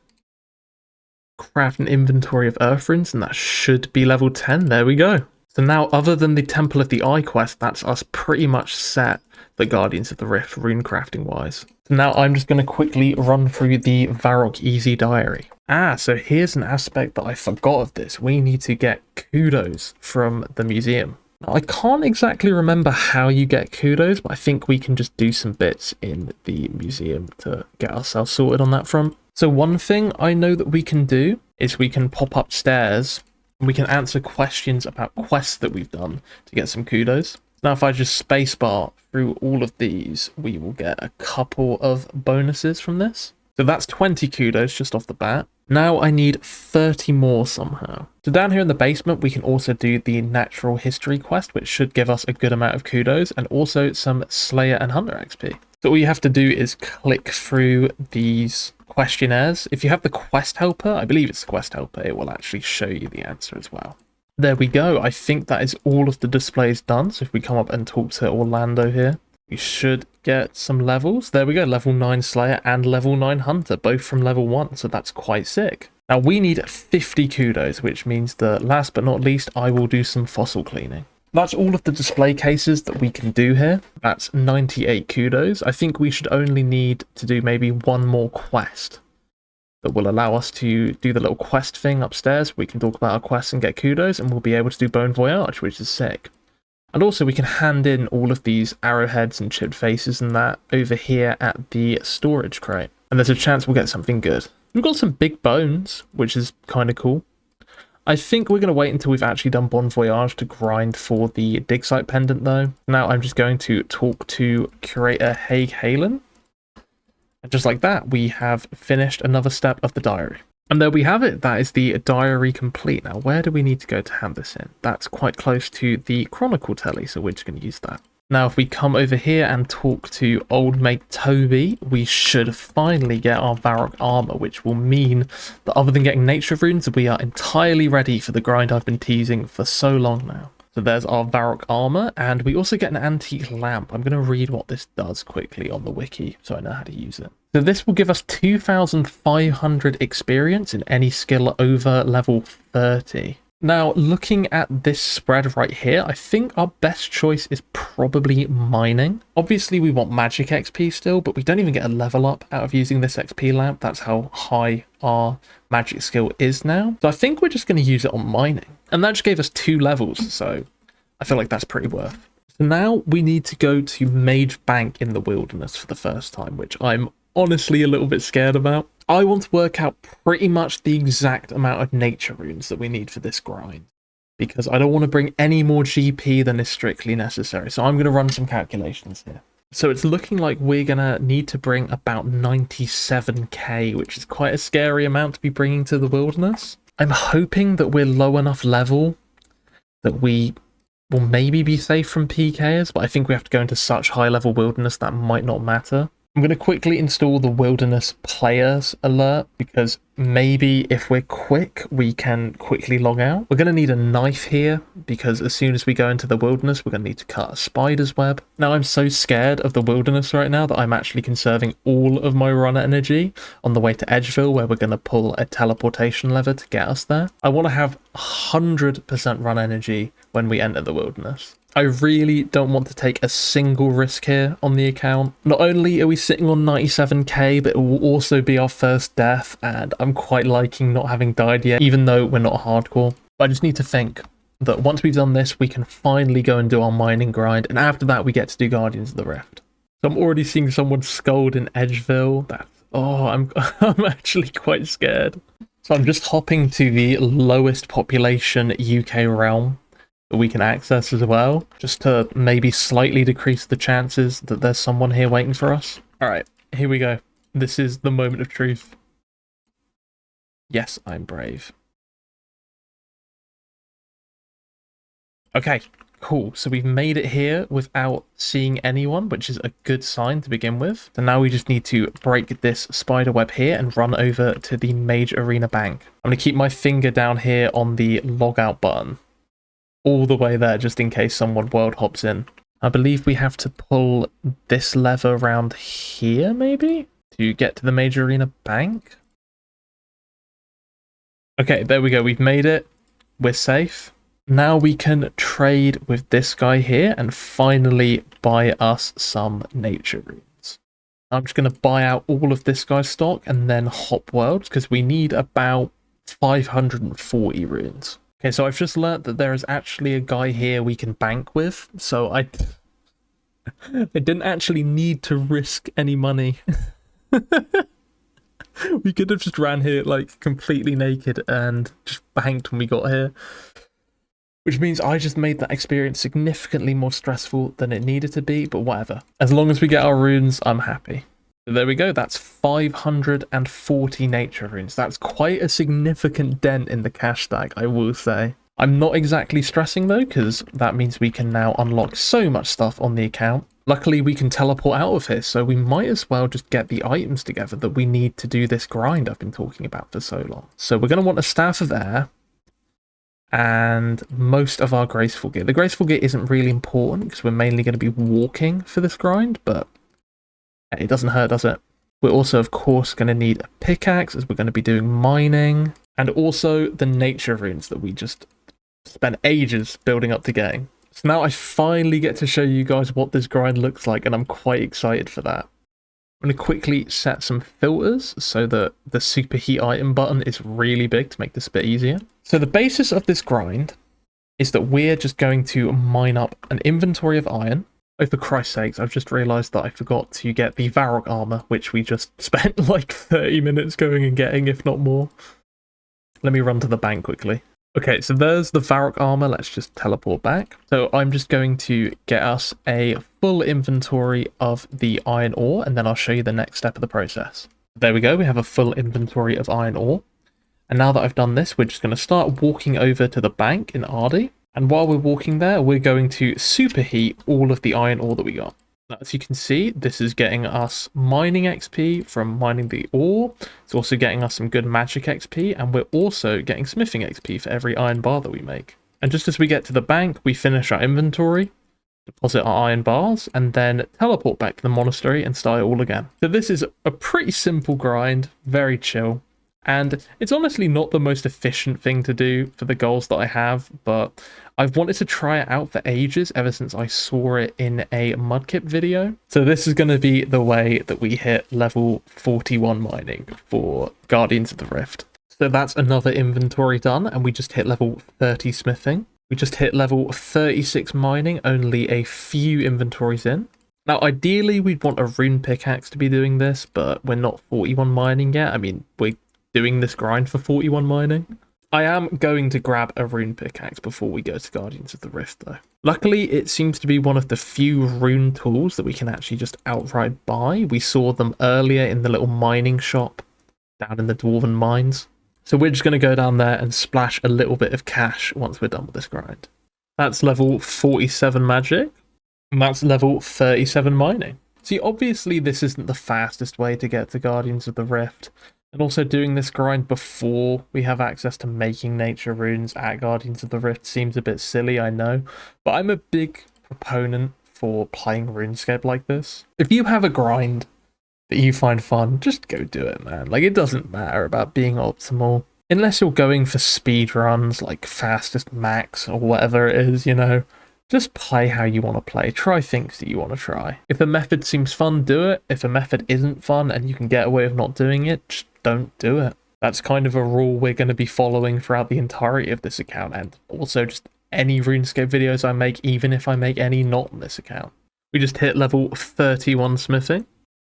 Craft an inventory of earth runes, and that should be level 10. There we go. So now, other than the Temple of the Eye quest, that's us pretty much set for Guardians of the Rift rune crafting wise. So now I'm just going to quickly run through the Varrock Easy Diary. So here's an aspect that I forgot of this. We need to get kudos from the museum. Now, I can't exactly remember how you get kudos, but I think we can just do some bits in the museum to get ourselves sorted on that front. So one thing I know that we can do is we can pop upstairs and we can answer questions about quests that we've done to get some kudos. Now, if I just spacebar through all of these, we will get a couple of bonuses from this. So that's 20 kudos just off the bat. Now I need 30 more somehow. So down here in the basement, we can also do the natural history quest, which should give us a good amount of kudos and also some Slayer and Hunter XP. So all you have to do is click through these questionnaires. If you have the quest helper, I believe it's the quest helper, it will actually show you the answer as well. There we go. I think that is all of the displays done. So if we come up and talk to Orlando here, we should get some levels. There we go, level 9 Slayer and level 9 Hunter, both from level 1, so that's quite sick. Now we need 50 kudos, which means that last but not least, I will do some fossil cleaning. That's all of the display cases that we can do here. That's 98 kudos. I think we should only need to do maybe one more quest that will allow us to do the little quest thing upstairs. We can talk about our quests and get kudos, and we'll be able to do Bon Voyage, which is sick. And also we can hand in all of these arrowheads and chipped faces and that over here at the storage crate. And there's a chance we'll get something good. We've got some big bones, which is kind of cool. I think we're going to wait until we've actually done Bon Voyage to grind for the dig site pendant though. Now I'm just going to talk to Curator Haig Halen. And just like that, we have finished another step of the diary. And there we have it. That is the diary complete. Now, where do we need to go to hand this in? That's quite close to the Chronicle Telly, so we're just going to use that. Now, if we come over here and talk to old mate Toby, we should finally get our Varrock armor, which will mean that other than getting nature runes, we are entirely ready for the grind I've been teasing for so long now. So there's our Varrock armor, and we also get an antique lamp. I'm going to read what this does quickly on the wiki so I know how to use it. So this will give us 2,500 experience in any skill over level 30. Now, looking at this spread right here, I think our best choice is probably mining. Obviously, we want magic XP still, but we don't even get a level up out of using this XP lamp. That's how high our magic skill is now. So I think we're just going to use it on mining. And that just gave us 2 levels, so I feel like that's pretty worth. So now we need to go to Mage Bank in the Wilderness for the first time, which I'm honestly a little bit scared about. I want to work out pretty much the exact amount of nature runes that we need for this grind, because I don't want to bring any more GP than is strictly necessary. So I'm going to run some calculations here. So it's looking like we're going to need to bring about 97k, which is quite a scary amount to be bringing to the wilderness. I'm hoping that we're low enough level that we will maybe be safe from PKs, but I think we have to go into such high level wilderness that might not matter. I'm going to quickly install the Wilderness Players alert, because maybe if we're quick, we can quickly log out. We're going to need a knife here because as soon as we go into the wilderness, we're going to need to cut a spider's web. Now, I'm so scared of the wilderness right now that I'm actually conserving all of my run energy on the way to Edgeville, where we're going to pull a teleportation lever to get us there. I want to have 100% run energy when we enter the wilderness. I really don't want to take a single risk here on the account. Not only are we sitting on 97k, but it will also be our first death, and I'm quite liking not having died yet, even though we're not hardcore. But I just need to think that once we've done this, we can finally go and do our mining grind, and after that we get to do Guardians of the Rift. So I'm already seeing someone scold in Edgeville. I'm actually quite scared. So I'm just hopping to the lowest population UK realm that we can access as well, just to maybe slightly decrease the chances that there's someone here waiting for us. All right, here we go. This is the moment of truth. Yes, I'm brave. Okay, cool. So we've made it here without seeing anyone, which is a good sign to begin with. So now we just need to break this spider web here and run over to the Mage Arena Bank. I'm going to keep my finger down here on the logout button all the way there, just in case someone world hops in. I believe we have to pull this lever around here, maybe, to get to the Mage Arena Bank. Okay, there we go. We've made it. We're safe. Now we can trade with this guy here and finally buy us some nature runes. I'm just going to buy out all of this guy's stock and then hop worlds because we need about 540 runes. Okay, so I've just learnt that there is actually a guy here we can bank with, so I didn't actually need to risk any money. We could have just ran here like completely naked and just banked when we got here. Which means I just made that experience significantly more stressful than it needed to be, but whatever. As long as we get our runes, I'm happy. So there we go, that's 540 nature runes. That's quite a significant dent in the cash stack, I will say. I'm not exactly stressing though, because that means we can now unlock so much stuff on the account. Luckily, we can teleport out of here, so we might as well just get the items together that we need to do this grind I've been talking about for so long. So we're going to want a Staff of Air and most of our graceful gear. The graceful gear isn't really important because we're mainly going to be walking for this grind, but it doesn't hurt, does it? We're also, of course, going to need a pickaxe as we're going to be doing mining, and also the nature runes that we just spent ages building up to getting. So now I finally get to show you guys what this grind looks like, and I'm quite excited for that. I'm going to quickly set some filters so that the superheat item button is really big to make this a bit easier. So the basis of this grind is that we're just going to mine up an inventory of iron. Oh, for Christ's sakes, I've just realised that I forgot to get the Varrock armor, which we just spent like 30 minutes going and getting, if not more. Let me run to the bank quickly. Okay, so there's the Varrock armor. Let's just teleport back. So I'm just going to get us a full inventory of the iron ore, and then I'll show you the next step of the process. There we go. We have a full inventory of iron ore. And now that I've done this, we're just going to start walking over to the bank in Ardy. And while we're walking there, we're going to superheat all of the iron ore that we got. Now, as you can see, this is getting us mining XP from mining the ore. It's also getting us some good magic XP, and we're also getting smithing XP for every iron bar that we make. And just as we get to the bank, we finish our inventory, deposit our iron bars, and then teleport back to the monastery and start it all again. So this is a pretty simple grind, very chill. And it's honestly not the most efficient thing to do for the goals that I have, but I've wanted to try it out for ages, ever since I saw it in a Mudkip video. So this is going to be the way that we hit level 41 mining for Guardians of the Rift. So that's another inventory done, and we just hit level 30 smithing. We just hit level 36 mining, only a few inventories in. Now, ideally, we'd want a rune pickaxe to be doing this, but we're not 41 mining yet. I mean, we're doing this grind for 41 mining. I am going to grab a rune pickaxe before we go to Guardians of the Rift, though. Luckily, it seems to be one of the few rune tools that we can actually just outright buy. We saw them earlier in the little mining shop down in the Dwarven Mines. So we're just going to go down there and splash a little bit of cash once we're done with this grind. That's level 47 magic, and that's level 37 mining. See, obviously this isn't the fastest way to get to Guardians of the Rift, And also doing this grind before we have access to making nature runes at Guardians of the Rift seems a bit silly, I know. But I'm a big proponent for playing RuneScape like this. If you have a grind that you find fun, just go do it, man. Like, it doesn't matter about being optimal. Unless you're going for speed runs, like fastest max or whatever it is, you know. Just play how you want to play. Try things that you want to try. If a method seems fun, do it. If a method isn't fun and you can get away with not doing it, just don't do it. That's kind of a rule we're going to be following throughout the entirety of this account, and also just any RuneScape videos I make, even if I make any not on this account. We just hit level 31 smithing.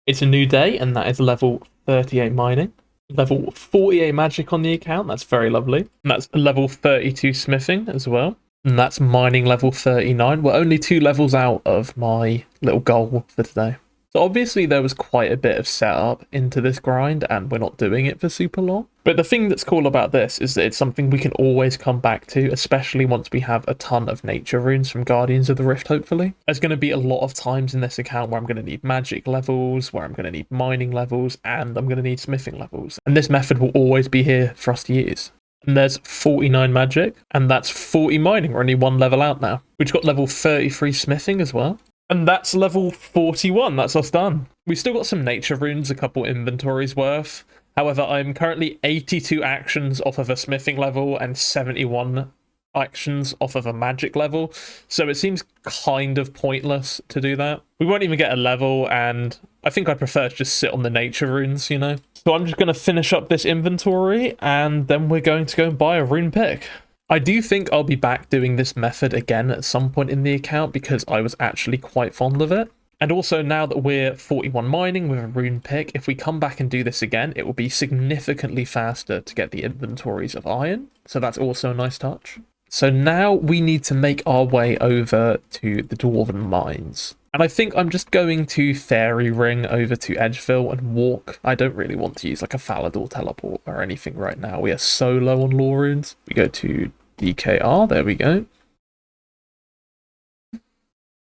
It's a new day, and that is level 38 mining. Level 48 magic on the account, that's very lovely. And that's level 32 smithing as well. And that's mining level 39. We're only 2 levels out of my little goal for today. So obviously there was quite a bit of setup into this grind, and we're not doing it for super long. But the thing that's cool about this is that it's something we can always come back to, especially once we have a ton of nature runes from Guardians of the Rift, hopefully. There's going to be a lot of times in this account where I'm going to need magic levels, where I'm going to need mining levels, and I'm going to need smithing levels. And this method will always be here for us to use. And there's 49 magic, and that's 40 mining. We're only 1 level out now. We've got level 33 smithing as well. And that's level 41, that's us done. We've still got some nature runes, a couple inventories worth. However, I'm currently 82 actions off of a smithing level and 71 actions off of a magic level. So it seems kind of pointless to do that. We won't even get a level, and I think I prefer to just sit on the nature runes, you know? So I'm just going to finish up this inventory, and then we're going to go and buy a rune pick. I do think I'll be back doing this method again at some point in the account because I was actually quite fond of it. And also now that we're 41 mining with a rune pick, if we come back and do this again, it will be significantly faster to get the inventories of iron. So that's also a nice touch. So now we need to make our way over to the Dwarven Mines. And I think I'm just going to Fairy Ring over to Edgeville and walk. I don't really want to use like a Falador teleport or anything right now. We are so low on lore runes. We go to DKR, there we go.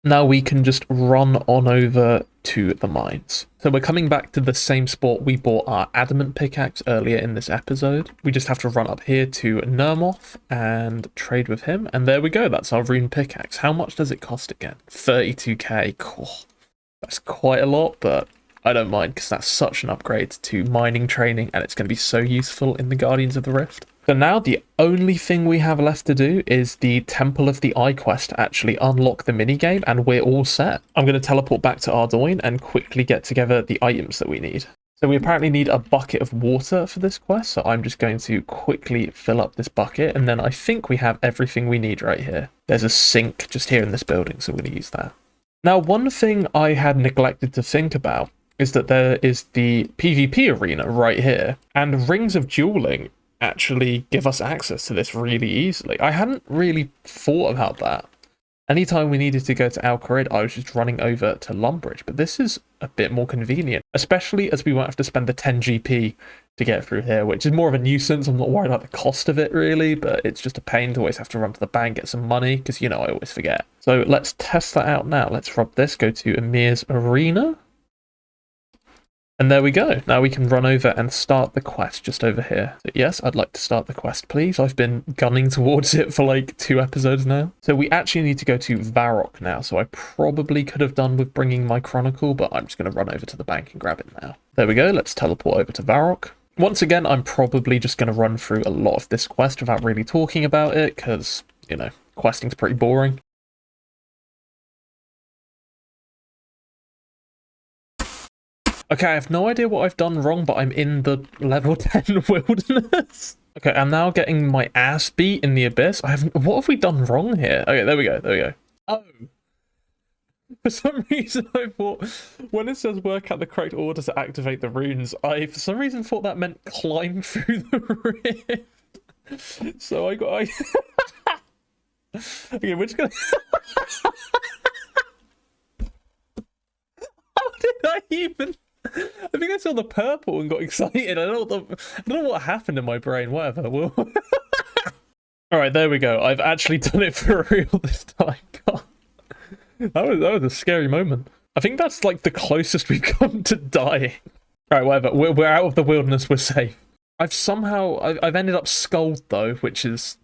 Now we can just run on over to the mines. So we're coming back to the same spot we bought our adamant pickaxe earlier in this episode. We just have to run up here to Nermoth and trade with him. And there we go, that's our rune pickaxe. How much does it cost again? 32k. Cool. That's quite a lot, but I don't mind because that's such an upgrade to mining training, and it's going to be so useful in the Guardians of the Rift. So now the only thing we have left to do is the Temple of the Eye quest to actually unlock the minigame, and we're all set. I'm going to teleport back to Ardoyne and quickly get together the items that we need. So we apparently need a bucket of water for this quest, so I'm just going to quickly fill up this bucket, and then I think we have everything we need right here. There's a sink just here in this building, so we're going to use that. Now, one thing I had neglected to think about is that there is the PvP arena right here, and Rings of Dueling actually give us access to this really easily. I hadn't really thought about that. Anytime we needed to go to Al Kharid, I was just running over to Lumbridge, but this is a bit more convenient, especially as we won't have to spend the 10 GP to get through here, which is more of a nuisance. I'm not worried about the cost of it really, but it's just a pain to always have to run to the bank, get some money, because you know I always forget. So let's test that out now. Let's rob this, go to Emir's Arena. And there we go. Now we can run over and start the quest just over here. So yes, I'd like to start the quest, please. I've been gunning towards it for like 2 episodes now. So we actually need to go to Varrock now. So I probably could have done with bringing my Chronicle, but I'm just going to run over to the bank and grab it now. There we go. Let's teleport over to Varrock. Once again, I'm probably just going to run through a lot of this quest without really talking about it because, you know, questing's pretty boring. Okay, I have no idea what I've done wrong, but I'm in the level 10 wilderness. Okay, I'm now getting my ass beat in the abyss. What have we done wrong here? Okay, there we go, there we go. Oh. For some reason I thought, when it says work out the correct order to activate the runes, I for some reason thought that meant climb through the rift. So I got... Okay, we're just gonna... How did I even... I think I saw the purple and got excited. I don't know what happened in my brain. Whatever. Well... Alright, there we go. I've actually done it for real this time. God. That was a scary moment. I think that's like the closest we've come to dying. Right, whatever. We're out of the wilderness. We're safe. I've ended up sculled though, which is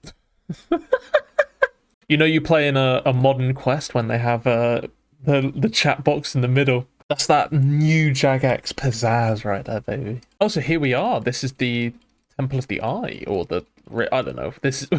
you know, you play in a modern quest when they have the chat box in the middle. That's that new Jagex pizzazz right there, baby. Oh, so here we are. This is the Temple of the Eye, or I don't know. This is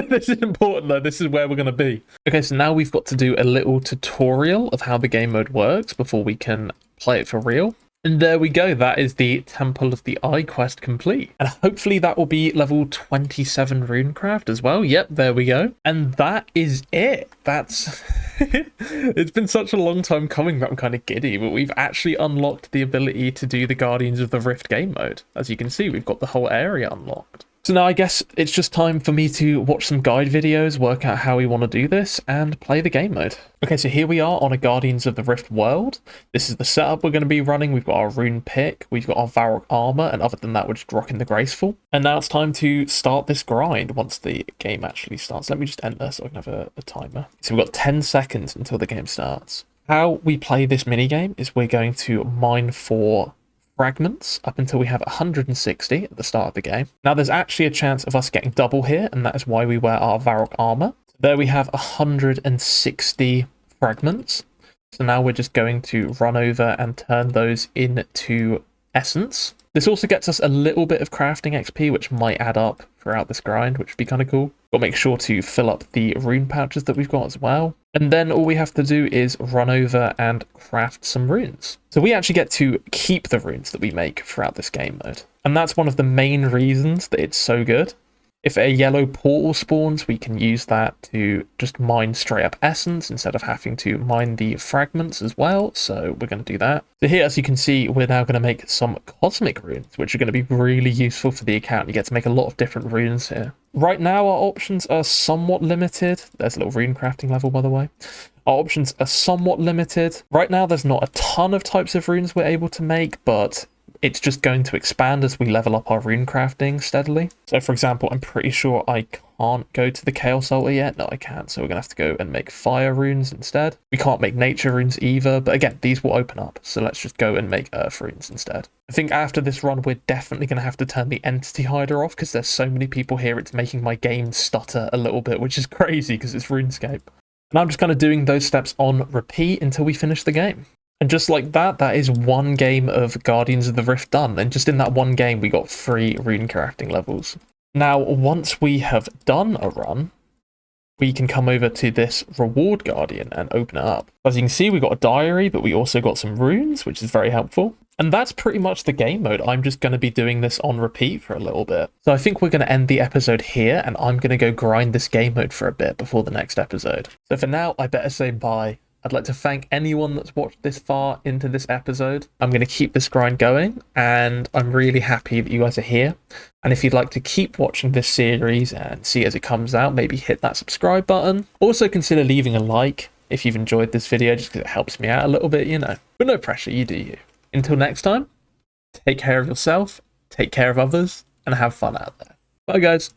this is important though. This is where we're gonna be. Okay, so now we've got to do a little tutorial of how the game mode works before we can play it for real. And there we go, that is the Temple of the Eye quest complete. And hopefully that will be level 27 runecraft as well. Yep, there we go. And that is it. That's... It's been such a long time coming that I'm kind of giddy, but we've actually unlocked the ability to do the Guardians of the Rift game mode. As you can see, we've got the whole area unlocked. So now I guess it's just time for me to watch some guide videos, work out how we want to do this, and play the game mode. Okay, so here we are on a Guardians of the Rift world. This is the setup we're going to be running. We've got our rune pick, we've got our Varrock armor, and other than that, we're just rocking the Graceful. And now it's time to start this grind once the game actually starts. Let me just enter so I can have a timer. So we've got 10 seconds until the game starts. How we play this minigame is we're going to mine for fragments up until we have 160 at the start of the game. Now there's actually a chance of us getting double here, and that is why we wear our Varrock armor. There we have 160 fragments. So now we're just going to run over and turn those into essence. This also gets us a little bit of crafting XP, which might add up throughout this grind, which would be kind of cool. Got to make sure to fill up the rune pouches that we've got as well. And then all we have to do is run over and craft some runes. So we actually get to keep the runes that we make throughout this game mode. And that's one of the main reasons that it's so good. If a yellow portal spawns, we can use that to just mine straight up essence instead of having to mine the fragments as well. So we're going to do that. So here, as you can see, we're now going to make some cosmic runes, which are going to be really useful for the account. You get to make a lot of different runes here. Right now, our options are somewhat limited. There's a little rune crafting level, by the way. Our options are somewhat limited. Right now, there's not a ton of types of runes we're able to make, but it's just going to expand as we level up our rune crafting steadily. So for example, I'm pretty sure I can't go to the Chaos Altar yet. No, I can't. So we're going to have to go and make fire runes instead. We can't make nature runes either. But again, these will open up. So let's just go and make earth runes instead. I think after this run, we're definitely going to have to turn the entity hider off because there's so many people here. It's making my game stutter a little bit, which is crazy because it's RuneScape. And I'm just kind of doing those steps on repeat until we finish the game. And just like that, that is one game of Guardians of the Rift done. And just in that one game, we got 3 rune crafting levels. Now, once we have done a run, we can come over to this reward guardian and open it up. As you can see, we got a diary, but we also got some runes, which is very helpful. And that's pretty much the game mode. I'm just going to be doing this on repeat for a little bit. So I think we're going to end the episode here, and I'm going to go grind this game mode for a bit before the next episode. So for now, I better say bye. I'd like to thank anyone that's watched this far into this episode. I'm going to keep this grind going, and I'm really happy that you guys are here. And if you'd like to keep watching this series and see as it comes out, maybe hit that subscribe button. Also consider leaving a like if you've enjoyed this video, just because it helps me out a little bit, you know. But no pressure, you do you. Until next time, take care of yourself, take care of others, and have fun out there. Bye guys.